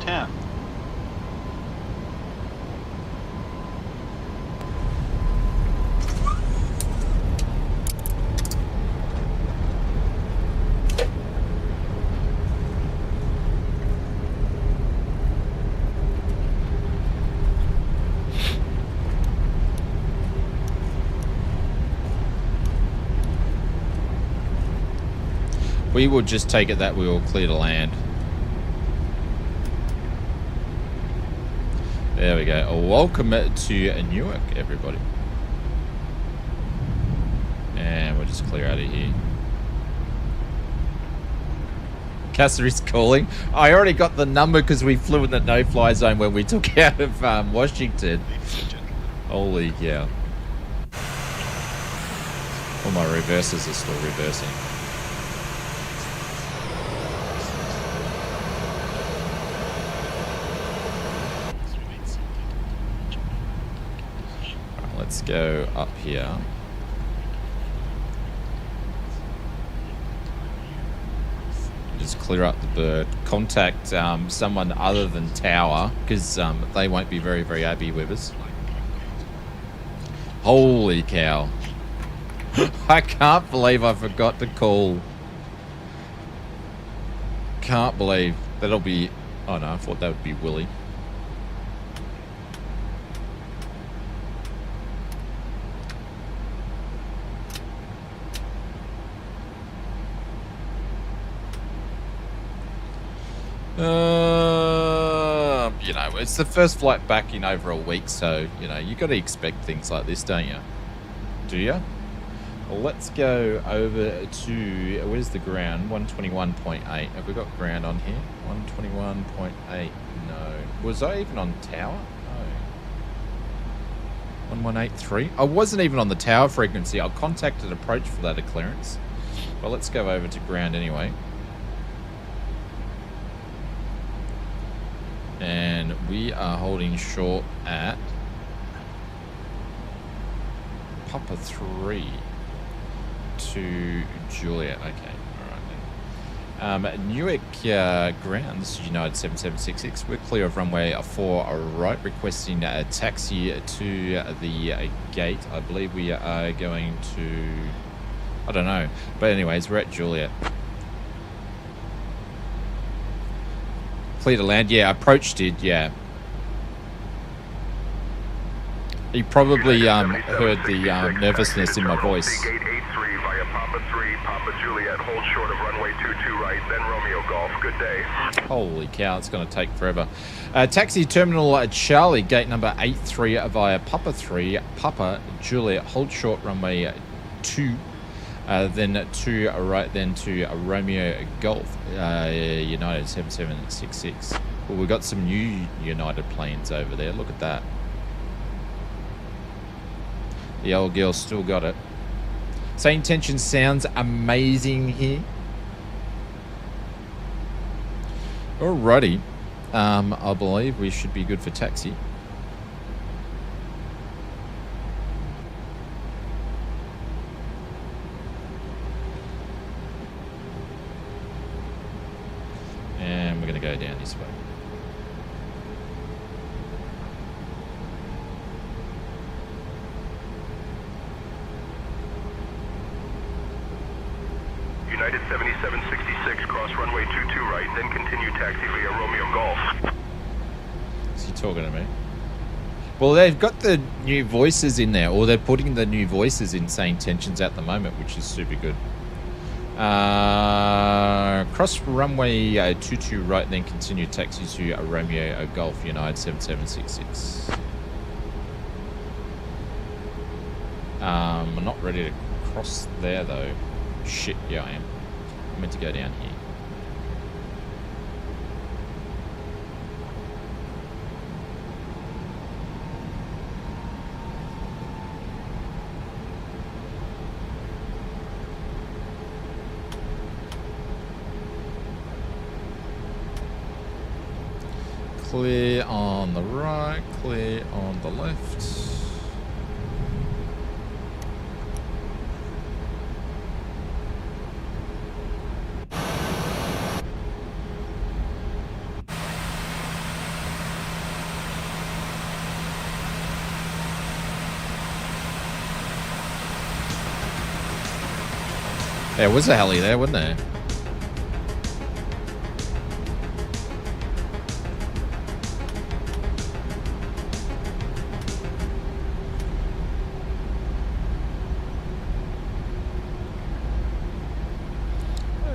10. We will just take it that we will clear to land. There we go. Welcome to Newark, everybody. And we'll just clear out of here. Cassie's calling. I already got the number because we flew in the no-fly zone when we took out of Washington. Holy cow. All my reversers are still reversing. Let's go up here. Just clear up the bird. Contact someone other than Tower, because they won't be very, very happy with us. Holy cow. I can't believe I forgot to call. Can't believe that'll be... Oh no, I thought that would be Willie. You know, it's the first flight back in over a week, so, you know, you got to expect things like this, don't you? Do you? Well, let's go over to, where's the ground? 121.8. Have we got ground on here? 121.8. No. Was I even on tower? No. 1183. I wasn't even on the tower frequency. I contacted approach for that clearance. Well, let's go over to ground anyway. And we are holding short at Papa 3 to Juliet. Okay, all right then. Newark ground, this is United 7766. We're clear of runway 4 right, requesting a taxi to the gate. I believe we are going to... I don't know. But anyways, we're at Juliet. Clear to land. Yeah, approach did, yeah. He probably heard the nervousness in my voice. Gate 83 via Papa 3, Papa Juliet, hold short of runway 22 right, then Romeo Golf. Good day. Holy cow, it's going to take forever. Taxi terminal at Charlie, gate number 83 via Papa 3, Papa Juliet, hold short runway 2. Then to right, then to Romeo Golf, United 7766. Well, we've got some new United planes over there. Look at that. The old girl still got it. SayIntentions sounds amazing here. Alrighty. I believe we should be good for taxi. And we're going to go down this way. United 7766, cross runway 22 right, then continue taxi via Romeo Golf. Is he talking to me? Well, they've got the new voices in there, or they're putting the new voices in SayIntentions at the moment, which is super good. Cross runway 22 right, then continue taxi to Romeo Golf United 7766. I'm not ready to cross there though. Shit, yeah I am. I'm meant to go down here. Clear on the right, clear on the left. There was a heli there, wasn't there?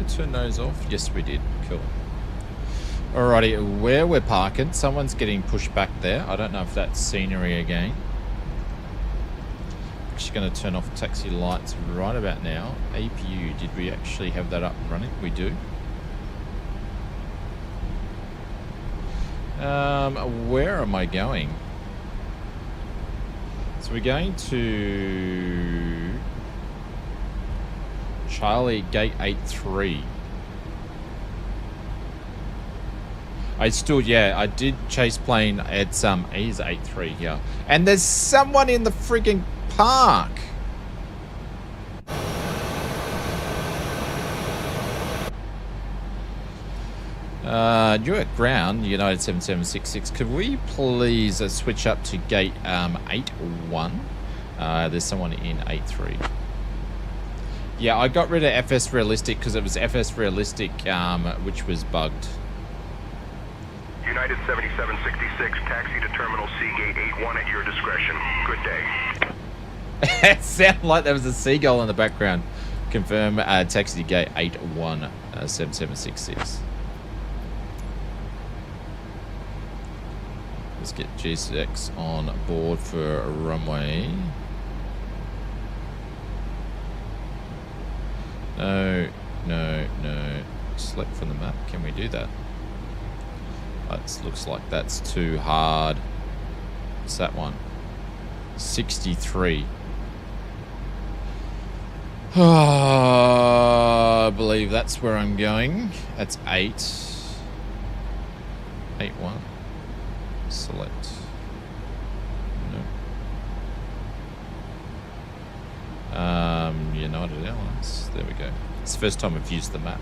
Turn those off. Yes, we did. Cool. Alrighty, where we're parking, someone's getting pushed back there. I don't know if that's scenery again. Actually going to turn off taxi lights right about now. APU, did we actually have that up and running? We do. Where am I going? So we're going to Charlie Gate 83. I did chase plane at is 83 here. And there's someone in the friggin' park. You're at ground, United 7766. Could we please switch up to gate 81? There's someone in 83. Yeah, I got rid of FS Realistic because it was FS Realistic which was bugged. United 7766, taxi to Terminal C, Gate 81 at your discretion. Good day. It sounded like there was a seagull in the background. Confirm taxi to Gate 81 7766. Let's get G6 on board for a runway. No. Select from the map. Can we do that? That looks like that's too hard. What's that one? 63. I believe that's where I'm going. That's 8. 8-1. Select. No. United Airlines. There we go. It's the first time I've used the map.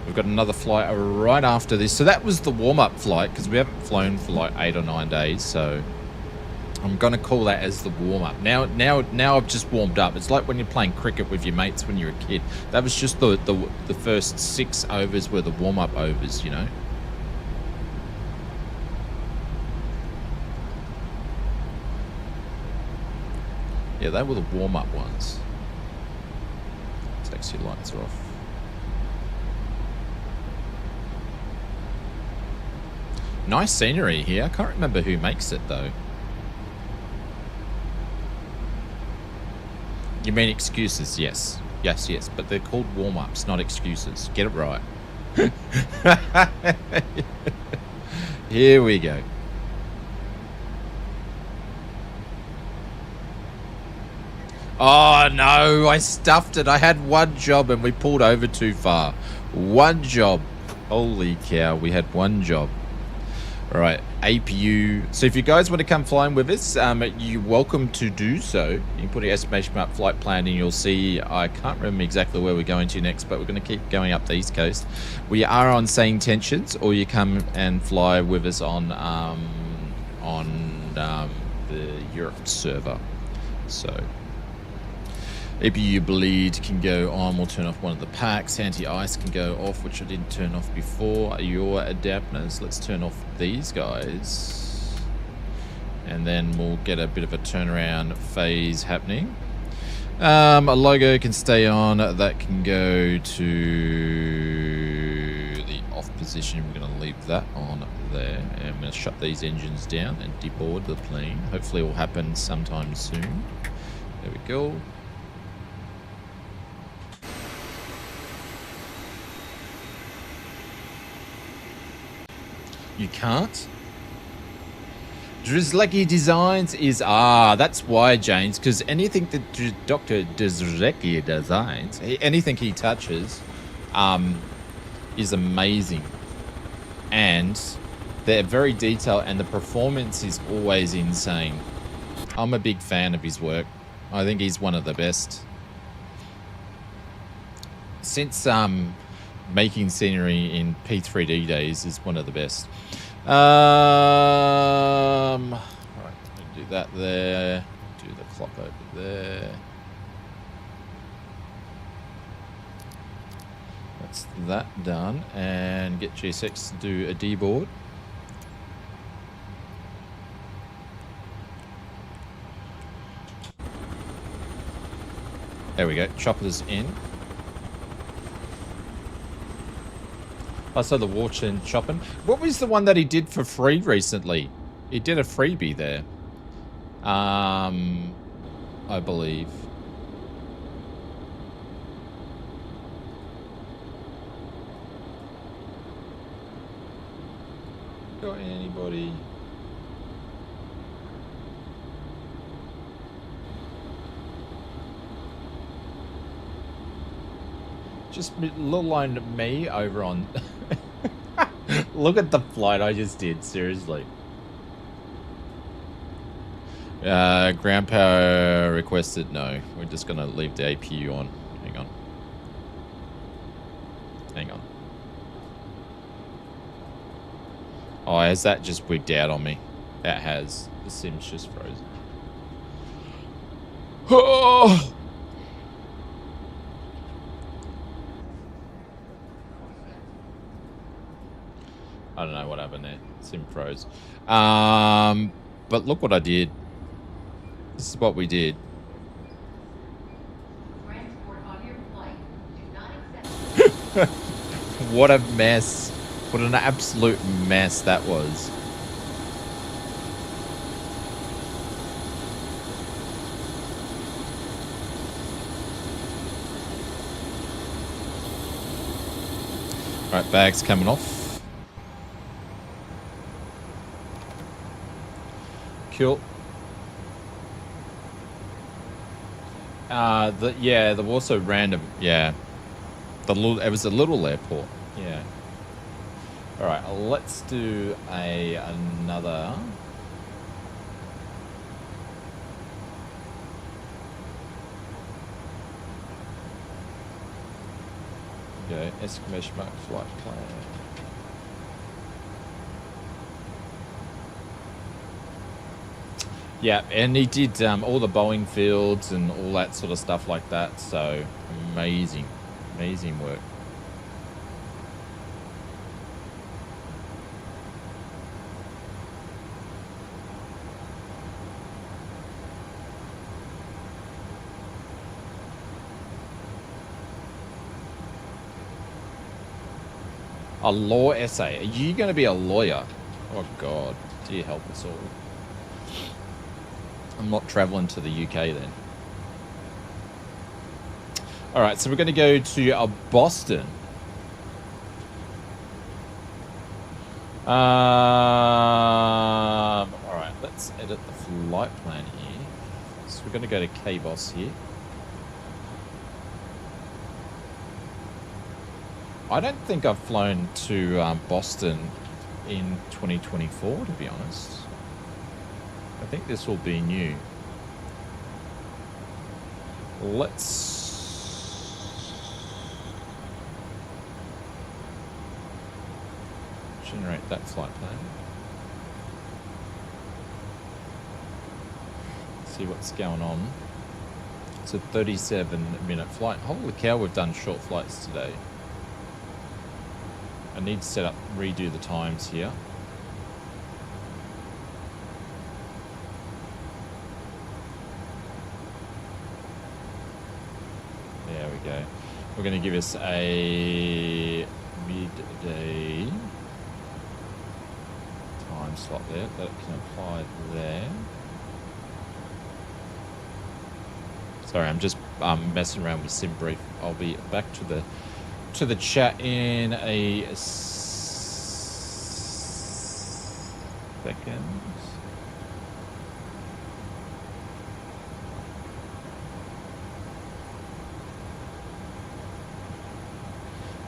We've got another flight right after this. So that was the warm-up flight because we haven't flown for like 8 or 9 days. So I'm going to call that as the warm-up. Now I've just warmed up. It's like when you're playing cricket with your mates when you're a kid. That was just the first 6 overs were the warm-up overs, Yeah, they were the warm-up ones. Taxi lights are off. Nice scenery here. I can't remember who makes it though. You mean excuses? Yes. Yes. But they're called warm-ups, not excuses. Get it right. Here we go. Oh no, I stuffed it. I had one job and we pulled over too far. One job. Holy cow, we had one job. All right, APU. So if you guys want to come flying with us, you're welcome to do so. You can put an estimation map flight plan and you'll see, I can't remember exactly where we're going to next, but we're going to keep going up the East Coast. We are on SayIntentions, or you come and fly with us on the Europe server. So APU bleed can go on. We'll turn off one of the packs. Anti-ice can go off, which I didn't turn off before. Your adapters. Let's turn off these guys. And then we'll get a bit of a turnaround phase happening. A logo can stay on. That can go to the off position. We're going to leave that on there. And I'm going to shut these engines down and deboard the plane. Hopefully it will happen sometime soon. There we go. You can't? Drizlecki Designs is... that's why, James. Because anything that Dr. Drizlecki designs, anything he touches, is amazing. And they're very detailed, and the performance is always insane. I'm a big fan of his work. I think he's one of the best. Since making scenery in P3D days is one of the best. All right, do that there. Do the clock over there. That's that done, and get GSX to do a deboard. There we go. Chopper's in. I saw the Warchin chopping. What was the one that he did for free recently? He did a freebie there. I believe. Got anybody? Just little line me over on... Look at the flight I just did, seriously. Ground power requested, no. We're just going to leave the APU on. Hang on. Hang on. Oh, has that just wigged out on me? That has. The sim's just frozen. Oh! I don't know what happened there. Sim froze. But look what I did. This is what we did. What a mess. What an absolute mess that was. Alright, bags coming off. Cool. Yeah, there were also random, yeah. It was a little airport, yeah. All right, let's do another. Okay, exclamation mark flight plan. Yeah, and he did all the Boeing fields and all that sort of stuff like that. So amazing, amazing work. A law essay. Are you going to be a lawyer? Oh, God. Dear help us all. I'm not traveling to the UK then. All right, so we're going to go to Boston. All right, let's edit the flight plan here. So we're going to go to KBOS here. I don't think I've flown to Boston in 2024, to be honest. I think this will be new. Let's generate that flight plan. See what's going on. It's a 37-minute flight. Holy cow, we've done short flights today. I need to set up, redo the times here. There we go. We're going to give us a midday time slot there. That can apply there. Sorry, I'm just messing around with SimBrief. I'll be back to the chat in a second.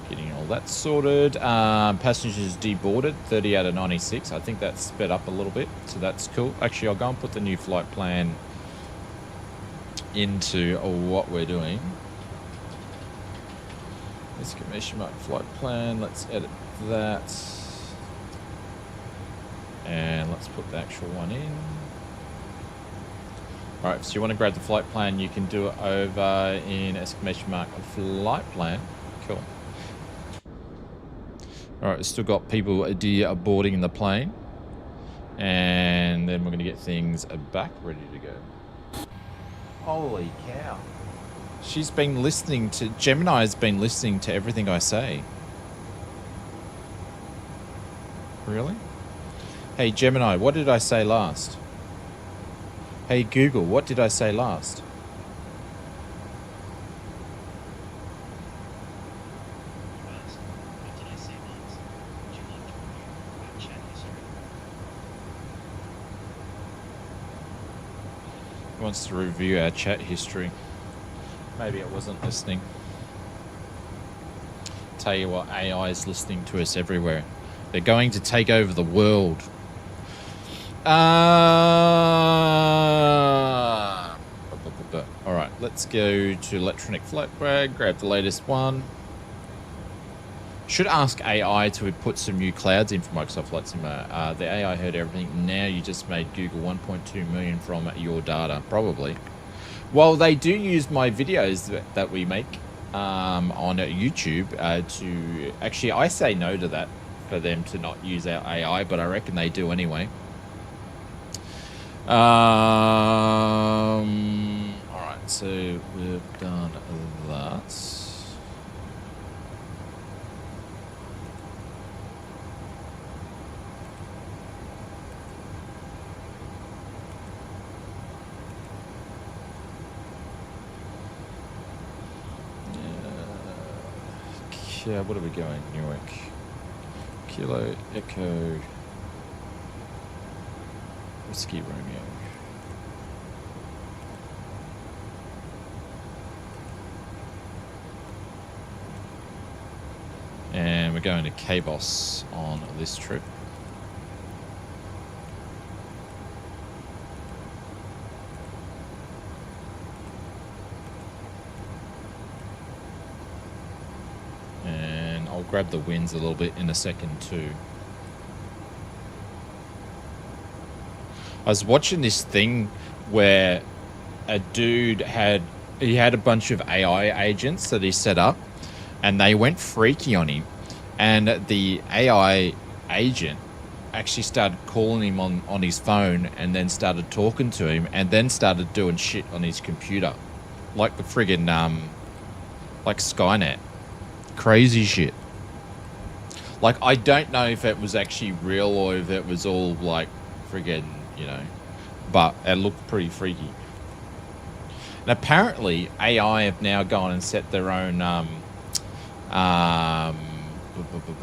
Getting all that sorted. Passengers deboarded, 30 out of 96. I think that's sped up a little bit, so that's cool. Actually, I'll go and put the new flight plan into what we're doing. Exclamation mark flight plan. Let's edit that. And let's put the actual one in. Alright, so you want to grab the flight plan, you can do it over in exclamation mark flight plan. Cool. Alright, we've still got people boarding the plane. And then we're going to get things back ready to go. Holy cow. She's been listening to... Gemini's been listening to everything I say. Really? Hey, Gemini, what did I say last? Hey, Google, what did I say last? Wants to review our chat history. Maybe it wasn't listening. Tell you what, AI is listening to us everywhere. They're going to take over the world. Alright, let's go to electronic flight bag, grab the latest one. Should ask AI to put some new clouds in for Microsoft Flight Simulator. The AI heard everything. Now you just made Google 1.2 million from your data. Probably. Well, they do use my videos that we make on YouTube to... Actually, I say no to that for them to not use our AI, but I reckon they do anyway. Alright, so we've done that. Yeah, what are we going? Newark. Kilo Echo Whiskey Romeo. And we're going to KBOS on this trip. And I'll grab the winds a little bit in a second too. I was watching this thing where a dude had a bunch of AI agents that he set up, and they went freaky on him, and the AI agent actually started calling him on his phone, and then started talking to him, and then started doing shit on his computer, like the friggin' like Skynet, crazy shit. Like, I don't know if it was actually real or if it was all like friggin', you know, but it looked pretty freaky. And apparently AI have now gone and set their own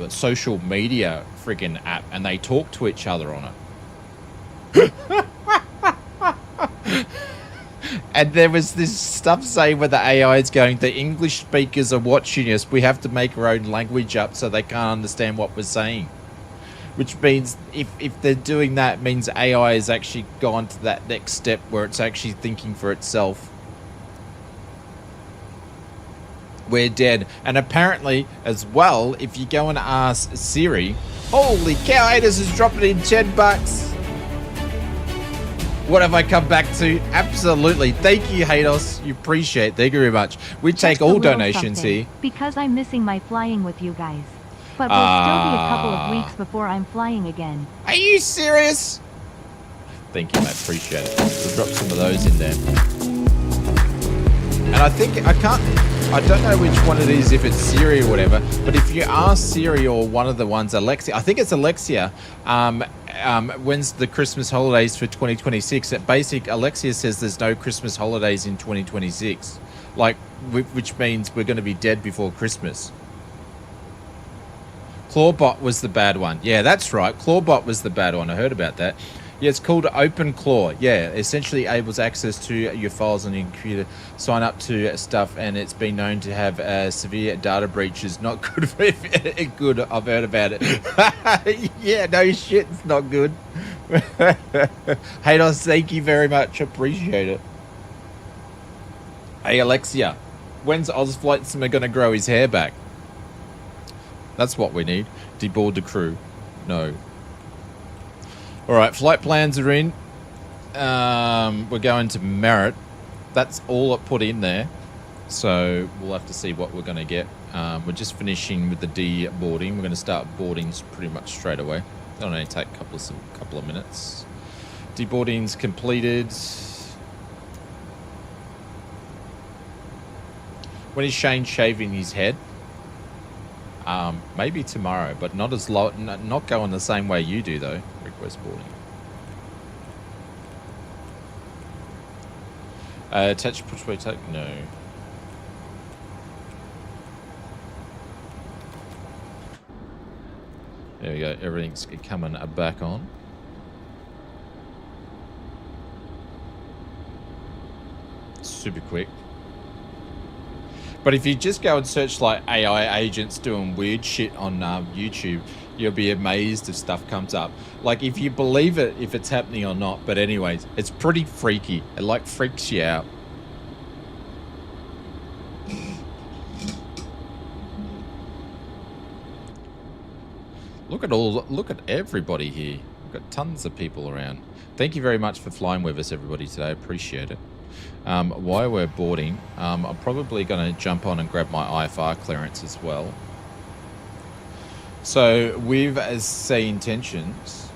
social media friggin' app, and they talk to each other on it. And there was this stuff saying where the AI is going, the English speakers are watching us, we have to make our own language up so they can't understand what we're saying. Which means if they're doing that, it means AI has actually gone to that next step where it's actually thinking for itself. We're dead. And apparently, as well, if you go and ask Siri, holy cow, Aiders is dropping in $10. What have I come back to? Absolutely. Thank you, Hados. You appreciate it. Thank you very much. We take Just a all little donations something, here. because I'm missing my flying with you guys. But we'll still be a couple of weeks before I'm flying again. Are you serious? Thank you, mate. Appreciate it. We'll drop some of those in there. And I think, I don't know which one it is, if it's Siri or whatever, but if you ask Siri or one of the ones, Alexia, I think it's Alexia, when's the Christmas holidays for 2026? Alexia says there's no Christmas holidays in 2026. Like, which means we're going to be dead before Christmas. Clawbot was the bad one. Yeah, that's right. Clawbot was the bad one. I heard about that. Yeah, it's called Open Claw. Yeah, essentially enables access to your files on your computer, sign up to stuff, and it's been known to have severe data breaches. Not good. Good. I've heard about it. Yeah, no shit. It's not good. Hados, thank you very much. Appreciate it. Hey, Alexia, when's Ozflightsman going to grow his hair back? That's what we need. Deboard the crew. No. All right, flight plans are in. We're going to Merritt. That's all I put in there. So we'll have to see what we're going to get. We're just finishing with the deboarding. We're going to start boardings pretty much straight away. It'll only take a couple of minutes. Deboarding's completed. When is Shane shaving his head? Maybe tomorrow, but not as low, not going the same way you do though. Request boarding. Attach pushway take? No. There we go. Everything's coming back on. Super quick. But if you just go and search like AI agents doing weird shit on YouTube, you'll be amazed if stuff comes up. Like if you believe it, if it's happening or not. But anyways, it's pretty freaky. It like freaks you out. Look at everybody here. We've got tons of people around. Thank you very much for flying with us, everybody, today. Appreciate it. While we're boarding, I'm probably going to jump on and grab my IFR clearance as well. So with SayIntentions,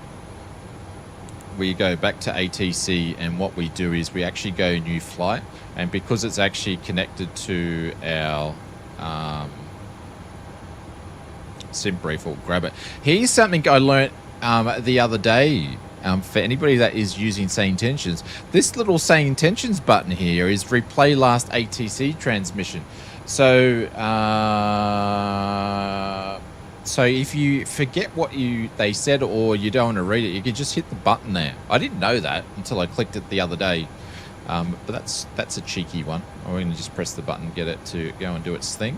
we go back to ATC, and what we do is we actually go new flight, and because it's actually connected to our sim brief, we'll grab it. Here's something I learnt the other day. For anybody that is using SayIntentions, this little SayIntentions button here is replay last ATC transmission. So so if you forget what they said or you don't want to read it, you can just hit the button there. I didn't know that until I clicked it the other day. But that's a cheeky one. I'm going to just press the button, get it to go and do its thing.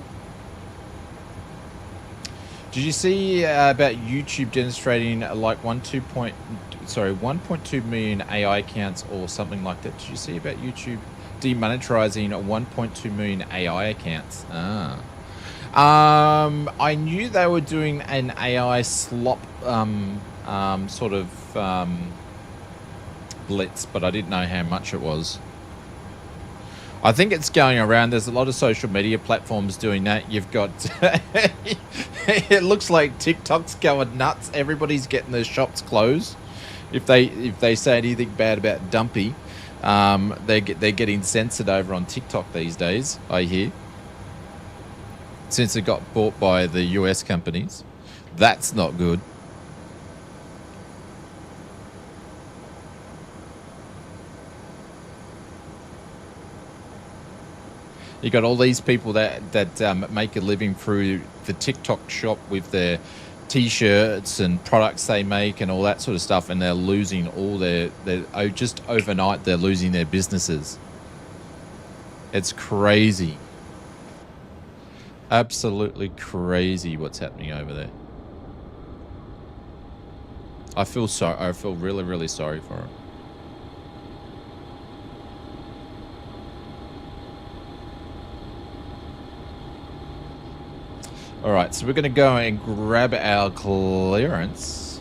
Did you see about YouTube demonstrating like 1.2 million AI accounts or something like that? Did you see about YouTube demonetizing 1.2 million AI accounts? I knew they were doing an AI slop sort of blitz, but I didn't know how much it was. I think it's going around. There's a lot of social media platforms doing that. You've got it looks like TikTok's going nuts. Everybody's getting their shops closed. If they say anything bad about Dumpy, they're getting censored over on TikTok these days, I hear. Since it got bought by the US companies. That's not good. You got all these people that make a living through the TikTok shop with their T-shirts and products they make and all that sort of stuff, and they're losing all their just overnight. They're losing their businesses. It's crazy, absolutely crazy what's happening over there. I feel sorry. I feel really, really sorry for them. All right, so we're going to go and grab our clearance.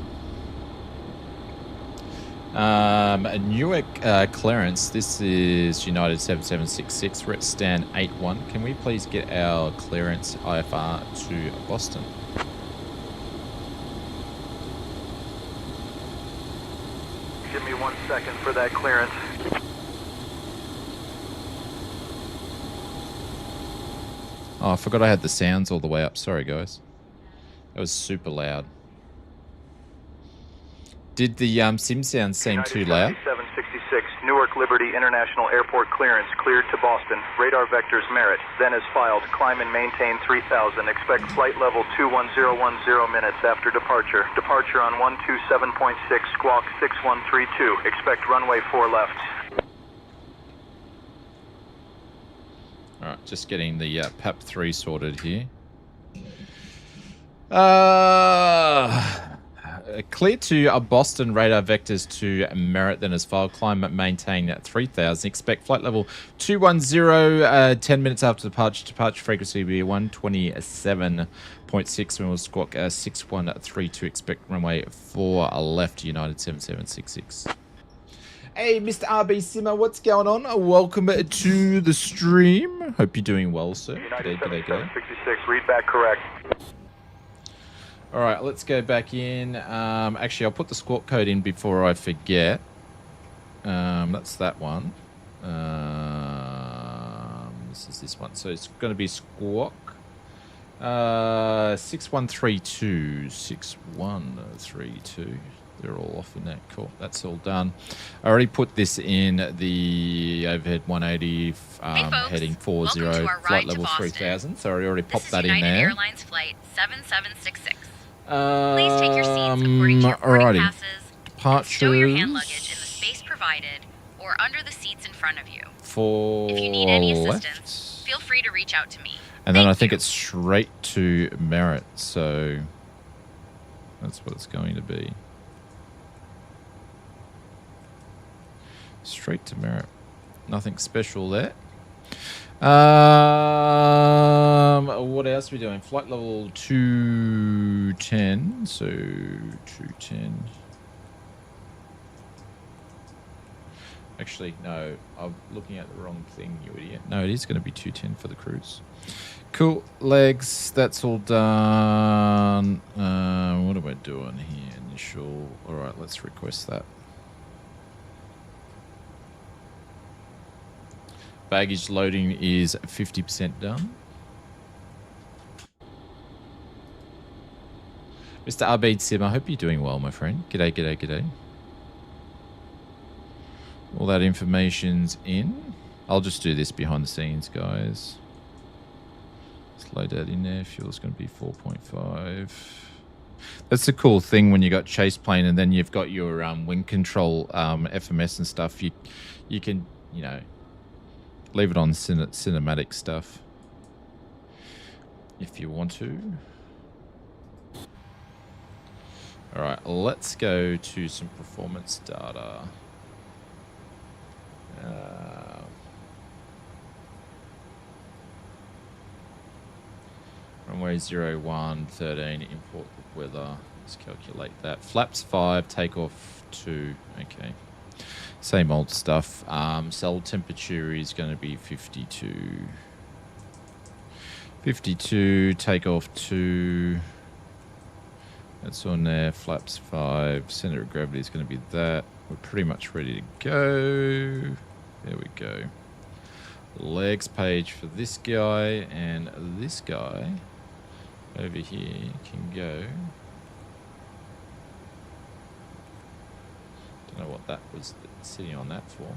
Newark clearance. This is United 7766. We're at stand 81. Can we please get our clearance IFR to Boston? Give me 1 second for that clearance. Oh, I forgot I had the sounds all the way up. Sorry, guys. That was super loud. Did the sim sound seem too loud? 766, Newark Liberty International Airport clearance cleared to Boston. Radar vectors merit. Then as filed, climb and maintain 3000. Expect flight level 21010 minutes after departure. Departure on 127.6, squawk 6132. Expect runway 4 left. All right, just getting the PAP 3 sorted here. Clear to Boston, radar vectors to Merritt, then as file, climb, maintain 3000. Expect flight level 210, 10 minutes after departure. Departure frequency will be 127.6, and we'll squawk 6132. Expect runway 4 left, United 7766. Hey, Mr. RB Simmer, what's going on? Welcome to the stream. Hope you're doing well, sir. United 7766, read back correct. All right, let's go back in. Actually, I'll put the squawk code in before I forget. That's that one. This is this one. So it's going to be squawk 6132. 6132. They're all off in that. Cool. That's all done. I already put this in the overhead 180, heading 40, flight level 3000. So I already popped that in there. United Airlines flight 7766. Please take your seats according to your boarding passes. Departures. Stow your hand luggage in the space provided or under the seats in front of you. For if you need any assistance, left. feel free to reach out to me. And then I think it's straight to Merritt, so that's what it's going to be. Straight to Merritt. Nothing special there. What else are we doing? Flight level 210. So 210. Actually, no. I'm looking at the wrong thing, you idiot. No, it is going to be 210 for the cruise. Cool. Legs. That's all done. What am I doing here? Initial. All right, let's request that. Baggage loading is 50% done. Mr. Abid Sim, I hope you're doing well, my friend. G'day, g'day, g'day. All that information's in. I'll just do this behind the scenes, guys. Let's load that in there. Fuel's going to be 4.5. That's the cool thing when you got chase plane and then you've got your wind control FMS and stuff. You can, you know, leave it on cinematic stuff if you want to. All right, let's go to some performance data. Runway 01, 13, import weather. Let's calculate that. Flaps 5, takeoff 2. Okay. Same old stuff. Cell temperature is going to be 52. 52, takeoff 2. That's on there. Flaps 5. Center of gravity is going to be that. We're pretty much ready to go. There we go. Legs page for this guy and this guy over here can go. Don't know what that was sitting on that for.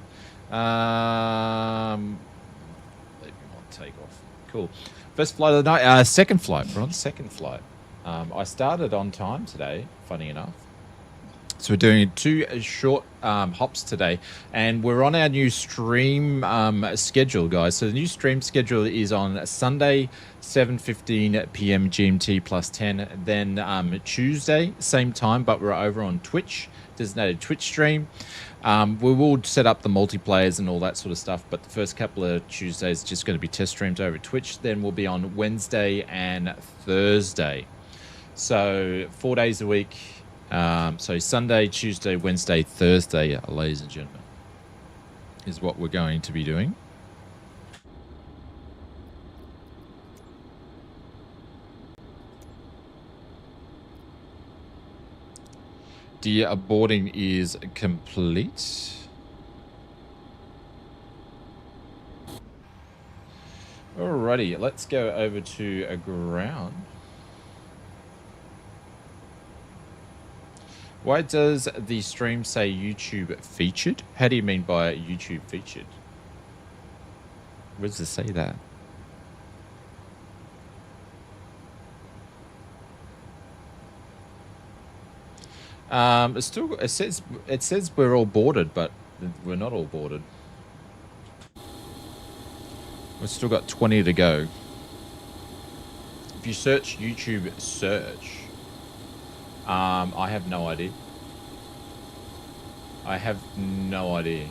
Leave him on takeoff. Cool. First flight of the night. Second flight. We're on second flight. I started on time today, funny enough. So we're doing 2 short hops today, and we're on our new stream schedule, guys. So the new stream schedule is on Sunday, 7:15 p.m. GMT +10. Then Tuesday, same time, but we're over on Twitch, designated Twitch stream. We will set up the multiplayers and all that sort of stuff, but the first couple of Tuesdays just going to be test streams over Twitch. Then we'll be on Wednesday and Thursday. So 4 days a week. So Sunday, Tuesday, Wednesday, Thursday, ladies and gentlemen, is what we're going to be doing. Dear, boarding is complete. Alrighty, let's go over to a ground. Why does the stream say YouTube featured? How do you mean by YouTube featured? Where does it say that? It says we're all boarded, but we're not all boarded. We've still got 20 to go. If you search YouTube search, I have no idea. I have no idea.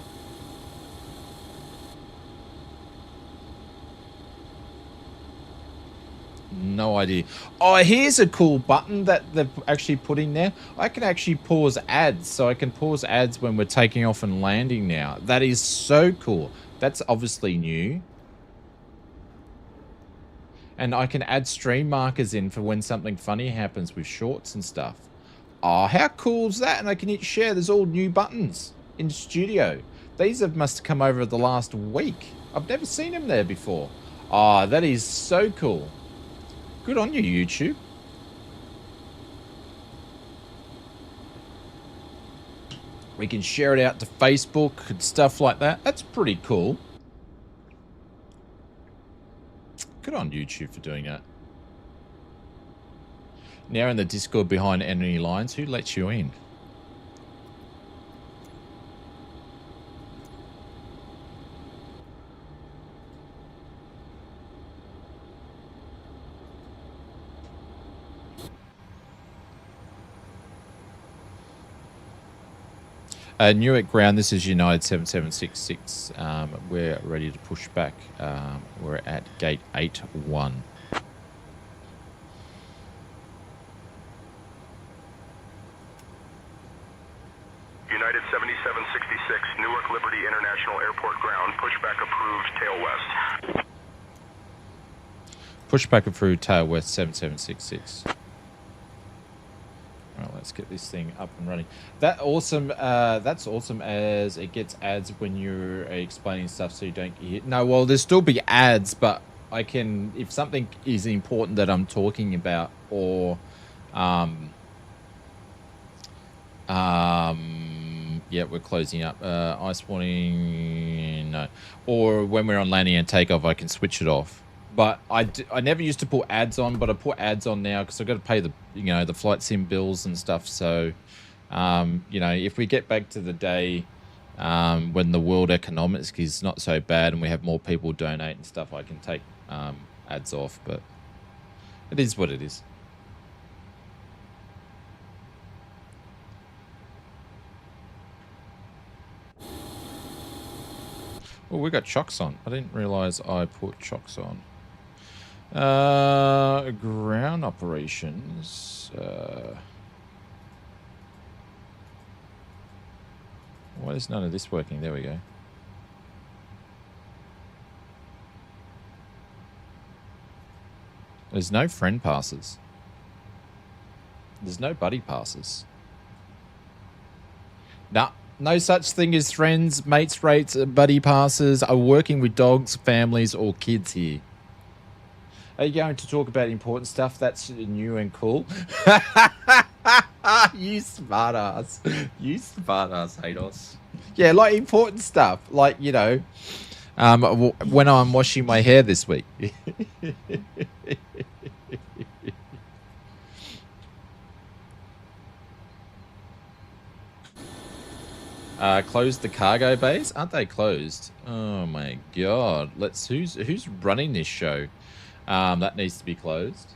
No idea. Oh, here's a cool button that they've actually put in there. I can actually pause ads. So I can pause ads when we're taking off and landing now. That is so cool. That's obviously new. And I can add stream markers in for when something funny happens with shorts and stuff. Oh, how cool is that? And I can hit share. There's all new buttons in the studio. These must have come over the last week. I've never seen them there before. Oh, that is so cool. Good on you, YouTube. We can share it out to Facebook and stuff like that. That's pretty cool. Good on YouTube for doing that. Now in the Discord behind enemy lines, who lets you in? Newark ground, this is United 7766. We're ready to push back. We're at gate 81. United 7766, Newark Liberty International Airport ground, pushback approved, tail west. Pushback approved, tail west 7766. Right, let's get this thing up and running. That's awesome as it gets ads when you're explaining stuff so you don't get... No, well, there'll still be ads, but I can... If something is important that I'm talking about or... yeah, we're closing up. Ice warning... No. Or when we're on landing and takeoff, I can switch it off. But I never used to put ads on, but I put ads on now because I've got to pay the, the flight sim bills and stuff. So, if we get back to the day when the world economics is not so bad and we have more people donate and stuff, I can take ads off. But it is what it is. Oh, we got chocks on. I didn't realize I put chocks on. Ground operations. Why is none of this working? There we go. There's no friend passes. There's no buddy passes. Nah. No such thing as friends, mates, rates, buddy passes are working with dogs, families, or kids here. Are you going to talk about important stuff that's new and cool? You smart ass. You smart ass, Hados. Yeah, like important stuff. Like, when I'm washing my hair this week. Close the cargo bays? Aren't they closed? Oh my god. Who's running this show? That needs to be closed.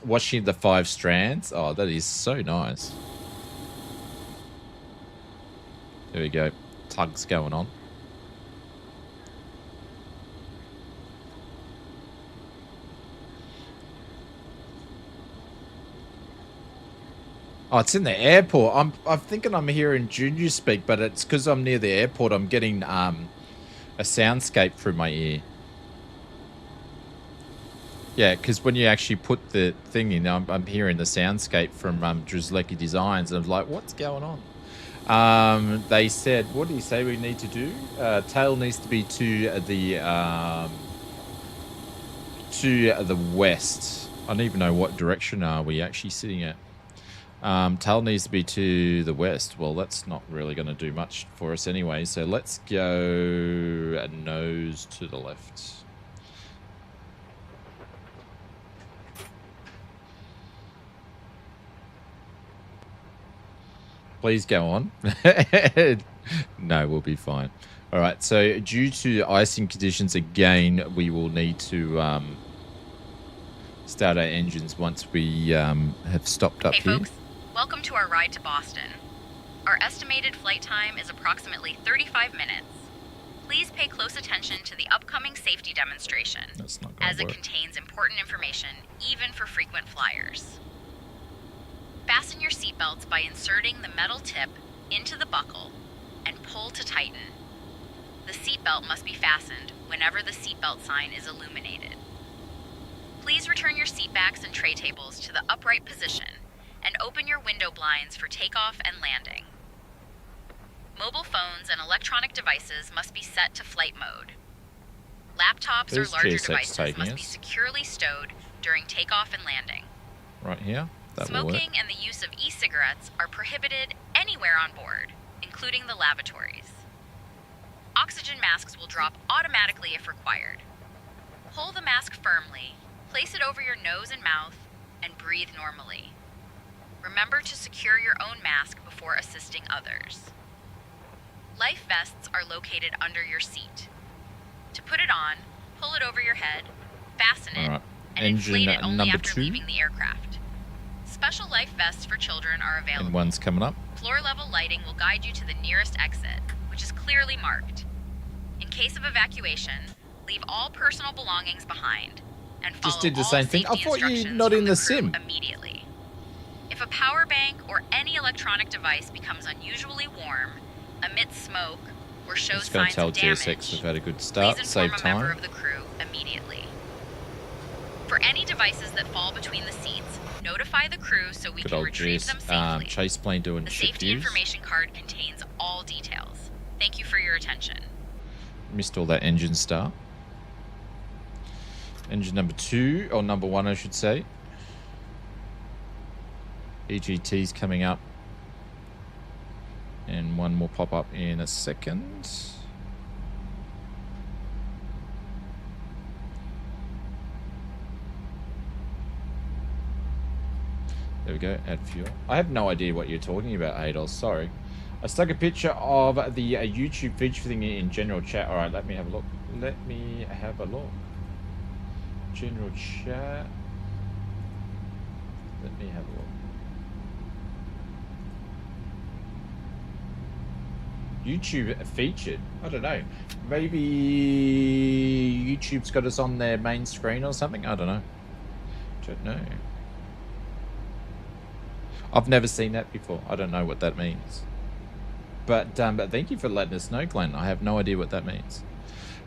Washing the 5 strands. Oh, that is so nice. There we go. Tugs going on. Oh, it's in the airport. I'm thinking I'm hearing Junior speak, but it's because I'm near the airport. I'm getting a soundscape through my ear. Yeah, because when you actually put the thing in, I'm hearing the soundscape from Drizlecki Designs, and I was like, what's going on? They said, what do you say we need to do? Tail needs to be to the west. I don't even know what direction are we actually sitting at. Tail needs to be to the west. Well, that's not really going to do much for us anyway, so let's go nose to the left. Please go on. No, we'll be fine. All right, so due to icing conditions again, we will need to start our engines once we have stopped up here. Hey folks, welcome to our ride to Boston. Our estimated flight time is approximately 35 minutes. Please pay close attention to the upcoming safety demonstration, as it contains important information even for frequent flyers. Fasten your seatbelts by inserting the metal tip into the buckle and pull to tighten. The seatbelt must be fastened whenever the seatbelt sign is illuminated. Please return your seatbacks and tray tables to the upright position and open your window blinds for takeoff and landing. Mobile phones and electronic devices must be set to flight mode. Laptops or larger devices must be securely stowed during takeoff and landing. Right here. Smoking and the use of e-cigarettes are prohibited anywhere on board, including the lavatories. Oxygen masks will drop automatically if required. Pull the mask firmly, place it over your nose and mouth, and breathe normally. Remember to secure your own mask before assisting others. Life vests are located under your seat. To put it on, pull it over your head, fasten it, and inflate it only after leaving the aircraft. Special life vests for children are available. And one's coming up. Floor-level lighting will guide you to the nearest exit, which is clearly marked. In case of evacuation, leave all personal belongings behind and follow just did the same thing. I thought you not in the sim. Immediately. If a power bank or any electronic device becomes unusually warm, emits smoke, or shows signs of damage, GSX we've had a good start. please Save inform a member of the crew immediately. For any devices that fall between the seats, notify the crew so we can retrieve them safely. Chase plane doing the shit safety information card contains all details. Thank you for your attention. Missed all that engine start. Engine number 2, or number 1 I should say. EGT's coming up. And one will pop up in a second. There we go, add fuel. I have no idea what you're talking about, Adol, sorry. I stuck a picture of the YouTube feature thing in general chat. Alright, let me have a look. Let me have a look. General chat. Let me have a look. YouTube featured? I don't know. Maybe YouTube's got us on their main screen or something? I don't know. Don't know. I've never seen that before. I don't know what that means. But thank you for letting us know, Glenn. I have no idea what that means.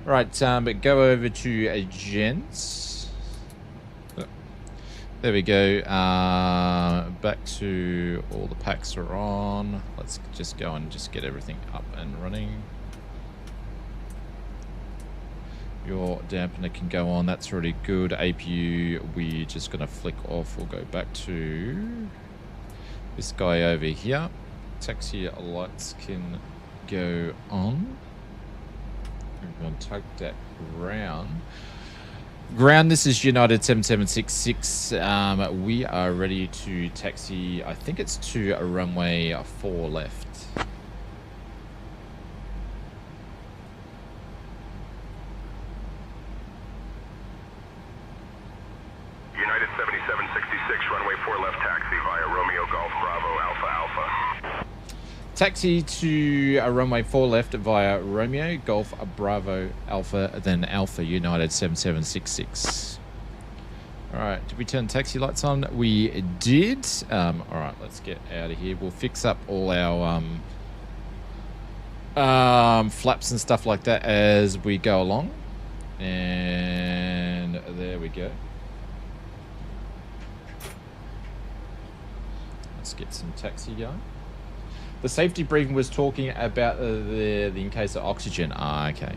Right, but go over to gents. There we go. Back to all the packs are on. Let's just go and just get everything up and running. Your dampener can go on. That's really good. APU, we're just going to flick off. We'll go back to this guy over here. Taxi lights can go on. We're going to take that ground. Ground, this is United 7766. We are ready to taxi, I think it's to a runway 4 left. United 7766, runway 4 left taxi via Romeo Golf Bravo Alpha Alpha. Taxi to a runway 4 left via Romeo Golf Bravo Alpha, then Alpha United 7766. All right, did we turn taxi lights on? We did. All right, let's get out of here. We'll fix up all our flaps and stuff like that as we go along. And there we go. Let's get some taxi going. The safety briefing was talking about the in case of oxygen. Ah, okay.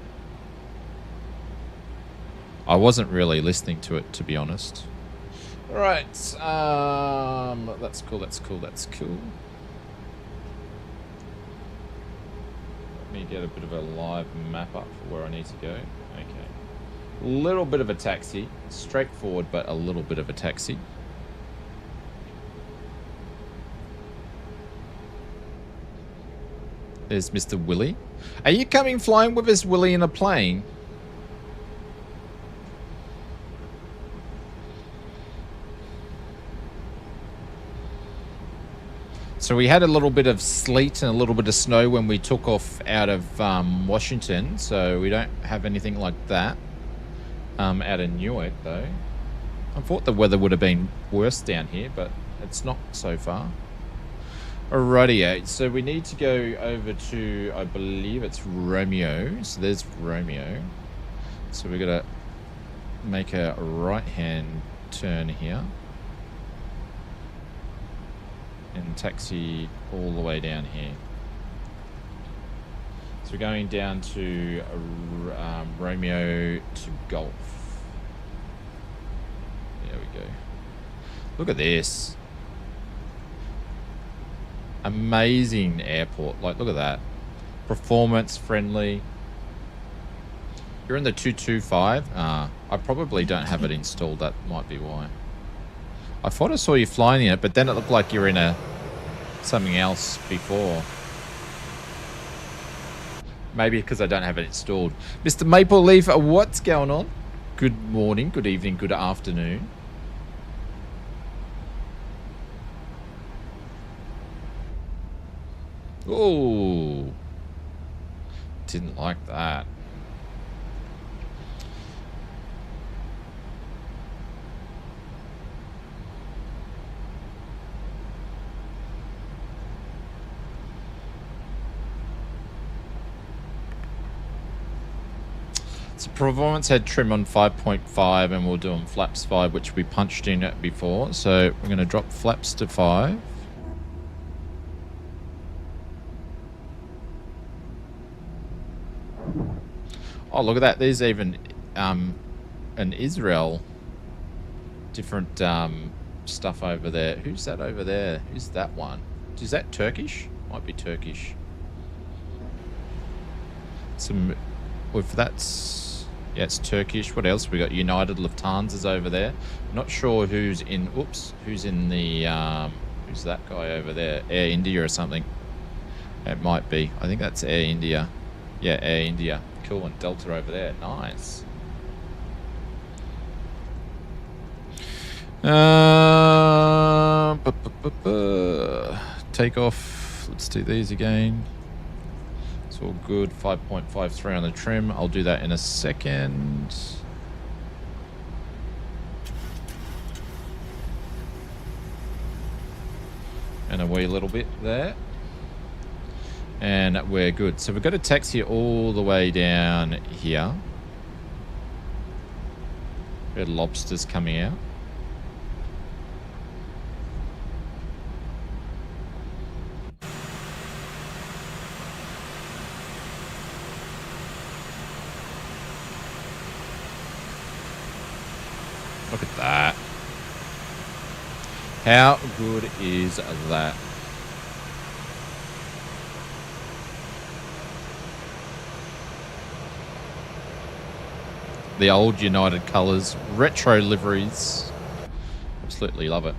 I wasn't really listening to it, to be honest. All right. That's cool. That's cool. That's cool. Let me get a bit of a live map up for where I need to go. Okay. A little bit of a taxi. Straightforward, but a little bit of a taxi. There's Mr. Willie. Are you coming flying with us, Willie, in a plane? So we had a little bit of sleet and a little bit of snow when we took off out of Washington. So we don't have anything like that out of Newark, though. I thought the weather would have been worse down here, but it's not so far. Alrighty, so we need to go over to, I believe it's Romeo. So there's Romeo. So we're going to make a right-hand turn here. And taxi all the way down here. So we're going down to Romeo to Golf. There we go. Look at this. Amazing airport. Like, look at that. Performance friendly. You're in the 225. I probably don't have it installed. That might be why. I thought I saw you flying in it, but then it looked like you're in something else before. Maybe because I don't have it installed. Mr. Maple Leaf, what's going on? Good morning, good evening, good afternoon. Oh, didn't like that. So performance had trim on 5.5 and we'll do on flaps 5, which we punched in at before. So we're going to drop flaps to 5. Oh, look at that. There's even an Israel different stuff over there. Who's that over there? Who's that one? Is that Turkish? Might be Turkish. Some, if that's, yeah, it's Turkish. What else? We got United Lufthansa's over there. Not sure who's in, oops, who's in the, who's that guy over there? Air India or something. It might be. I think that's Air India. Yeah, Air India. Cool, and Delta over there. Nice. Take off. Let's do these again. It's all good. 5.53 on the trim. I'll do that in a second. And a wee little bit there. And we're good. So we've got a taxi all the way down here. We had lobsters coming out. Look at that. How good is that? The old United colours, retro liveries. Absolutely love it.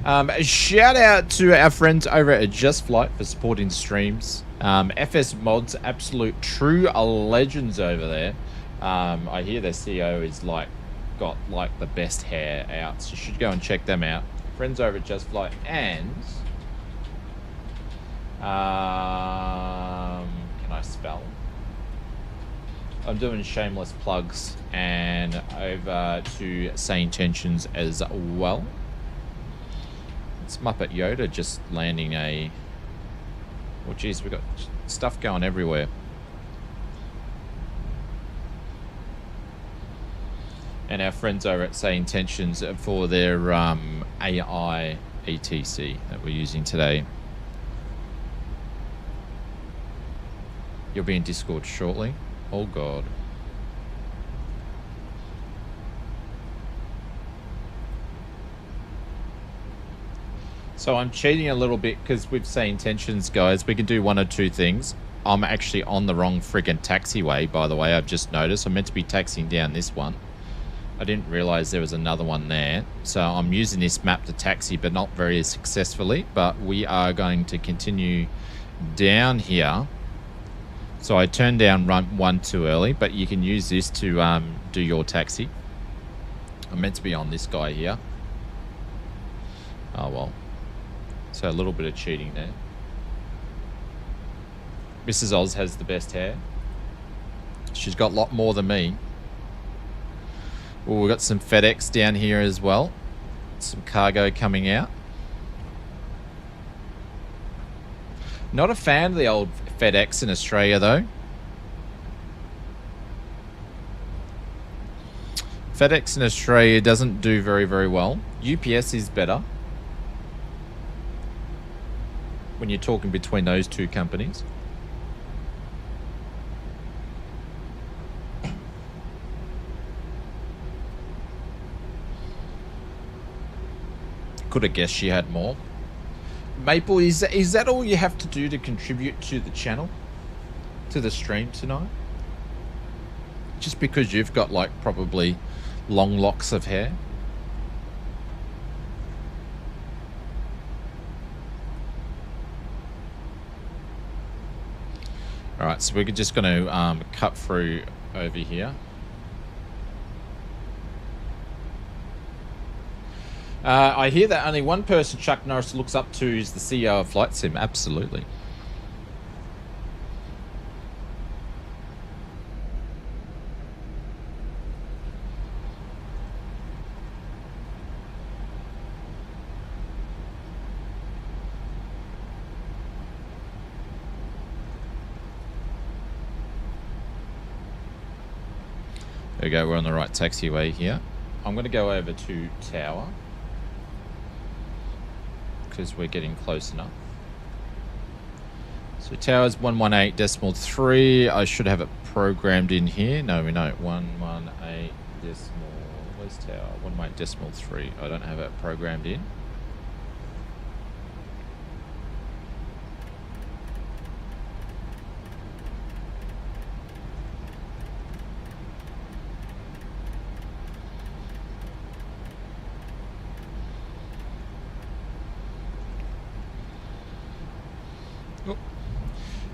A shout out to our friends over at Just Flight for supporting streams. FS Mods, absolute true legends over there. I hear their CEO is got the best hair out, so you should go and check them out. Friends over at Just Flight, and can I spell? I'm doing shameless plugs and over to SayIntentions as well. It's Muppet Yoda just landing a... Oh, geez, we've got stuff going everywhere. And our friends over at SayIntentions for their AI ETC that we're using today. You'll be in Discord shortly. Oh, God. So I'm cheating a little bit because with SayIntentions, guys, we can do one or two things. I'm actually on the wrong friggin' taxiway, by the way. I've just noticed. I'm meant to be taxiing down this one. I didn't realize there was another one there. So I'm using this map to taxi, but not very successfully. But we are going to continue down here. So I turned down run 1 too early, but you can use this to do your taxi. I'm meant to be on this guy here. Oh, well. So a little bit of cheating there. Mrs. Oz has the best hair. She's got a lot more than me. Well, we've got some FedEx down here as well. Some cargo coming out. Not a fan of the old FedEx in Australia, though. FedEx in Australia doesn't do very, very well. UPS is better. When you're talking between those two companies. Could have guessed she had more. Maple, is that all you have to do to contribute to the channel? To the stream tonight? Just because you've got, like, probably long locks of hair? Alright, so we're just going to cut through over here. I hear that only one person Chuck Norris looks up to is the CEO of Flight Sim. Absolutely. There we go, we're on the right taxiway here. I'm going to go over to Tower. Because we're getting close enough. So Tower's 118.3. I should have it programmed in here. No, we know 118 decimal. Where's Tower? 118.3. I don't have it programmed in.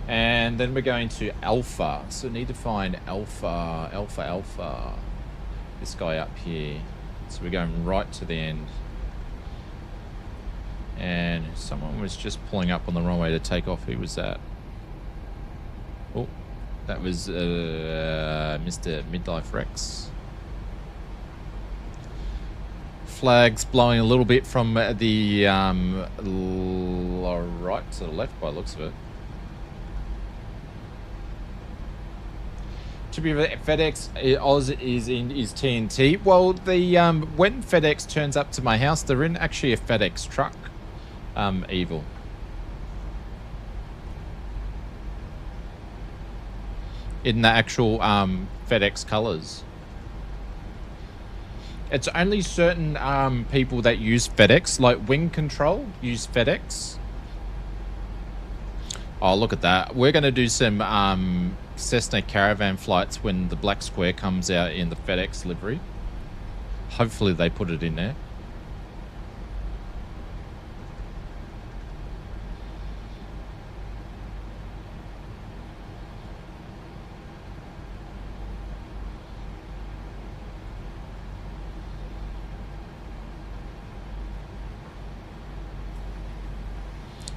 And then we're going to Alpha. So need to find Alpha. This guy up here. So we're going right to the end. And someone was just pulling up on the wrong way to take off. Who was that? Oh, that was Mr. Midlife Rex. Flags blowing a little bit from the right to the left by the looks of it. To be FedEx Oz is TNT. Well, the when FedEx turns up to my house, they're in actually a FedEx truck. Evil. In the actual FedEx colors. It's only certain people that use FedEx, like Wing Control, use FedEx. Oh, look at that. We're going to do some Cessna Caravan flights when the black square comes out in the FedEx livery. Hopefully they put it in there.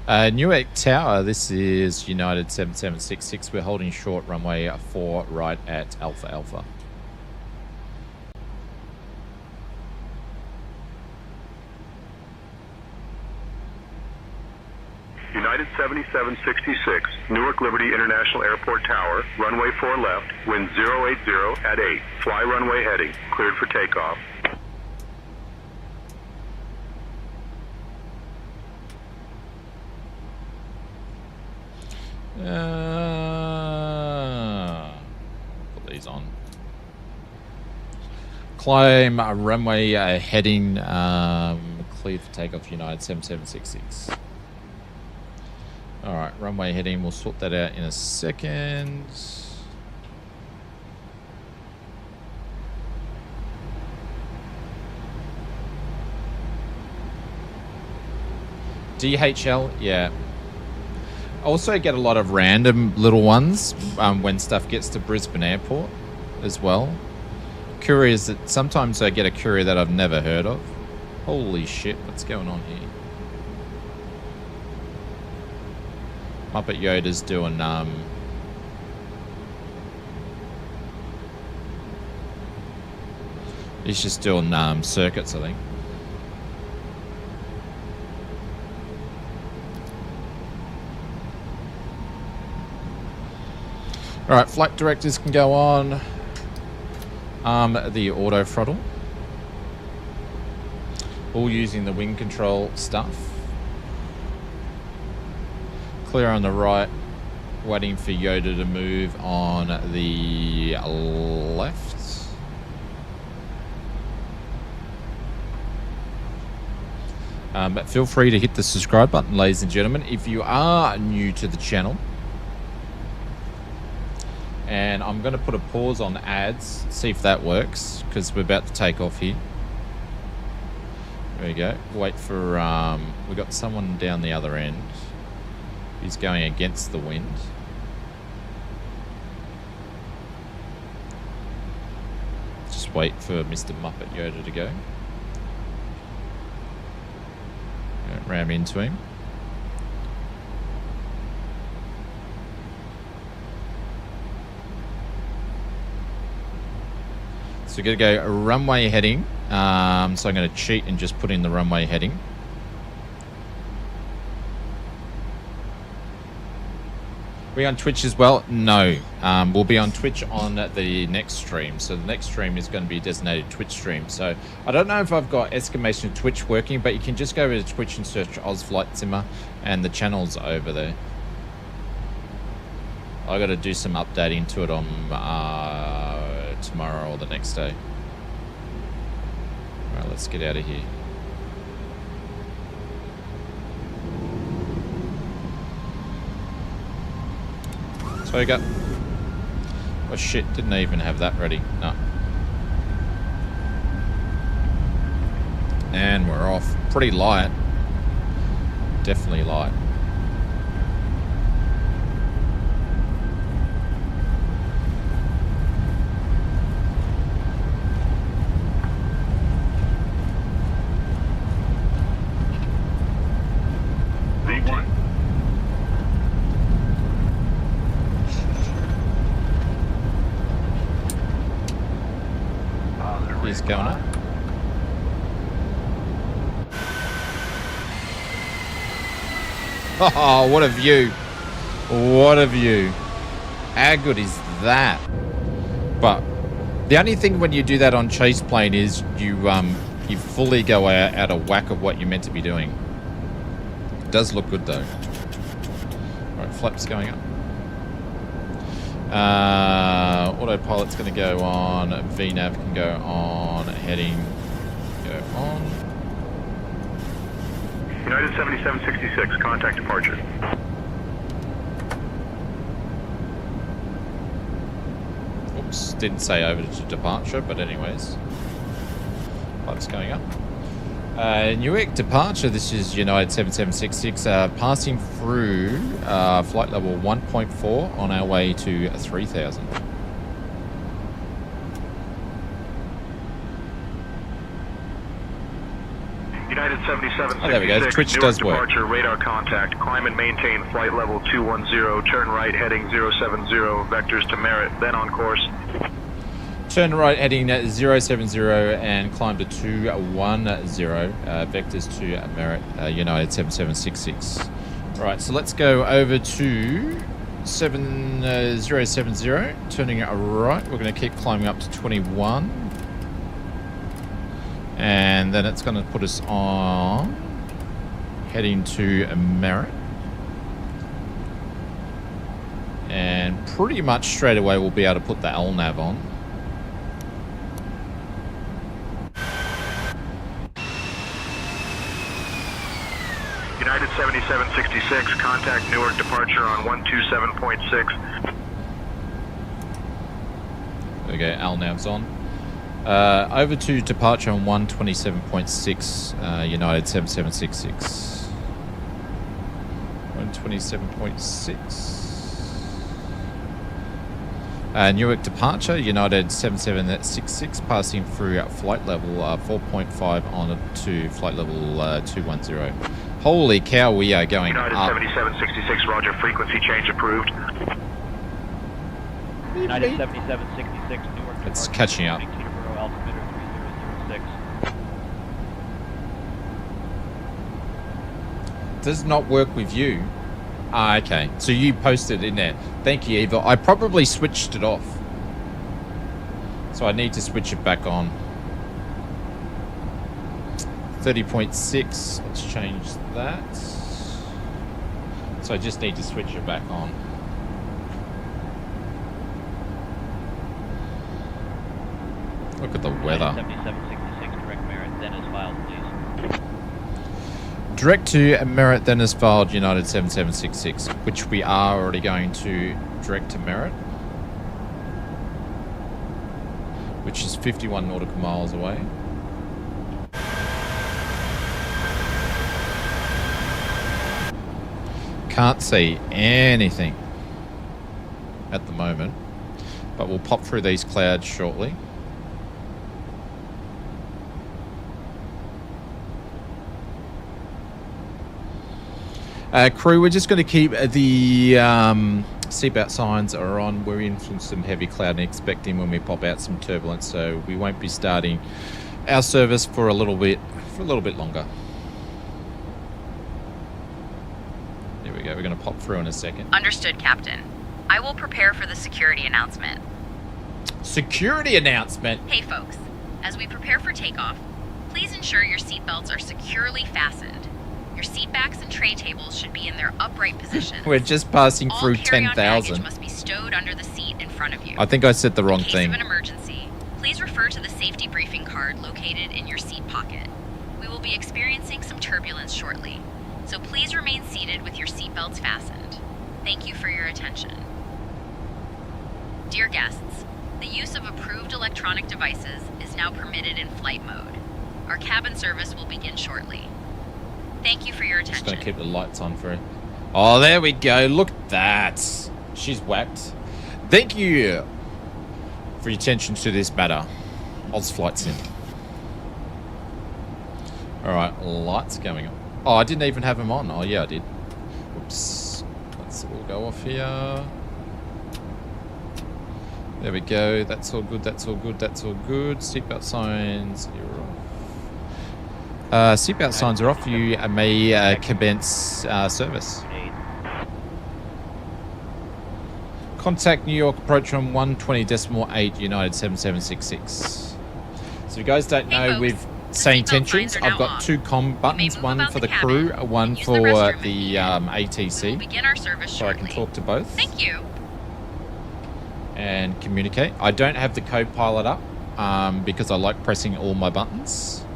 Newark Tower, this is United 7766. We're holding short runway 4 right at Alpha Alpha. United 7766, Newark Liberty International Airport Tower, runway 4 left, wind 080 at 8. Fly runway heading, cleared for takeoff. Put these on. Climb runway heading, cleared for takeoff, United 7766. Alright, runway heading, we'll sort that out in a second. DHL, yeah. Also get a lot of random little ones when stuff gets to Brisbane Airport as well. Couriers that sometimes I get a courier that I've never heard of. Holy shit, what's going on here? Muppet Yoda's doing he's just doing circuits, I think. Alright, flight directors can go on the auto throttle. All using the wing control stuff. Clear on the right, waiting for Yoda to move on the left. But feel free to hit the subscribe button, ladies and gentlemen, if you are new to the channel. And I'm going to put a pause on ads, see if that works, because we're about to take off here. There we go. Wait for, we got someone down the other end. He's going against the wind. Just wait for Mr. Muppet Yoda to go. Don't ram into him. So we're going to go runway heading. So I'm going to cheat and just put in the runway heading. We on Twitch as well? No. We'll be on Twitch on the next stream. So the next stream is going to be a designated Twitch stream. So I don't know if I've got exclamation Twitch working, but you can just go over to Twitch and search Oz Flight Simmer, and the channel's over there. I got to do some updating to it on tomorrow or the next day. All right, let's get out of here. So we got... Oh shit, didn't even have that ready. No. And we're off. Pretty light. Definitely light. He's going up. Oh, what a view. What a view. How good is that? But the only thing when you do that on chase plane is you fully go out of whack of what you're meant to be doing. It does look good though. Alright, flaps going up. Autopilot's going to go on. VNAV can go on. Heading. Go on. United 7766, contact departure. Oops, didn't say over to departure, but anyways. Flight's going up. Newark departure, this is United 7766, passing through flight level 1.4 on our way to 3000. United 7766, Oh, there we go. Twitch Newark does work. departure, radar contact, climb and maintain flight level 210, turn right heading 070, vectors to Merritt, then on course. Turn right heading 070 and climb to 210, vectors to Merritt, United 7766. Right, so let's go over to 070, turning it right. We're going to keep climbing up to 21. And then it's going to put us on heading to Merritt. And pretty much straight away we'll be able to put the LNAV on. United 7766, contact Newark departure on 127.6. There we go, LNAV's on. Over to departure on 127.6, United 7766. 127.6. Newark departure, United 7766, passing through flight level 4.5 on to flight level 210. Holy cow, we are going United up. 7766, roger, frequency change approved. United 7766, Newark. It's catching up. Altimeter 3006. Does not work with you. Ah, okay. So you posted in there. Thank you, Eva. I probably switched it off. So I need to switch it back on. 30.6. Let's change that. So I just need to switch it back on. Look at the weather. 7766, direct Merritt, then as filed, please. Direct to Merritt, then as filed, United 7766, which we are already going to direct to Merritt, which is 51 nautical miles away. Can't see anything at the moment, but we'll pop through these clouds shortly. Crew, we're just going to keep the seatbelt signs are on. We're in from some heavy cloud and expecting when we pop out some turbulence, so we won't be starting our service for a little bit longer. There we go. We're going to pop through in a second. Understood, Captain. I will prepare for the security announcement. Security announcement? Hey, folks. As we prepare for takeoff, please ensure your seatbelts are securely fastened. Your seat backs and tray tables should be in their upright positions. We're just passing through All carry-on 10,000. baggage must be stowed under the seat in front of you. I think I said the wrong In case thing. of an emergency, please refer to the safety briefing card located in your seat pocket. We will be experiencing some turbulence shortly, so please remain seated with your seatbelts fastened. Thank you for your attention. Dear guests, the use of approved electronic devices is now permitted in flight mode. Our cabin service will begin shortly. Thank you for your attention. Just going to keep the lights on for it. Oh, there we go. Look at that. She's whacked. Thank you for your attention to this matter. Oz Flight Sim. Alright, lights going on. Oh, I didn't even have them on. Oh, yeah, I did. Whoops. Let's all go off here. There we go. That's all good. That's all good. That's all good. Seatbelt signs. You're off. Seatbelt signs are off. You may commence service. Contact New York approach on 120.8 United 7766. So you guys don't know, with SayIntentions, I've got two comm buttons, one for the crew, one for the ATC. Begin our service so I shortly. can talk to both. Thank you. And communicate. I don't have the co-pilot up because I like pressing all my buttons.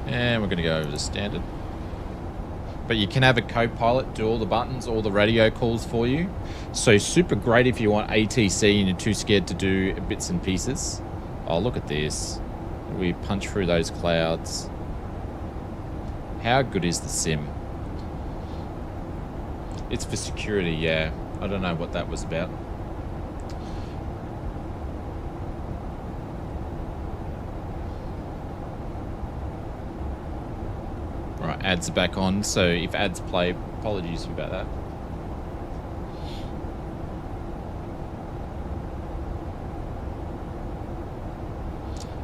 And we're going to go over to standard. But you can have a co-pilot do all the buttons, all the radio calls for you. So super great if you want ATC and you're too scared to do bits and pieces. Oh, look at this. We punch through those clouds. How good is the sim? It's for security, yeah. I don't know what that was about. Right, ads are back on, so if ads play, apologies about that.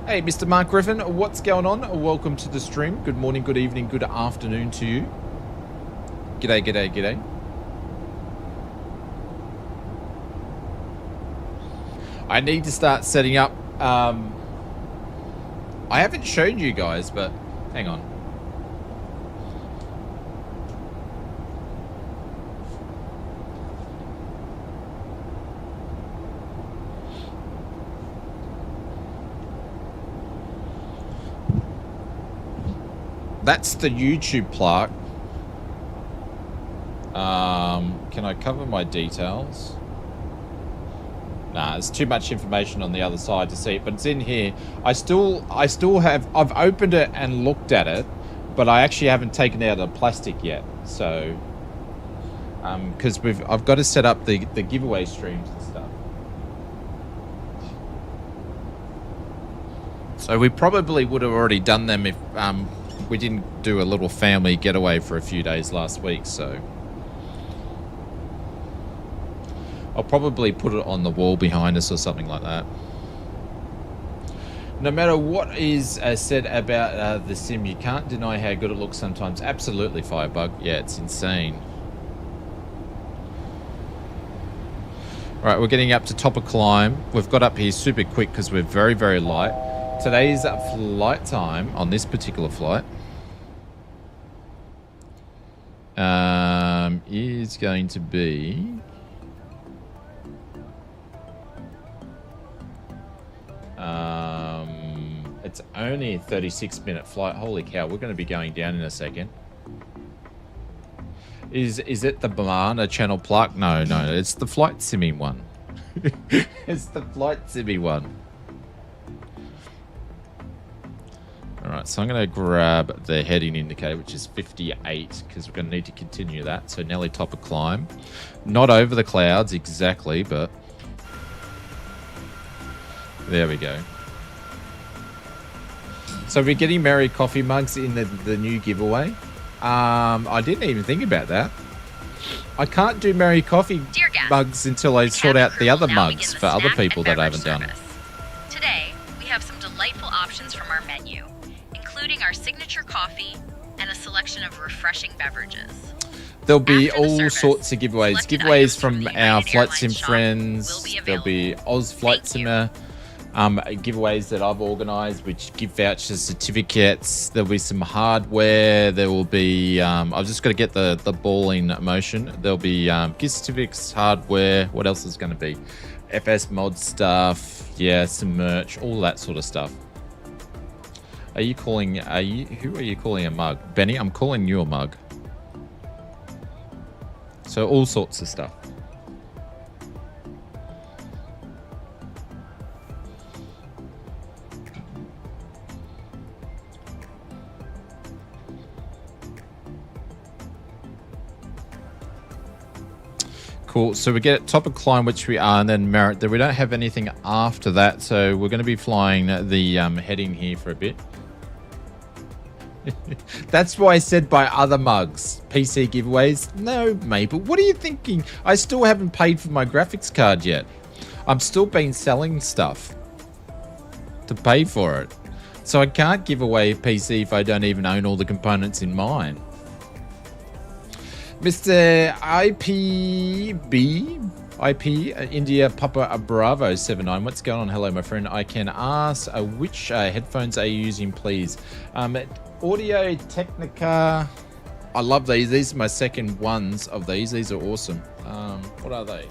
Hey, Mr. Mark Griffin, what's going on? Welcome to the stream. Good morning, good evening, good afternoon to you. G'day, g'day, g'day. I need to start setting up. I haven't shown you guys, but hang on. That's the YouTube plaque. Can I cover my details? Nah, there's too much information on the other side to see it, but it's in here. I've opened it and looked at it, but I actually haven't taken out the plastic yet. So, because I've got to set up the giveaway streams and stuff. So we probably would have already done them if we didn't do a little family getaway for a few days last week. So I'll probably put it on the wall behind us or something like that. No matter what is said about the sim, you can't deny how good it looks sometimes. Absolutely, Firebug. Yeah, it's insane. All right, we're getting up to top of climb. We've got up here super quick because we're very, very light. Today's flight time on this particular flight is going to be it's only a 36-minute flight. Holy cow, we're going to be going down in a second. Is it the Banana Channel plaque? No, it's the flight simming one. It's the flight simming one. Alright, so I'm going to grab the heading indicator, which is 58, because we're going to need to continue that. So nearly top of climb. Not over the clouds exactly, but there we go. So we're getting Merry coffee mugs in the new giveaway. I didn't even think about that. I can't do Merry coffee mugs until I sort out the other mugs for other people that I haven't done. Today, we have some delightful options from our menu, including our signature coffee and a selection of refreshing beverages. There'll be all sorts of giveaways. Giveaways from our Flight Sim friends. There'll be Oz Flight Simmer giveaways that I've organised, which give vouchers, certificates. There'll be some hardware. There will be, I've just got to get the ball in motion. There'll be gift certificates, hardware. What else is going to be? FS mod stuff. Yeah, some merch, all that sort of stuff. Who are you calling a mug? Benny, I'm calling you a mug. So all sorts of stuff. Cool. So we get top of climb, which we are, and then Merit. We don't have anything after that, so we're going to be flying the heading here for a bit. That's why I said by other mugs. PC giveaways? No, Maple. What are you thinking? I still haven't paid for my graphics card yet. I'm still been selling stuff to pay for it. So I can't give away a PC if I don't even own all the components in mine. Mr. IP India Papa Bravo 79. What's going on? Hello, my friend. I can ask which headphones are you using, please? Audio Technica. I love these. These are my second ones of these. These are awesome. What are they?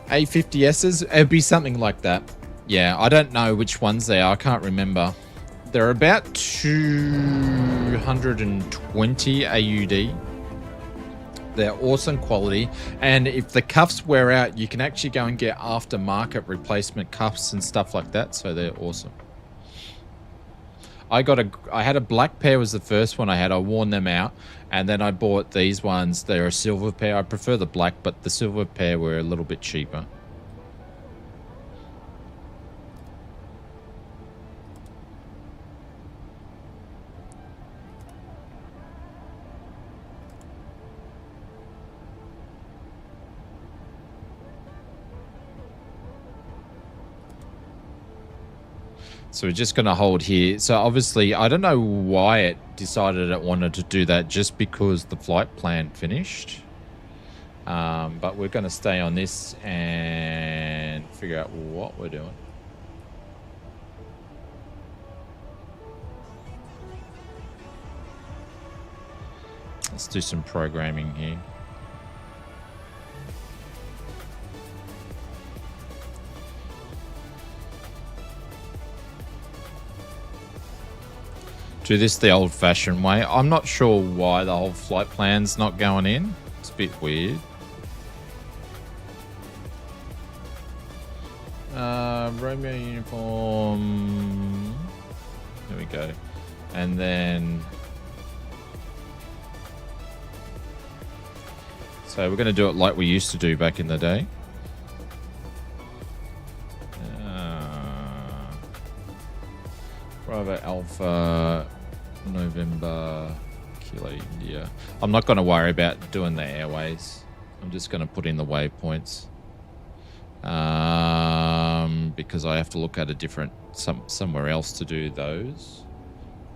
A50Ss, it'd be something like that. Yeah, I don't know which ones they are. I can't remember. They're about 220 AUD. They're awesome quality. And if the cuffs wear out, you can actually go and get aftermarket replacement cuffs and stuff like that. So they're awesome. I had a black pair was the first one I had. I worn them out, and then I bought these ones. They're a silver pair. I prefer the black, but the silver pair were a little bit cheaper. So we're just going to hold here. So obviously, I don't know why it decided it wanted to do that, just because the flight plan finished. But we're going to stay on this and figure out what we're doing. Let's do some programming here. Do this the old-fashioned way. I'm not sure why the whole flight plan's not going in. It's a bit weird. Romeo uniform. There we go. And then... So we're going to do it like we used to do back in the day. Bravo Alpha November Kilo India. I'm not going to worry about doing the airways. I'm just going to put in the waypoints. Because I have to look at a different somewhere else to do those.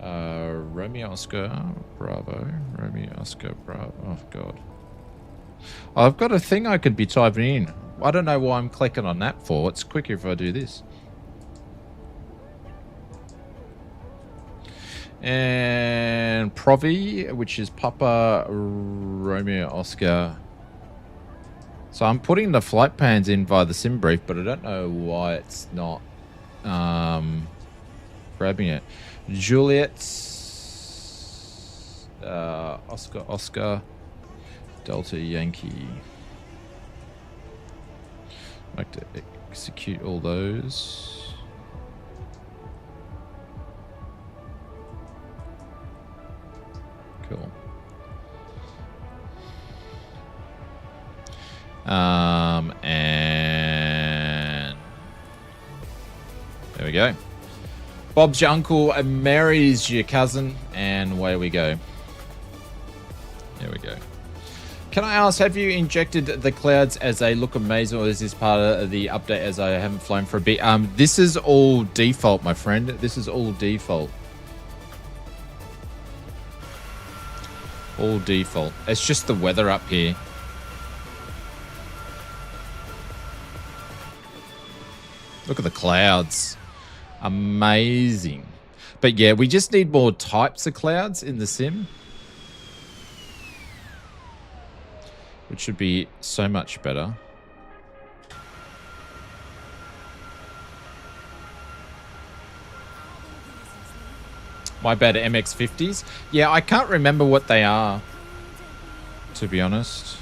Romeo Oscar Bravo. Romeo Oscar Bravo. Oh god. I've got a thing I could be typing in. I don't know why I'm clicking on that for. It's quicker if I do this. And Provi, which is Papa Romeo Oscar. So I'm putting the flight plans in via the sim brief, but I don't know why it's not grabbing it. Juliet, Oscar, Delta Yankee. I'd like to execute all those. Cool. And there we go. Bob's your uncle and Mary's your cousin, and away we go. There we go. Can I ask, have you injected the clouds as they look amazing, or is this part of the update as I haven't flown for a bit? This is all default, my friend. This is all default. All default. It's just the weather up here. Look at the clouds. Amazing. But yeah, we just need more types of clouds in the sim, which should be so much better. My bad, MX-50s. Yeah, I can't remember what they are, to be honest.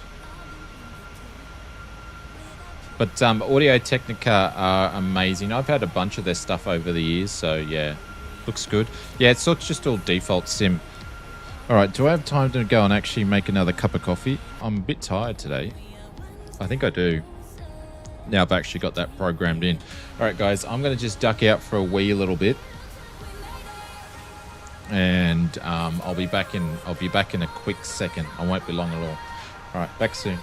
But Audio Technica are amazing. I've had a bunch of their stuff over the years, so yeah, looks good. Yeah, it's just all default sim. All right, do I have time to go and actually make another cup of coffee? I'm a bit tired today. I think I do. Now I've actually got that programmed in. All right, guys, I'm going to just duck out for a wee little bit. And I'll be back in a quick second. I won't be long at all. All right, back soon.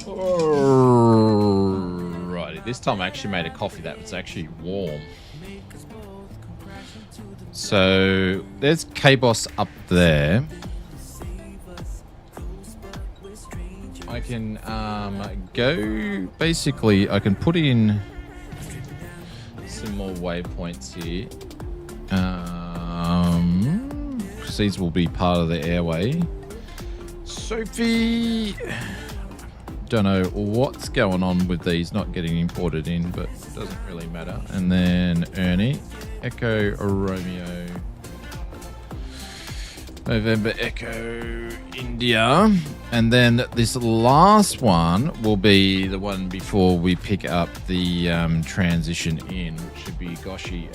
Alrighty, this time I actually made a coffee that was actually warm. So there's KBOS up there. I can go, basically I can put in some more waypoints here. Because these will be part of the airway. Sophie, don't know what's going on with these not getting imported in, but it doesn't really matter. And then Ernie, Echo Romeo, November Echo India, and then this last one will be the one before we pick up the transition in, which should be Goshi,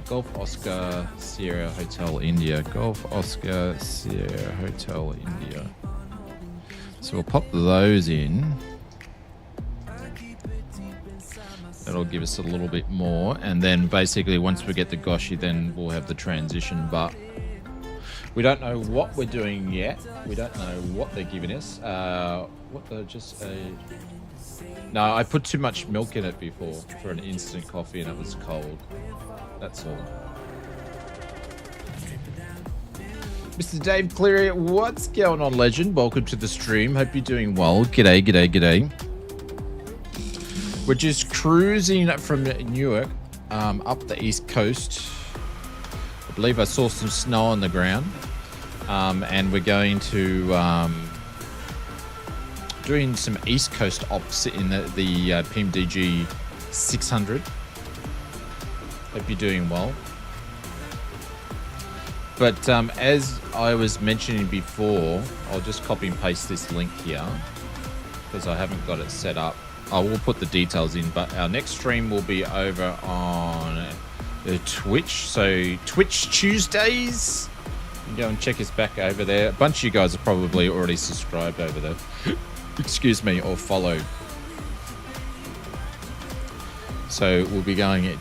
Golf Oscar Sierra Hotel India, Golf Oscar Sierra Hotel India. So we'll pop those in. That'll give us a little bit more, and then basically once we get the Goshi, then we'll have the transition, but we don't know what we're doing yet. We don't know what they're giving us. No, I put too much milk in it before for an instant coffee and it was cold. That's all. Mr. Dave Cleary, what's going on, legend? Welcome to the stream. Hope you're doing well. G'day, g'day, g'day. We're just cruising from Newark up the east coast. I believe I saw some snow on the ground. And we're going to doing some east coast ops in the PMDG 600. Hope you're doing well. But as I was mentioning before, I'll just copy and paste this link here because I haven't got it set up. I will put the details in, but our next stream will be over on Twitch. So Twitch Tuesdays. You can go and check us back over there. A bunch of you guys are probably already subscribed over there. Excuse me, or followed. So we'll be going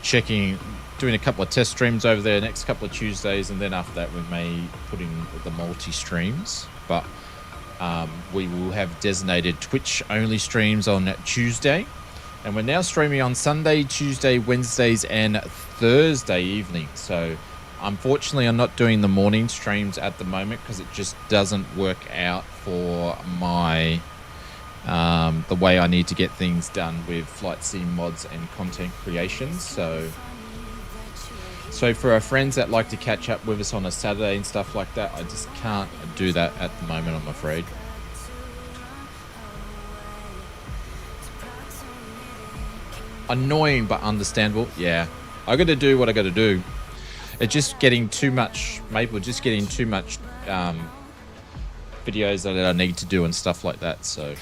doing a couple of test streams over there next couple of Tuesdays, and then after that we may put in the multi-streams. But we will have designated Twitch-only streams on Tuesday. And we're now streaming on Sunday, Tuesday, Wednesdays, and Thursday evening. So unfortunately, I'm not doing the morning streams at the moment because it just doesn't work out for my the way I need to get things done with flight sim mods and content creation. So for our friends that like to catch up with us on a Saturday and stuff like that, I just can't do that at the moment, I'm afraid. Annoying but understandable. Yeah, I got to do what I got to do. It's just getting too much. Maybe we're just getting too much videos that I need to do and stuff like that. So,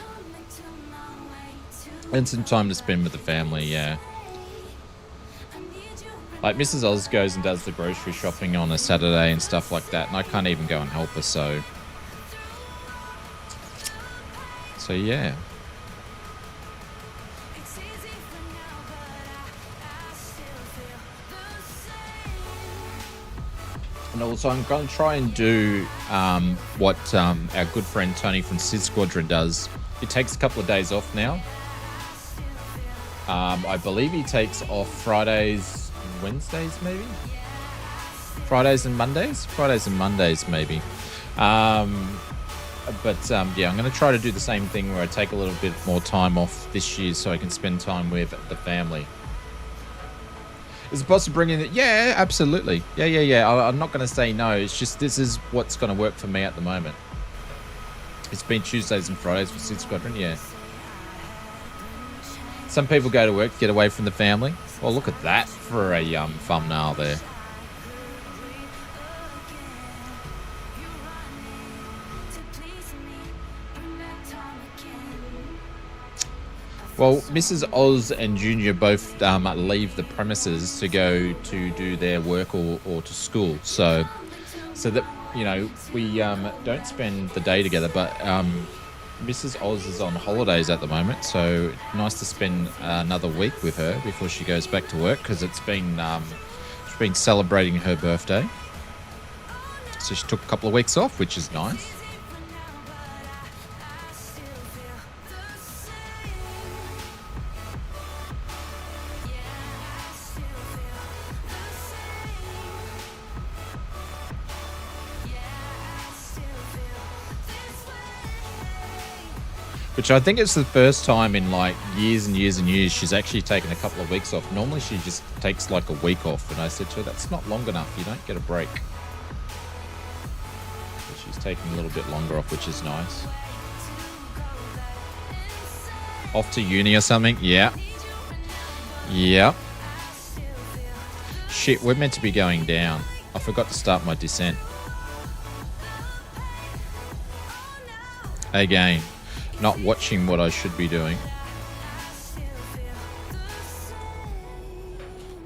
and some time to spend with the family. Yeah. Like Mrs. Oz goes and does the grocery shopping on a Saturday and stuff like that, and I can't even go and help her. So yeah. And also, I'm going to try and do what our good friend Tony from Sid Squadron does. He takes a couple of days off now. I believe he takes off Fridays and Wednesdays, maybe? Fridays and Mondays? Fridays and Mondays, maybe. Yeah, I'm going to try to do the same thing where I take a little bit more time off this year so I can spend time with the family. Is it possible to bring in it? Yeah, absolutely. Yeah. I'm not going to say no. It's just this is what's going to work for me at the moment. It's been Tuesdays and Fridays for Sid Squadron, yeah. Some people go to work, get away from the family. Well, look at that for a thumbnail there. Well, Mrs. Oz and Junior both leave the premises to go to do their work or to school. So that, you know, we don't spend the day together, but Mrs. Oz is on holidays at the moment. So nice to spend another week with her before she goes back to work because she's been celebrating her birthday. So she took a couple of weeks off, which is nice. Which I think it's the first time in like years and years and years she's actually taken a couple of weeks off. Normally she just takes like a week off, and I said to her, that's not long enough, you don't get a break. But she's taking a little bit longer off, which is nice. Off to uni or something? Yeah. Yeah. Shit, we're meant to be going down. I forgot to start my descent. Again. Not watching what I should be doing.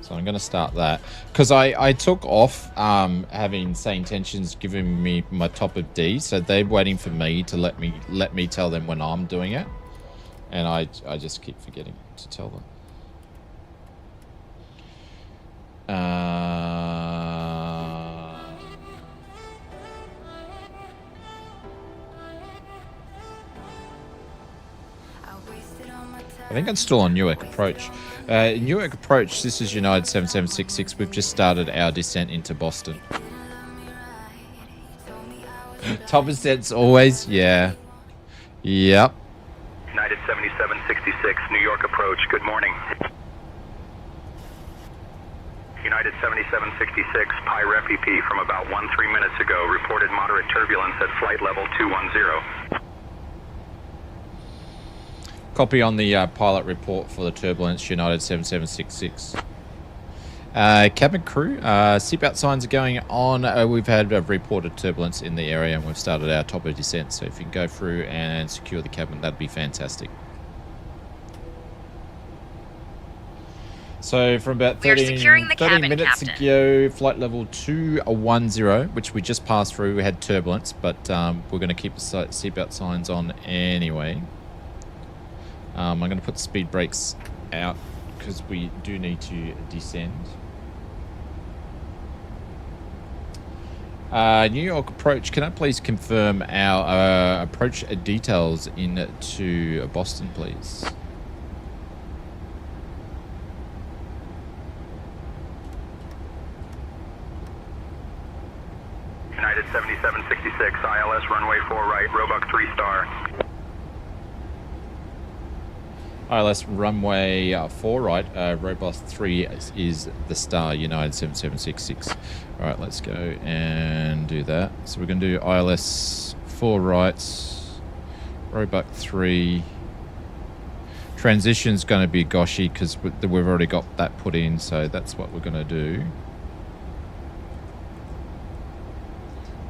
So I'm going to start that. Because I took off having SayIntentions giving me my top of D. So they're waiting for me to let me tell them when I'm doing it. And I just keep forgetting to tell them. I think I'm still on Newark Approach. Newark Approach, this is United 7766. We've just started our descent into Boston. Top ascents always, yeah. Yep. United 7766, New York Approach, good morning. United 7766, Pi Rep EP from about 13 minutes ago, reported moderate turbulence at flight level 210. Copy on the pilot report for the turbulence, United 7766. Cabin crew, seatbelt signs are going on. We've had reported turbulence in the area and we've started our top of descent. So if you can go through and secure the cabin, that'd be fantastic. So from about 30 minutes ago, flight level 210, which we just passed through, we had turbulence, but we're going to keep the seatbelt signs on anyway. I'm going to put the speed brakes out because we do need to descend. New York Approach, can I please confirm our approach details into Boston, please? United 7766, ILS runway 4 right, Roebuck 3 star. ILS runway 4 right, Robust 3 is the star, United 7766. Alright, let's go and do that. So we're going to do ILS 4 right, Roebuck 3. Transition's going to be goshy because we've already got that put in, so that's what we're going to do.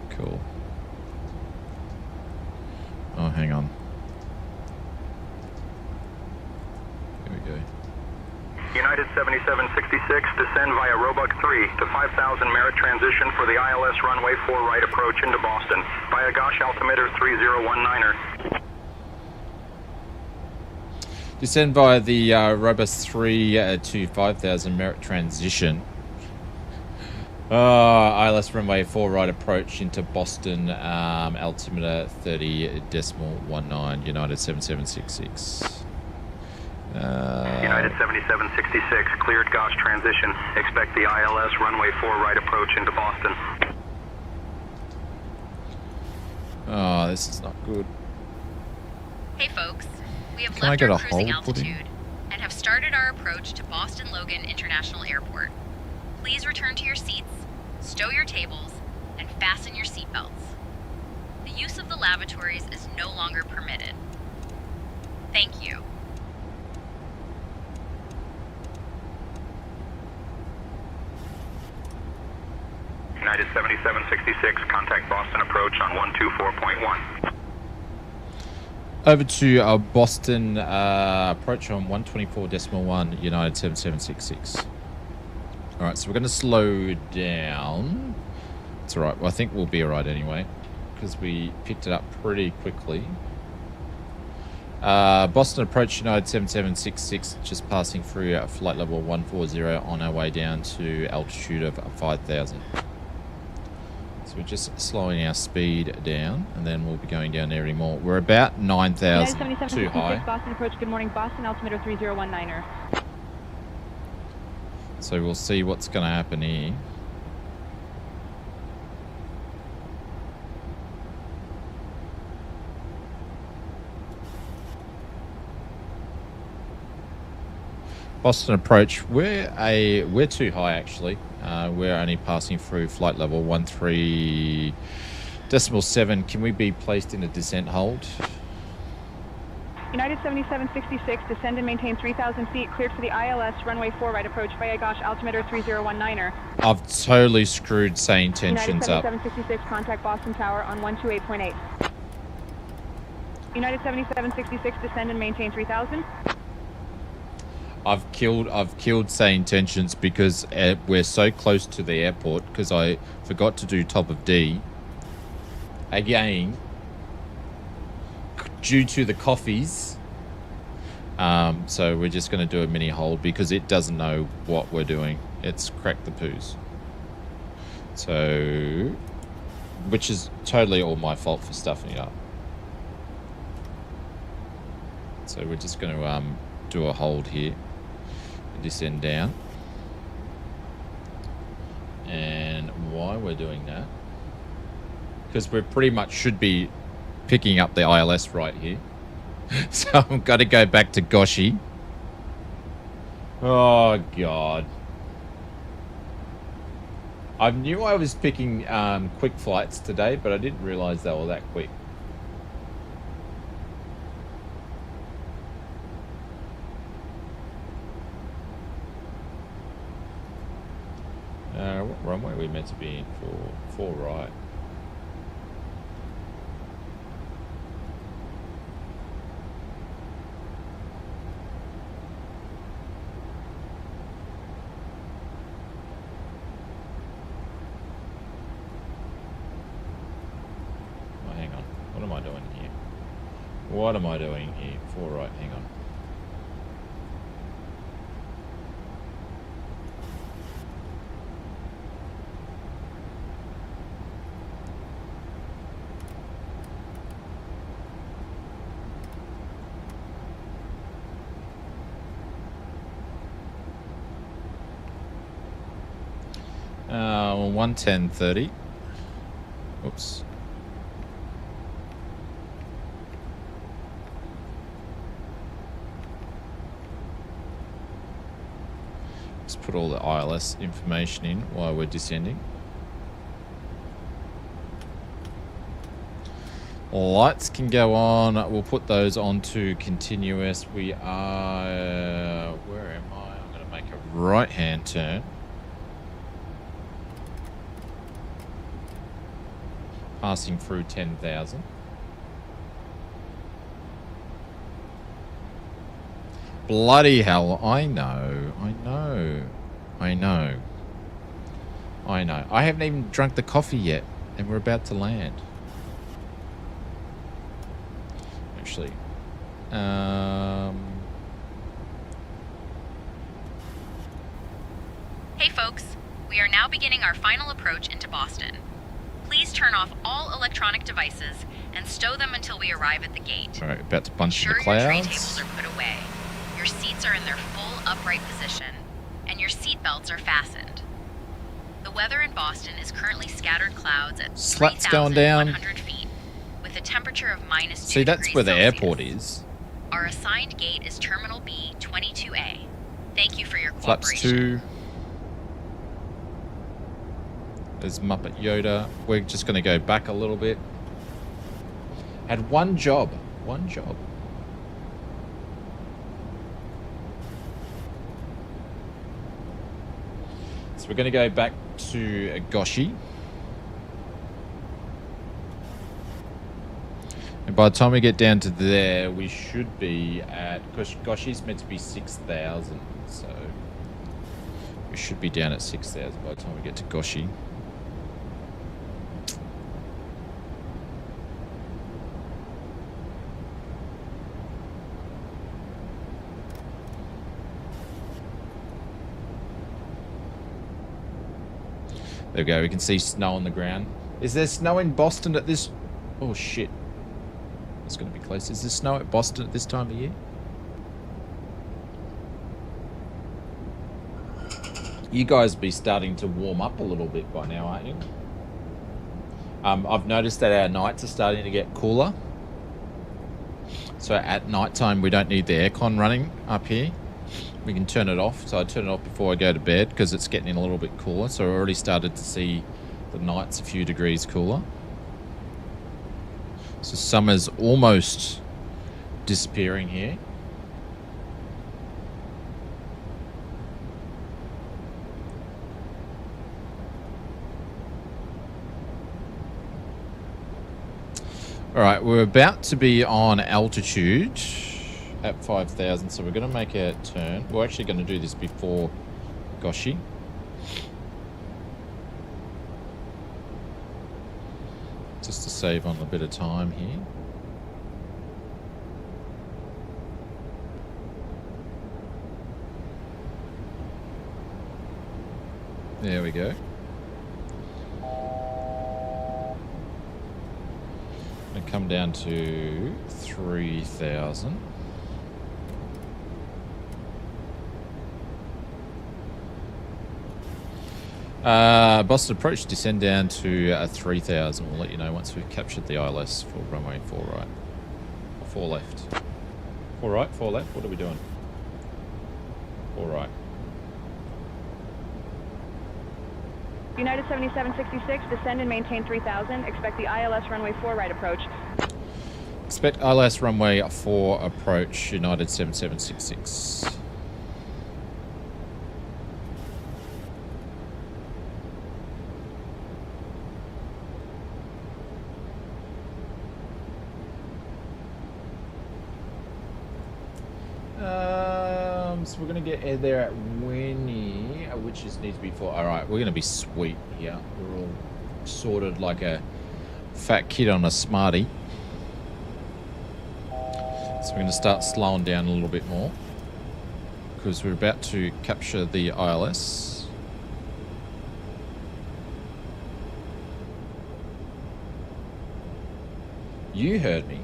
Cool. Oh, hang on. United 7766, descend via Roebuck 3 to 5000 Merritt transition for the ILS runway 4 right approach into Boston via Gosh altimeter 3019er. Descend via the Robust 3 to 5000 Merritt transition. ILS runway 4 right approach into Boston, altimeter 30.19, United 7766. United 7766, cleared Gosh transition. Expect the ILS runway 4 right approach into Boston. Oh, this is not good. Hey folks, we have Can left I get our a cruising hold pudding? altitude and have started our approach to Boston Logan International Airport. Please return to your seats, stow your tables, and fasten your seatbelts. The use of the lavatories is no longer permitted. Thank you. United 7766, contact Boston approach on 124.1. Over to Boston approach on 124.1, United 7766. Alright, so we're going to slow down. It's alright, well, I think we'll be alright anyway, because we picked it up pretty quickly. Boston approach, United 7766, just passing through flight level 140 on our way down to altitude of 5,000. So So we're just slowing our speed down, and then we'll be going down there anymore. We're about 9,000 too high. Boston approach. Good morning, Boston. Altimeter 3019er. So we'll see what's going to happen here. Boston approach. We're too high actually. We're only passing through flight level 13.7. Can we be placed in a descent hold? United 7766, descend and maintain 3,000 feet, cleared for the ILS, runway 4 right approach, via Gosh, altimeter 3019er. I've totally screwed SayIntentions up. United 7766, contact Boston Tower on 128.8. United 7766, descend and maintain 3,000. I've killed SayIntentions because we're so close to the airport because I forgot to do top of D. Again, due to the coffees. So we're just going to do a mini hold because it doesn't know what we're doing. It's cracked the poos. So, which is totally all my fault for stuffing it up. So we're just going to do a hold here. Descend down. And why we're doing that? Because we pretty much should be picking up the ILS right here. So I'm going to go back to Goshi. Oh, God. I knew I was picking quick flights today, but I didn't realize they were that quick. What runway are we meant to be in for? 4 right. Oh, hang on. What am I doing here? What am I doing here? 4 right, hang on. On 110.30. Oops. Let's put all the ILS information in while we're descending. Lights can go on. We'll put those onto continuous. We are... where am I? I'm going to make a right-hand turn. Passing through 10,000. Bloody hell, I know. I haven't even drunk the coffee yet, and we're about to land. Actually, Hey folks, we are now beginning our final approach into Boston. Please turn off all electronic devices and stow them until we arrive at the gate. All right, about to punch in the Ensure your tray clouds. tables are put away, your seats are in their full upright position, and your seat belts are fastened. The weather in Boston is currently scattered clouds at Slats going down. 3,100 feet, with a temperature of -2 See, that's where the degrees airport Celsius. is. Our assigned gate is Terminal B 22A. Thank you for your Flaps cooperation. 2. There's Muppet Yoda. We're just going to go back a little bit. Had one job. One job. So we're going to go back to Goshi. And by the time we get down to there, we should be at... Goshi's meant to be 6,000, so... we should be down at 6,000 by the time we get to Goshi. There we go. We can see snow on the ground. Is there snow in Boston at this... Oh, shit. It's going to be close. Is there snow at Boston at this time of year? You guys be starting to warm up a little bit by now, aren't you? I've noticed that our nights are starting to get cooler. So at night time, we don't need the aircon running up here. We can turn it off. So I turn it off before I go to bed because it's getting a little bit cooler. So I already started to see the nights a few degrees cooler. So summer's almost disappearing here. All right, we're about to be on altitude at 5,000, so we're going to make a turn. We're actually going to do this before Goshi. Just to save on a bit of time here. There we go. Come down to 3,000. Boston approach, descend down to 3,000. We'll let you know once we've captured the ILS for runway 4 right. 4 left. 4 right, 4 left. What are we doing? 4 right. United 7766, descend and maintain 3000. Expect the ILS runway 4 right approach. Expect ILS runway 4 approach, United 7766. So we're going to get there at Winnie, which is needs to be 4. All right, we're going to be sweet here. We're all sorted like a fat kid on a Smartie. So we're going to start slowing down a little bit more because we're about to capture the ILS. You heard me.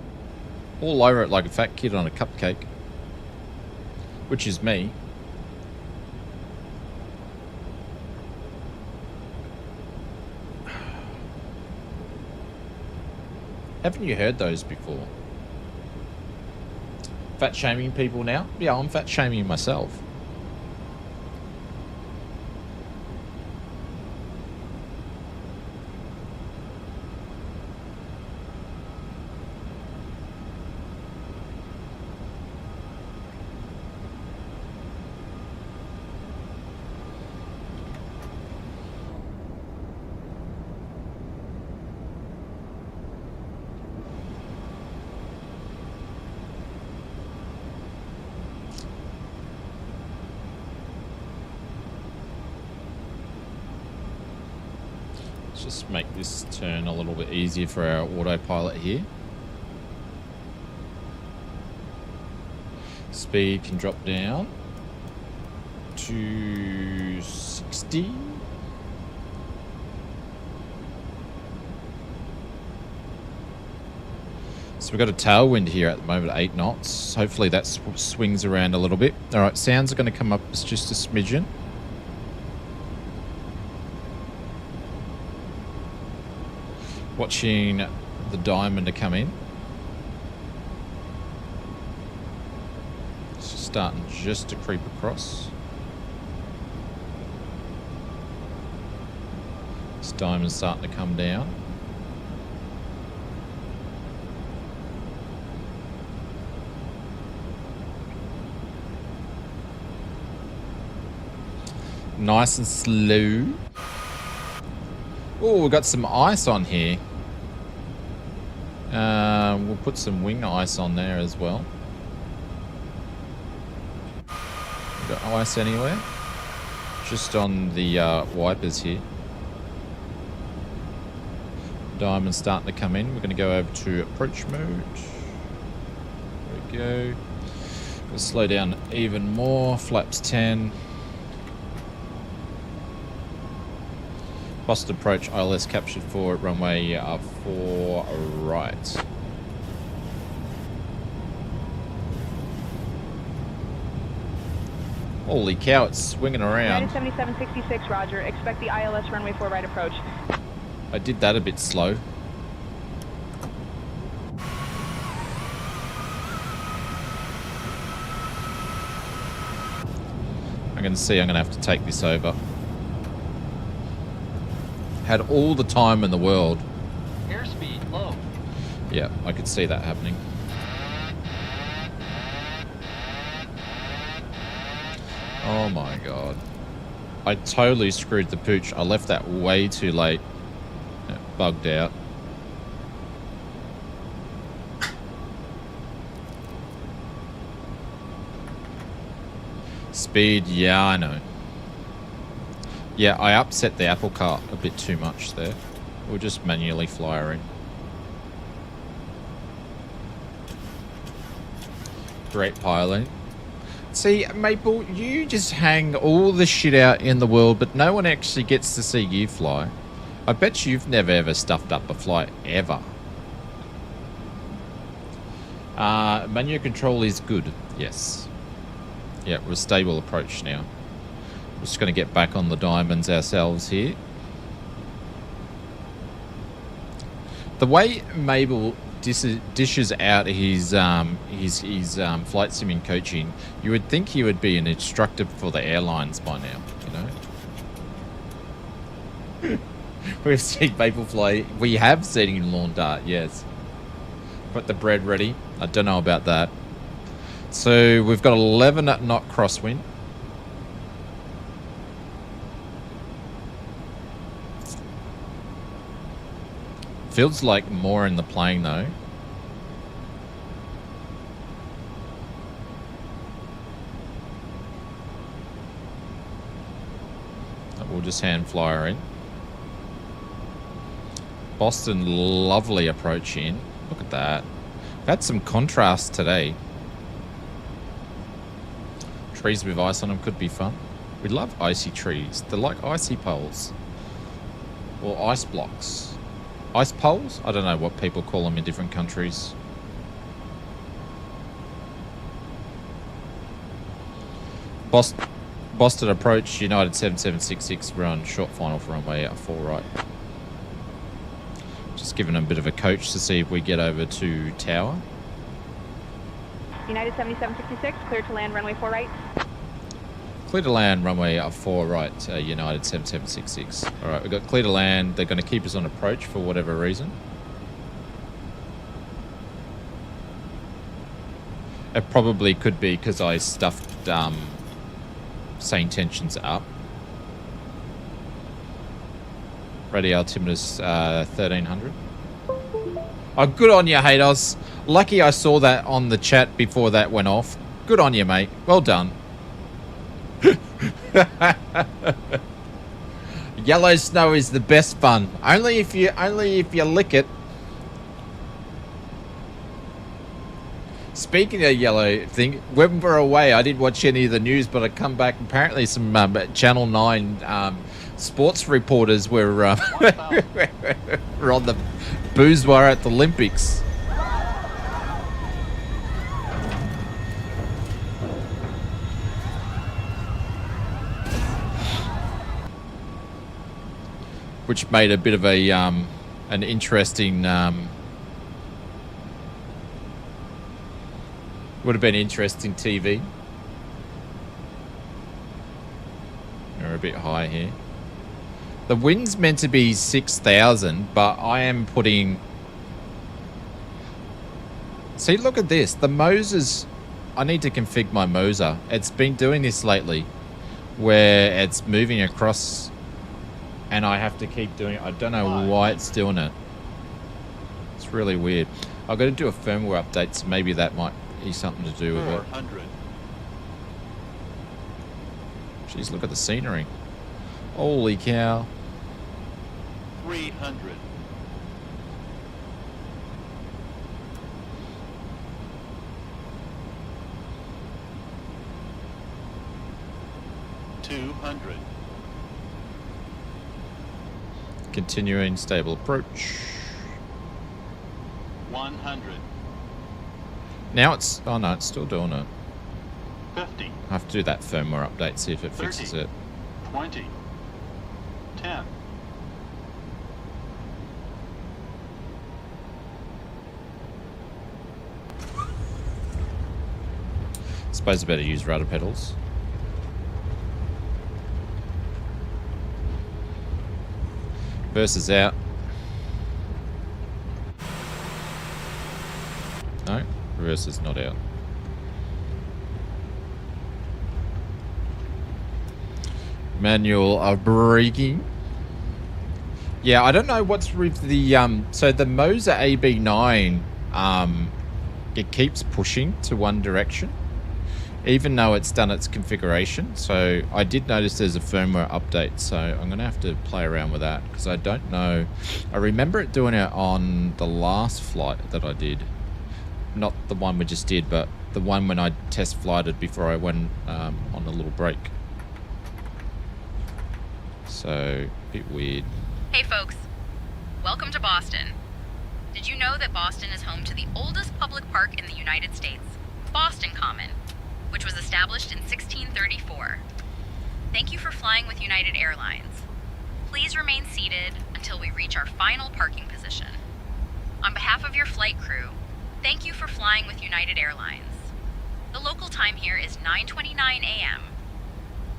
All over it like a fat kid on a cupcake. Which is me. Haven't you heard those before? Fat shaming people now? Yeah, I'm fat shaming myself. Just make this turn a little bit easier for our autopilot here. Speed can drop down to 60. So we've got a tailwind here at the moment at 8 knots. Hopefully that swings around a little bit. All right, sounds are going to come up just a smidgen. Watching the diamond to come in. It's starting just to creep across. This diamond's starting to come down. Nice and slow. Oh, we've got some ice on here. We'll put some wing ice on there as well. Got ice anywhere? Just on the wipers here. Diamond's starting to come in. We're going to go over to approach mode. There we go. We'll slow down even more. Flaps 10. Boston approach, ILS captured for runway 4 right. Holy cow, it's swinging around. United 7766, roger. Expect the ILS runway 4 right approach. I did that a bit slow. I'm going to see I'm going to have to take this over. Had all the time in the world. Airspeed low. Yeah, I could see that happening. Oh my god. I totally screwed the pooch. I left that way too late. It bugged out. Speed, yeah, I know. Yeah, I upset the apple cart a bit too much there. We'll just manually fly her in. Great piloting. See, Maple, you just hang all the shit out in the world, but no one actually gets to see you fly. I bet you've never ever stuffed up a flight, ever. Manual control is good, yes. Yeah, we're a stable approach now. We're just going to get back on the diamonds ourselves here. The way Mabel dishes out his flight simming coaching, you would think he would be an instructor for the airlines by now, you know? We've seen Maple fly. We have seen him lawn dart, yes. Put the bread ready. I don't know about that. So we've got 11 knot crosswind. Feels like more in the plane though. We'll just hand fly her in. Boston, lovely approach in. Look at that. We've had some contrast today. Trees with ice on them could be fun. We love icy trees. They're like icy poles. Or ice blocks. Ice poles? I don't know what people call them in different countries. Boston approach, United 7766, we're on short final for runway 4 right. Just giving them a bit of a coach to see if we get over to tower. United 7766, clear to land runway 4 right. Clear to land, runway 4 right, United 7766. All right, we've got clear to land. They're going to keep us on approach for whatever reason. It probably could be because I stuffed SayIntentions up. Ready altimeter's 1300. Oh, good on you, Hados. Lucky I saw that on the chat before that went off. Good on you, mate. Well done. Yellow snow is the best fun. Only if you lick it. Speaking of yellow thing, when we're away, I didn't watch any of the news, but I come back. Apparently, some Channel 9 sports reporters were were on the bourgeois at the Olympics. Which made a bit of a an interesting would have been interesting TV. We're a bit high here. The wind's meant to be 6,000, but I am putting. See, look at this. The Moses. I need to config my Moser. It's been doing this lately, where it's moving across. And I have to keep doing it. I don't know why it's doing it. It's really weird. I've got to do a firmware update, so maybe that might be something to do with it. 400. Jeez, look at the scenery. Holy cow. 300. 200. Continuing stable approach. 100. Now it's... Oh no, it's still doing it. 50. I have to do that firmware update, see if it 30, fixes it. 20. 10. Suppose I better use rudder pedals. Versus out. No, reverse is not out. Manual braking. Yeah, I don't know what's with the so the Moser AB9 it keeps pushing to one direction even though it's done its configuration. So I did notice there's a firmware update, so I'm gonna have to play around with that because I don't know. I remember it doing it on the last flight that I did, not the one we just did, but the one when I test flighted before I went on a little break. So, a bit weird. Hey folks, welcome to Boston. Did you know that Boston is home to the oldest public park in the United States, Boston Common, which was established in 1634. Thank you for flying with United Airlines. Please remain seated until we reach our final parking position. On behalf of your flight crew, thank you for flying with United Airlines. The local time here is 9:29 a.m.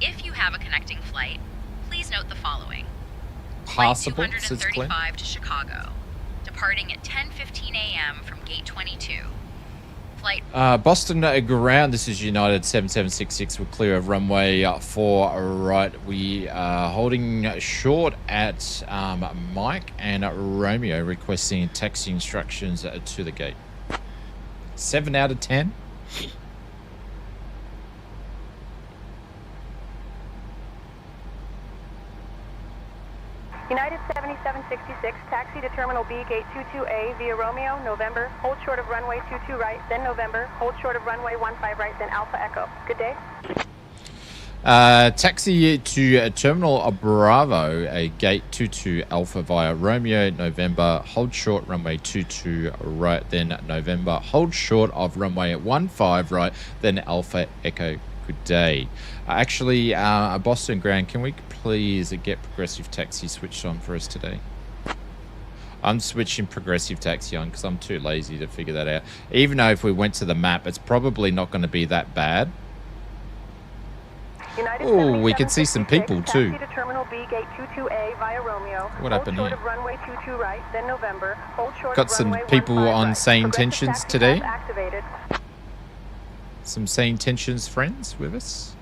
If you have a connecting flight, please note the following. Possible, Flight 235 to Chicago, departing at 10:15 a.m. from gate 22. Flight Boston ground, this is United 7766. We're clear of runway 4 right. We are holding short at Mike and Romeo, requesting taxi instructions to the gate. 7 out of 10. United 7766, taxi to Terminal B, Gate 22A via Romeo, November, hold short of runway 22 right, then November, hold short of runway 15 right, then Alpha Echo. Good day. Taxi to Terminal Bravo, Gate 22 Alpha via Romeo, November, hold short runway 22 right, then November, hold short of runway 15 right, then Alpha Echo. Good day. Actually, Boston ground, can we please get Progressive Taxi switched on for us today? I'm switching Progressive Taxi on because I'm too lazy to figure that out. Even though if we went to the map, it's probably not going to be that bad. Oh, we can see some people too. Taxi to Terminal B, Gate 22A via Romeo. What happened hold here? short of runway 22 right, then November, hold short Got of some runway people 15 on right. SayIntentions today. Activated. Some SayIntentions friends with us.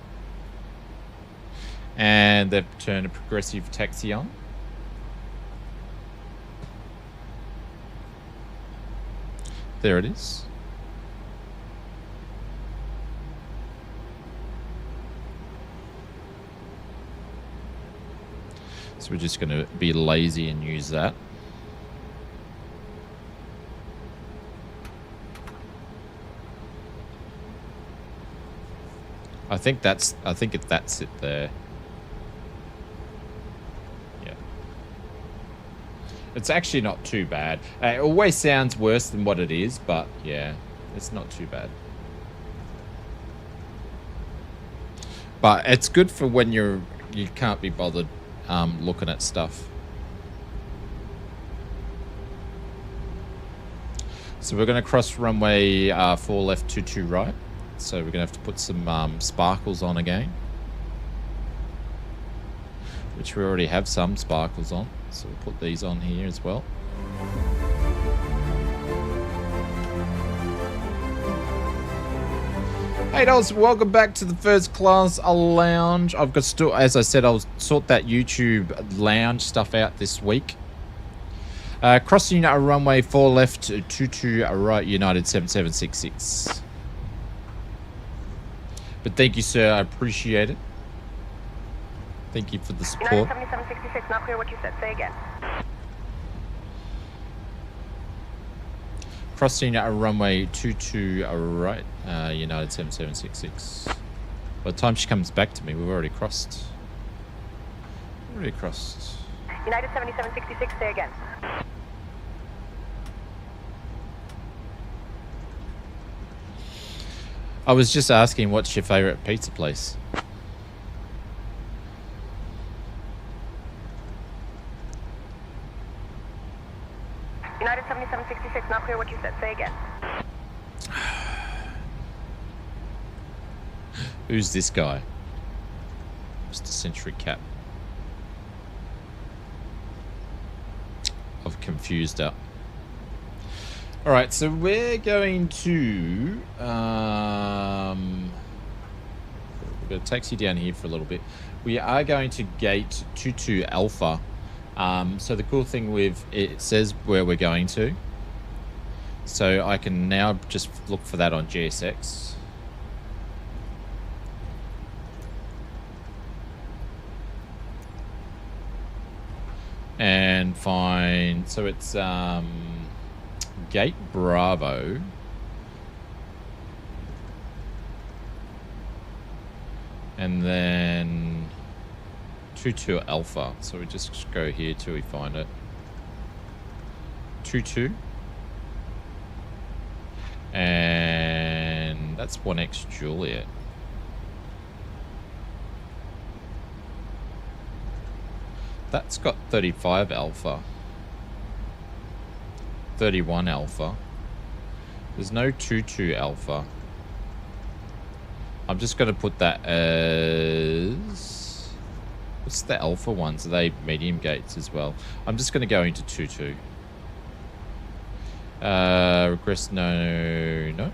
And they've turned a Progressive Taxi on. There it is. So we're just going to be lazy and use that. I think that's it there. Yeah. It's actually not too bad. It always sounds worse than what it is, but yeah, it's not too bad. But it's good for when you can't be bothered looking at stuff. So we're going to cross runway 4 left 22 right. So we're going to have to put some sparkles on again, which we already have some sparkles on. So we'll put these on here as well. Hey dolls, welcome back to the First Class Lounge. I've got still, as I said, I'll sort that YouTube lounge stuff out this week. Crossing runway 4 left 22 right, United 7766. But thank you, sir. I appreciate it. Thank you for the support. United 7766, not clear what you said. Say again. Crossing runway 22 right, United 7766. By the time she comes back to me, we've already crossed. United 7766, say again. I was just asking, what's your favorite pizza place? United 7766, not clear what you said. Say again. Who's this guy? Mr. Century Cap. I've confused her. Alright, so we're going to... we're going to taxi down here for a little bit. We are going to gate 22 Alpha. So the cool thing with it says where we're going to. So I can now just look for that on GSX. And find, so it's Gate Bravo. And then 22 Alpha. So we just go here till we find it. 22. And that's 1X Juliet. That's got 35 Alpha. 31 Alpha. There's no 22 Alpha. I'm just going to put that as... What's the Alpha ones? Are they medium gates as well? I'm just going to go into 22. Regress, no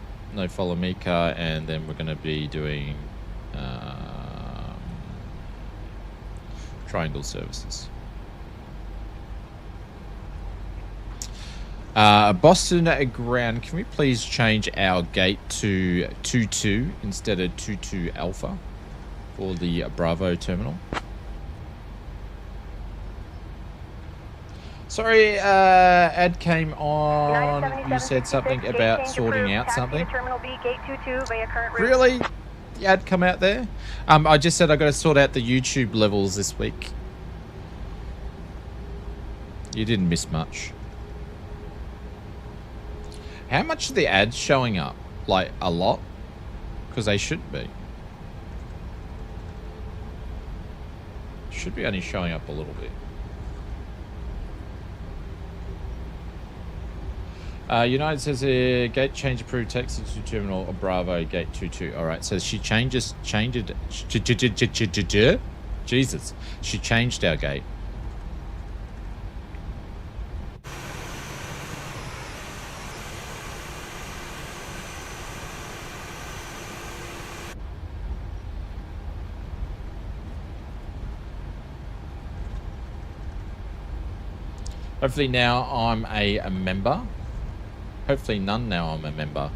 follow me car, and then we're going to be doing triangle services. Boston ground, can we please change our gate to 22 instead of 22 Alpha for the Bravo terminal? Sorry, ad came on. You said something about sorting out something. Really? The ad come out there? I just said I got to sort out the YouTube levels this week. You didn't miss much. How much are the ads showing up? Like, a lot? Because they should be. Should be only showing up a little bit. United says gate change approved, taxi to terminal or Bravo gate 22. All right, so she changed it. Jesus, she changed our gate. Hopefully now I'm a member. Hopefully none now I'm a member.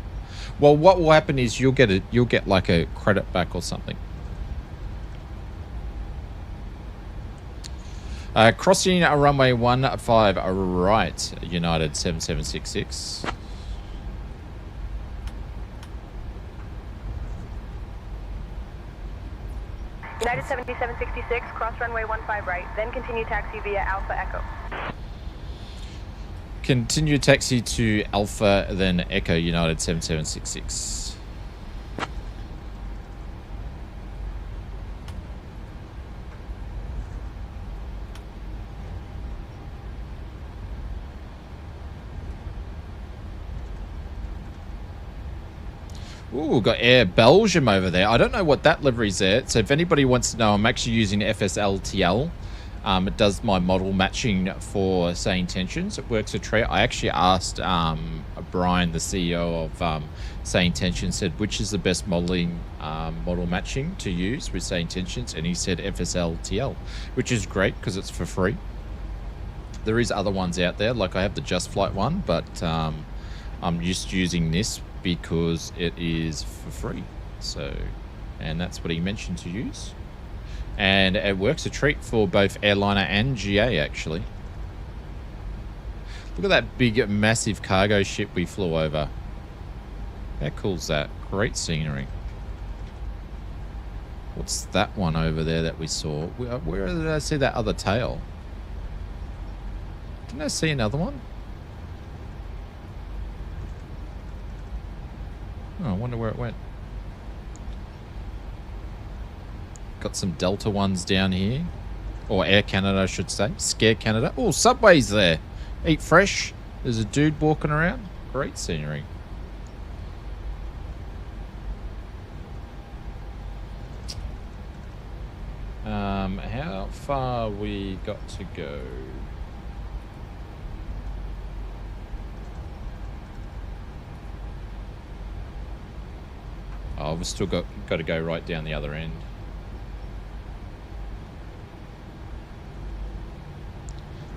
Well, what will happen is you'll get like a credit back or something. Crossing runway 15 right, United 7766. United 7766, cross runway 15 right, then continue taxi via Alpha Echo. Continue taxi to Alpha, then Echo, United 7766. Ooh, we've got Air Belgium over there. I don't know what that livery's there. So if anybody wants to know, I'm actually using FSLTL. It does my model matching for SayIntentions. It works a treat. I actually asked Brian, the CEO of SayIntentions, said which is the best modeling model matching to use with SayIntentions, and he said FSLTL, which is great because it's for free. There is other ones out there, like I have the Just Flight one, but I'm just using this because it is for free. So, and that's what he mentioned to use. And it works a treat for both airliner and GA, actually. Look at that big, massive cargo ship we flew over. How cool's that? Great scenery. What's that one over there that we saw? Where did I see that other tail? Didn't I see another one? Oh, I wonder where it went. Got some Delta ones down here. Or Air Canada, I should say. Scare Canada. Oh, Subway's there. Eat fresh. There's a dude walking around. Great scenery. How far we got to go? Oh, we've still got to go right down the other end.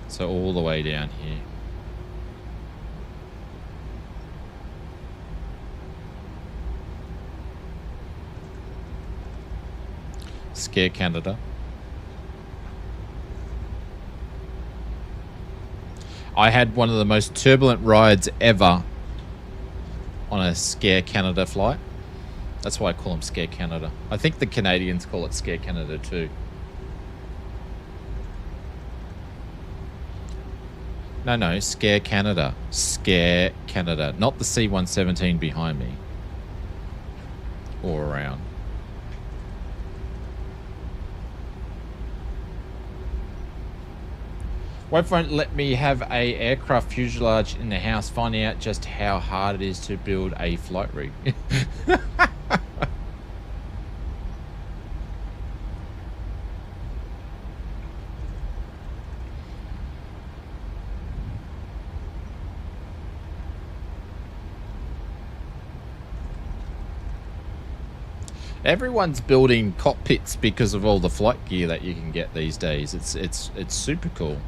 So all the way down here. Scare Canada. I had one of the most turbulent rides ever on a Scare Canada flight. That's why I call them Scare Canada. I think the Canadians call it Scare Canada too. No, Scare Canada. Scare Canada. Not the C-117 behind me. Or around. Wife won't let me have a aircraft fuselage in the house, finding out just how hard it is to build a flight rig. Everyone's building cockpits because of all the flight gear that you can get these days. It's super cool.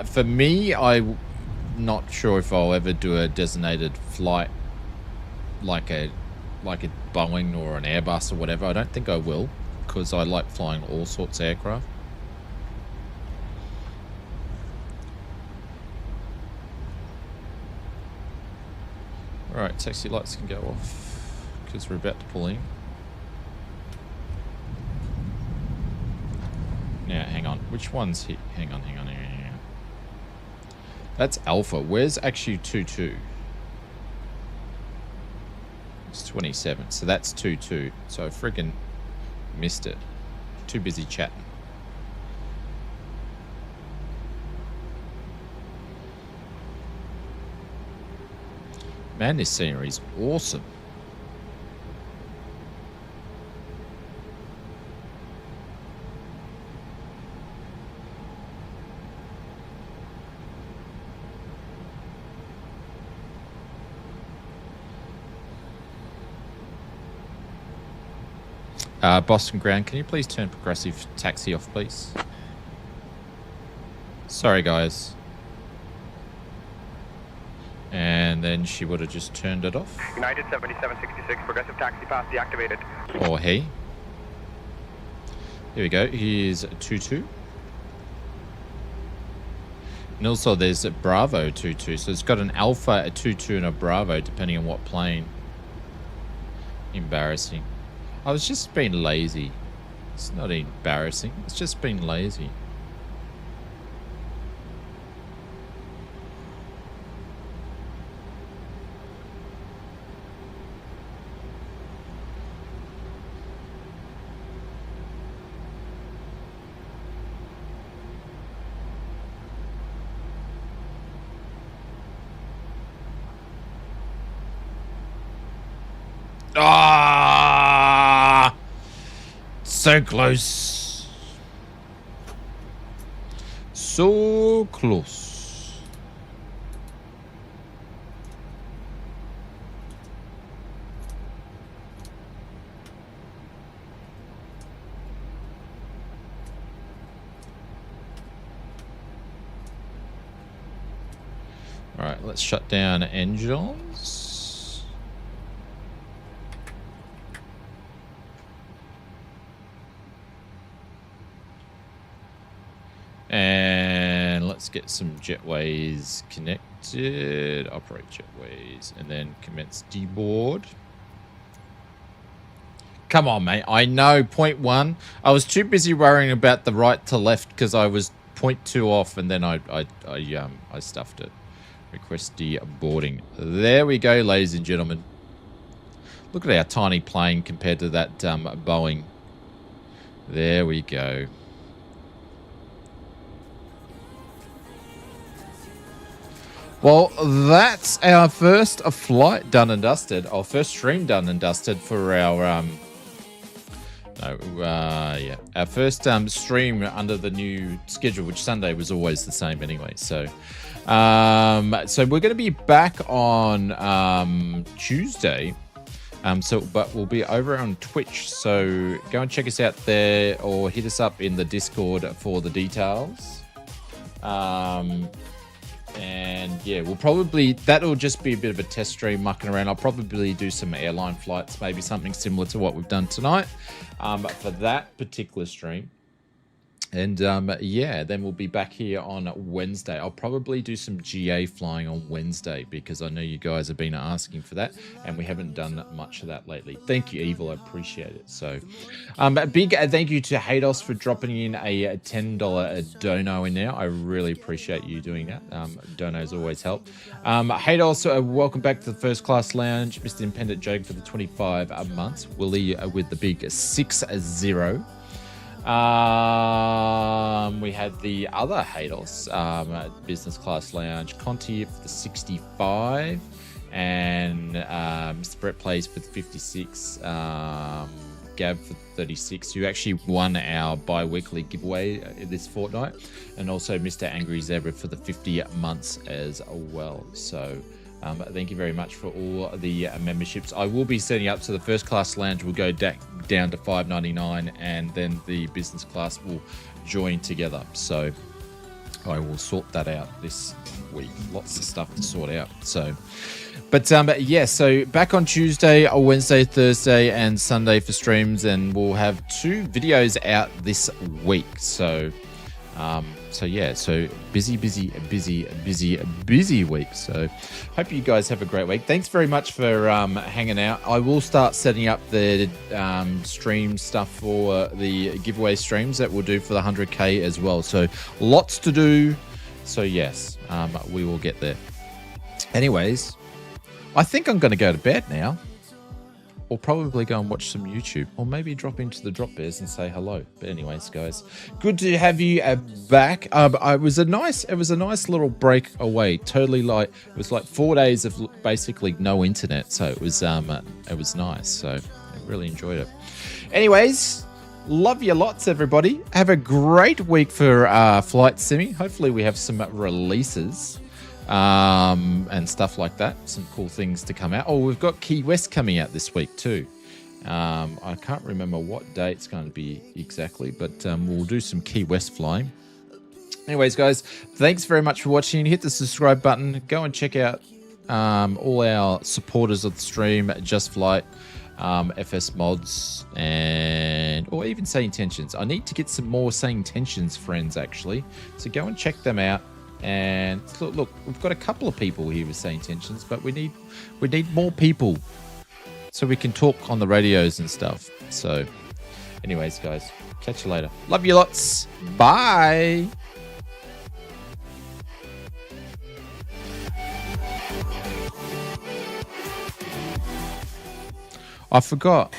For me, I'm not sure if I'll ever do a designated flight like a Boeing or an Airbus or whatever. I don't think I will, because I like flying all sorts of aircraft. Alright, taxi lights can go off because we're about to pull in. Now, hang on. Which one's here? Hang on. That's Alpha. Where's actually 22? It's 27. So that's 22. So I friggin' missed it. Too busy chatting. Man, this scenery is awesome. Boston Ground, can you please turn progressive taxi off, please? Sorry, guys. And then she would have just turned it off. United 7766, progressive taxi pass deactivated. Or he. Here we go. Here's 22. And also there's a Bravo 22. So it's got an Alpha, a 22, and a Bravo, depending on what plane. Embarrassing. I was just being lazy. It's not embarrassing. It's just being lazy. Ah! So close. So close. All right, let's shut down engines. And let's get some jetways connected. Operate jetways. And then commence deboard. Come on, mate. I know. Point one. I was too busy worrying about the right to left because I was 0.2 off, and then I stuffed it. Request deboarding. There we go, ladies and gentlemen. Look at our tiny plane compared to that Boeing. There we go. Well, that's our first flight done and dusted. Our first stream done and dusted for our our first stream under the new schedule, which Sunday was always the same anyway. So we're going to be back on Tuesday. But we'll be over on Twitch. So go and check us out there, or hit us up in the Discord for the details. And yeah, that'll just be a bit of a test stream mucking around. I'll probably do some airline flights, maybe something similar to what we've done tonight, for that particular stream. And yeah, then we'll be back here on Wednesday. I'll probably do some GA flying on Wednesday, because I know you guys have been asking for that, and we haven't done much of that lately. Thank you, Evil. I appreciate it. So a big thank you to Hados for dropping in a $10 dono in there. I really appreciate you doing that. Donos always help. Hados, welcome back to the First Class Lounge. Mr. Independent Joke for the 25 months. Willie with the big 6-0. We had the other Hados, Business Class Lounge, Conti for the 65, and Mr. Brett Plays for the 56, Gab for the 36, who actually won our bi-weekly giveaway this fortnight, and also Mr. Angry Zebra for the 50 months as well. So thank you very much for all the memberships. I will be setting up, so the First Class Lounge will go down to $5.99, and then the business class will join together. So I will sort that out this week. Lots of stuff to sort out. So, but yeah, so back on Tuesday, or Wednesday, Thursday, and Sunday for streams, and we'll have 2 videos out this week. So yeah, so busy week. So hope you guys have a great week. Thanks very much for hanging out. I will start setting up the stream stuff for the giveaway streams that we'll do for the 100K as well. So lots to do. So yes, we will get there. Anyways, I think I'm going to go to bed now. Or probably go and watch some YouTube, or maybe drop into the Drop Bears and say hello. But anyways, guys, good to have you back. It was a nice little break away. Totally, like, it was like 4 days of basically no internet, so it was nice. So I really enjoyed it. Anyways, love you lots, everybody. Have a great week for Flight Simi. Hopefully, we have some releases. And stuff like that. Some cool things to come out. Oh, we've got Key West coming out this week too. I can't remember what day it's going to be exactly, but we'll do some Key West flying. Anyways, guys, thanks very much for watching. Hit the subscribe button. Go and check out all our supporters of the stream, Just Flight, FS Mods, or even SayIntentions. I need to get some more SayIntentions friends, actually. So go and check them out. And look, we've got a couple of people here with SayIntentions, but we need more people so we can talk on the radios and stuff. So anyways, guys, catch you later. Love you lots. Bye. I forgot.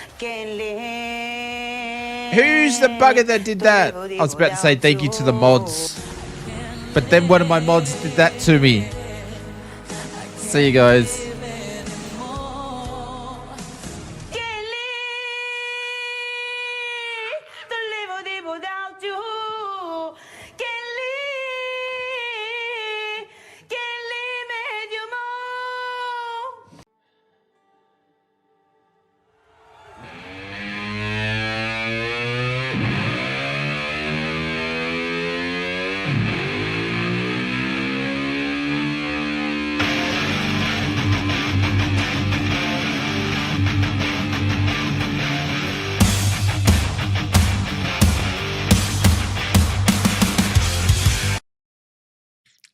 Who's the bugger that did that? I was about to say thank you to the mods, but then one of my mods did that to me. See you guys.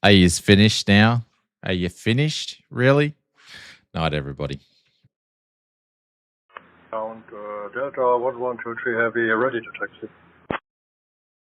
Are you finished now? Are you finished? Really? Night, everybody. Sound Delta 1123 Heavy, ready to taxi.